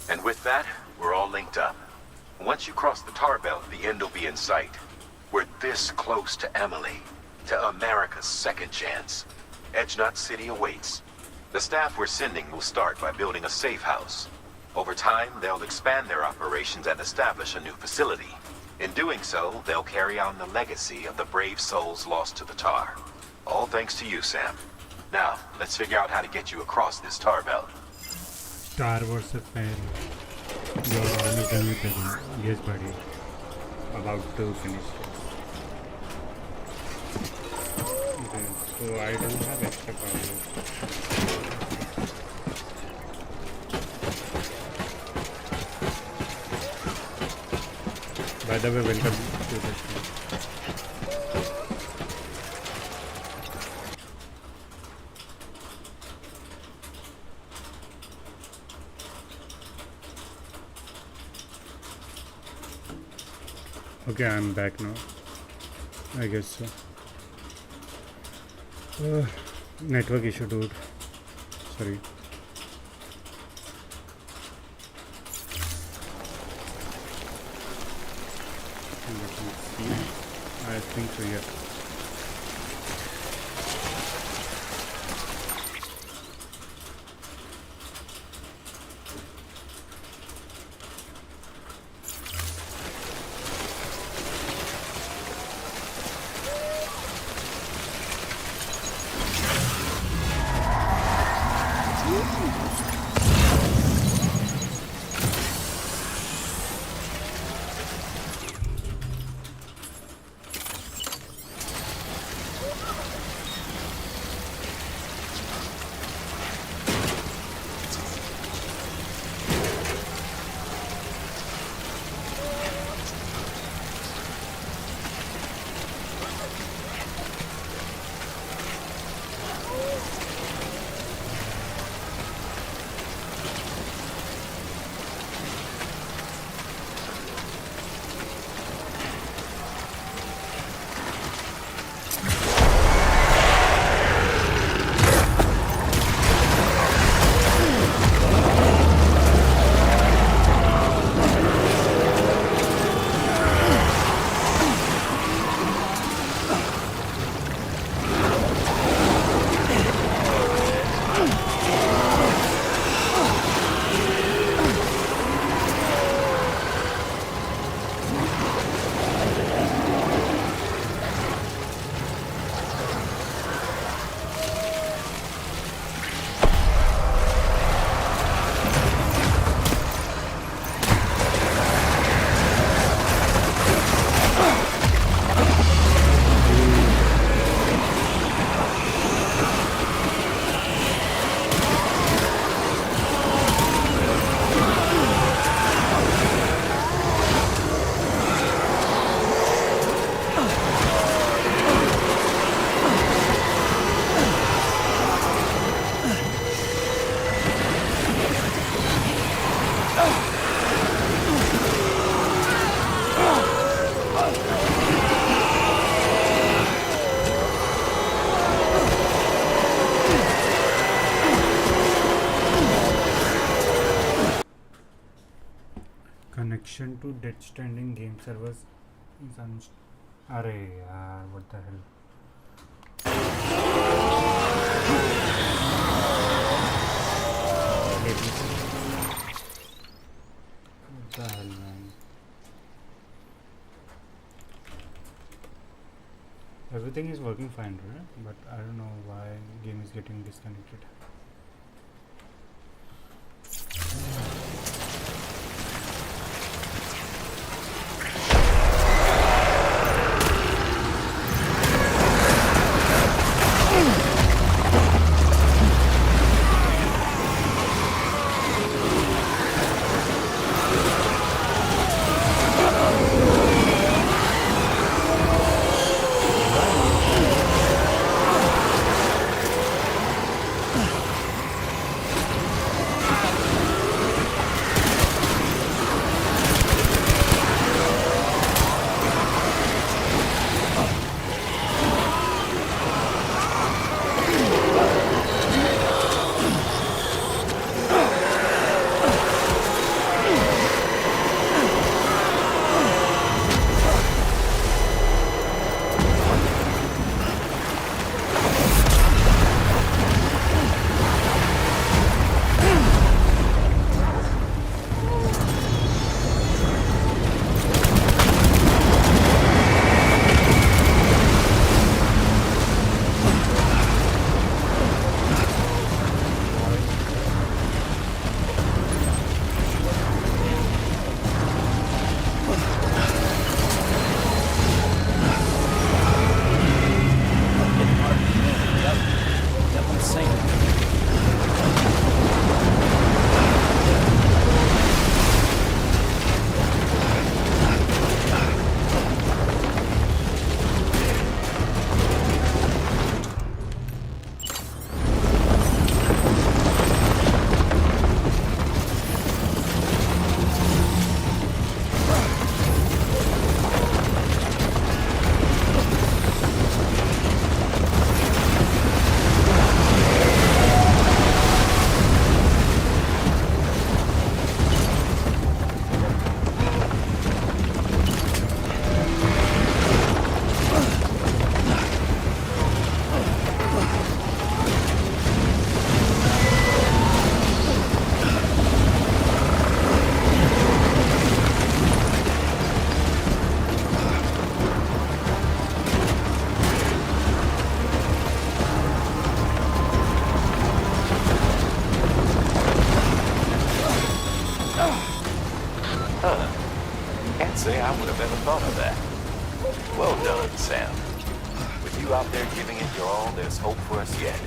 And with that, we're all linked up. Once you cross the tar belt, the end will be in sight. We're this close to Emily, to America's second chance. Edgenut City awaits. The staff we're sending will start by building a safe house. Over time, they'll expand their operations and establish a new facility. In doing so, they'll carry on the legacy of the brave souls lost to the tar. All thanks to you, Sam. Now, let's figure out how to get you across this tar belt. Star Wars fan. You're almost done with it. Yes, buddy. About to finish. Okay, so I don't have extra power. By the way, welcome to the show. Okay, I'm back now. I guess so. Network issue, dude. Sorry. Let me see. I think so, yeah. connection to Death Stranding game servers is Arey yaar, what the hell? What the hell, man? Everything is working fine, right? But I don't know why game is getting disconnected. Can't say I would have ever thought of that. Well done, Sam. With you out there giving it your all, there's hope for us yet.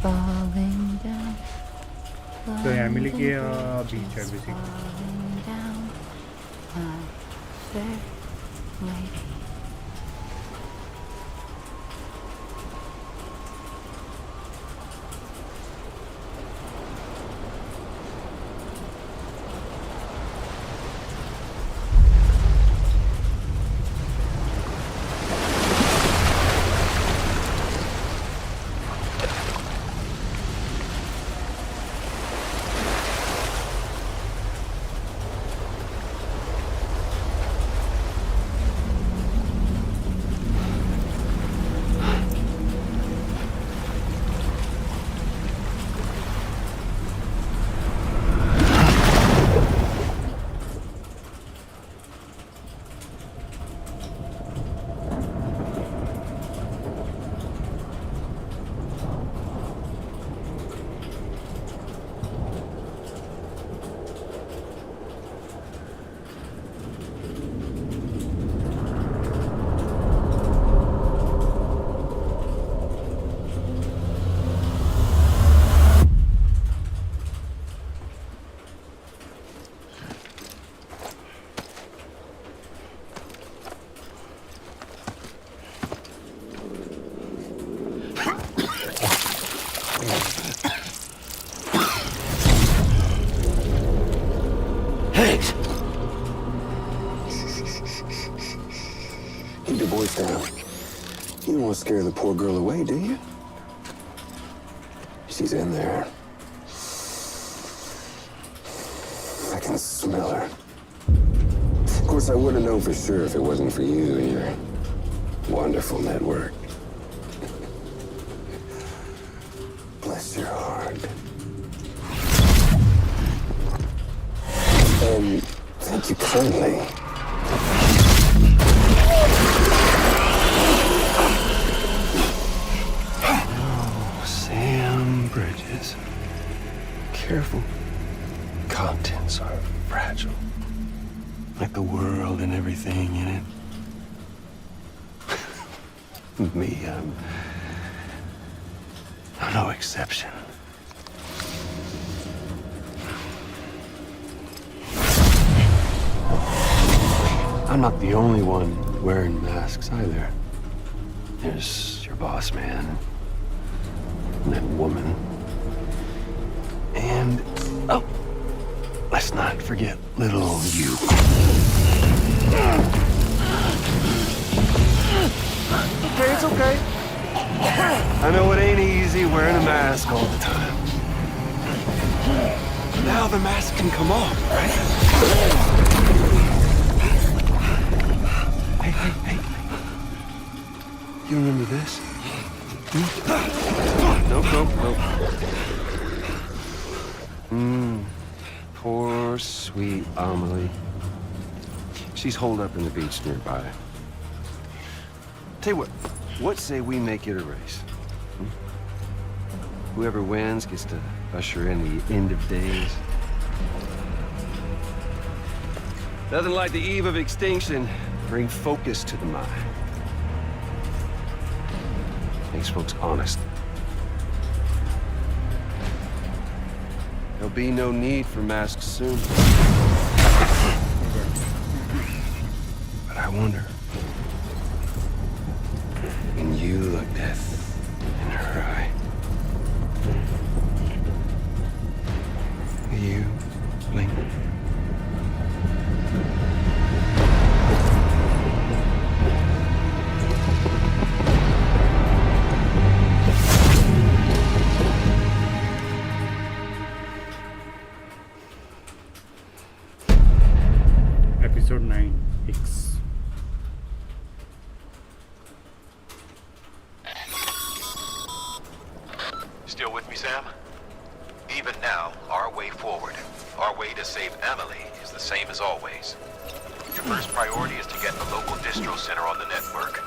falling down. तो Emily की बीच है basically. Falling down my fairway. Keep your voice down. You don't want to scare the poor girl away, do you? She's in there. I can smell her. Of course, I wouldn't know for sure if it wasn't for you and your wonderful network. Bless your heart. And thank you kindly. Oh, Sam Bridges. Careful. Contents are fragile. Like the world and everything in it. Me, I'm no exception. I'm not the only one wearing masks either. There's your boss man, and that woman, and, oh, let's not forget little you. Okay, it's okay. I know it ain't easy wearing a mask all the time. Now the mask can come off, right? Hey. You remember this? Nope. Poor, sweet Amelie. She's holed up in the beach nearby. Tell you what say we make it a race? Whoever wins gets to usher in the end of days. Nothing like the eve of extinction. Bring focus to the mind. Makes folks honest. There'll be no need for masks soon. But I wonder, when you look death in her eye, will you blink? Episode 9 X. Still with me, Sam? Even now, our way forward, our way to save Amelie is the same as always. Your first priority is to get the local distro center on the network.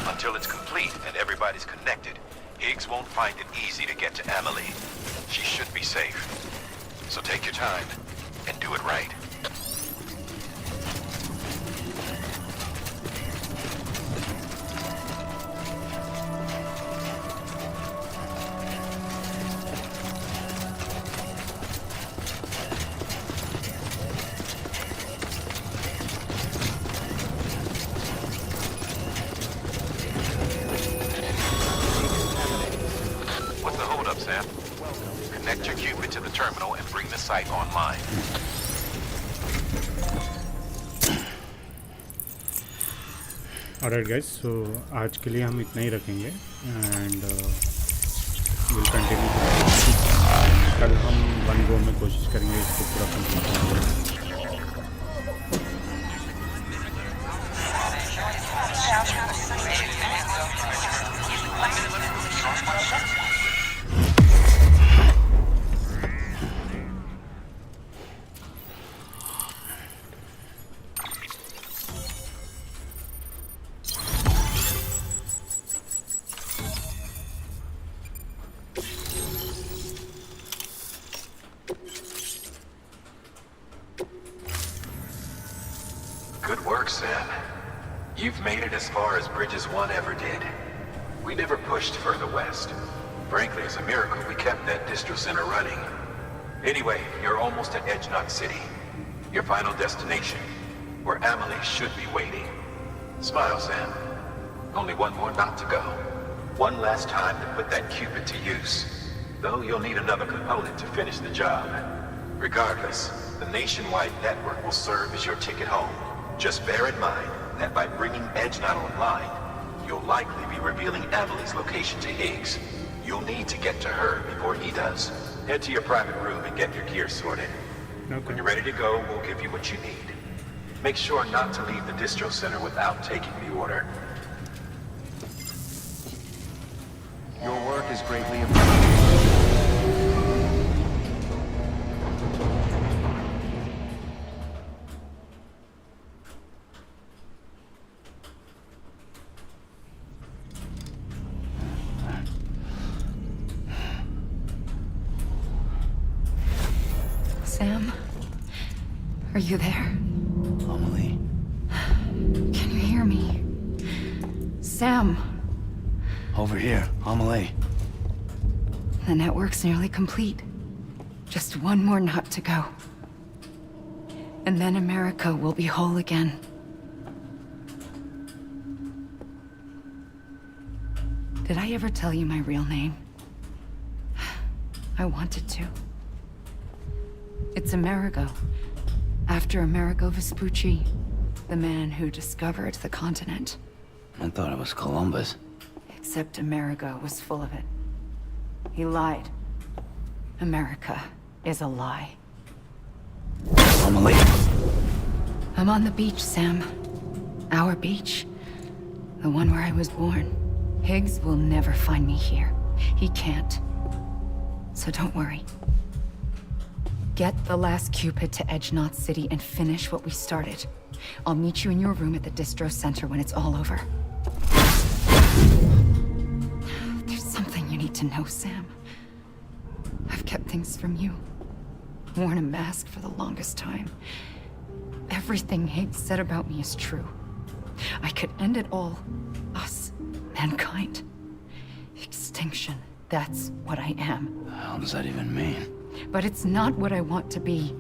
Until it's complete and everybody's connected, Higgs won't find it easy to get to Amelie. She should be safe. So take your time and do it right. Connect your Cupid to the terminal and bring the site online. Alright guys, so आज के लिए हम इतना ही रखेंगे and we'll continue. कल हम one go में कोशिश करेंगे इसको पूरा कंप्लीट करने की. Good work, Sam. You've made it as far as Bridges 1 ever did. We never pushed further west. Frankly, it's a miracle we kept that distro center running. Anyway, you're almost at Edge Knot City. Your final destination, where Amelie should be waiting. Smile, Sam. Only one more knot to go. One last time to put that Cupid to use. Though you'll need another component to finish the job. Regardless, the nationwide network will serve as your ticket home. Just bear in mind that by bringing Edge Knot online, you'll likely be revealing Amelie's location to Higgs. You'll need to get to her before he does. Head to your private room and get your gear sorted. Okay. When you're ready to go, we'll give you what you need. Make sure not to leave the distro center without taking the order. Your work is greatly appreciated. Sam? Are you there? Amelie. Can you hear me? Sam! Over here, Amelie. The network's nearly complete. Just one more knot to go. And then America will be whole again. Did I ever tell you my real name? I wanted to. It's Amerigo. After Amerigo Vespucci, the man who discovered the continent. I thought it was Columbus. Except Amerigo was full of it. He lied. America is a lie. Amelie. I'm on the beach, Sam. Our beach. The one where I was born. Higgs will never find me here. He can't. So don't worry. Get the last Cupid to Edge Knot City and finish what we started. I'll meet you in your room at the distro center when it's all over. There's something you need to know, Sam. I've kept things from you. Worn a mask for the longest time. Everything Higgs said about me is true. I could end it all. Us. Mankind. Extinction. That's what I am. The hell does that even mean? But it's not what I want to be.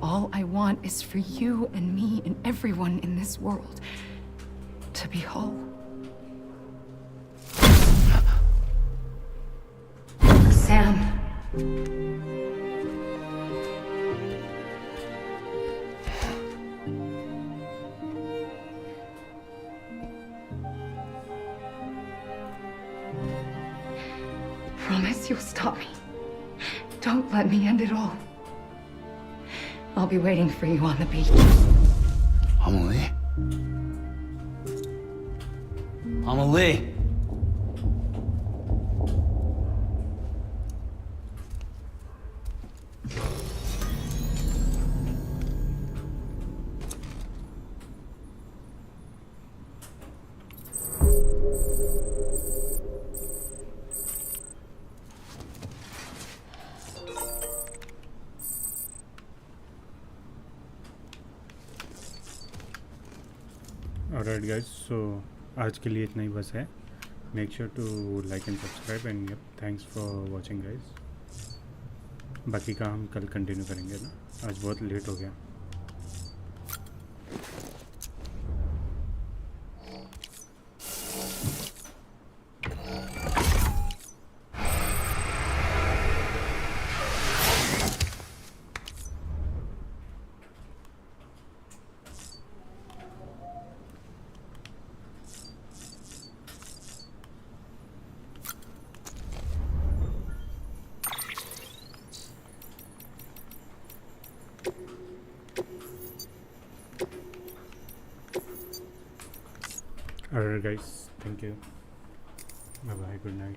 All I want is for you and me and everyone in this world to be whole. Sam. Promise you'll stop me. Don't let me end it all. I'll be waiting for you on the beach. Amelie? Amelie! Alright guys, so आज के लिए इतना ही बस है. Make sure to like and subscribe and yep, thanks for watching guys. बाकी का हम कल कंटिन्यू करेंगे ना, आज बहुत लेट हो गया. Alright guys, thank you. Bye bye, good night.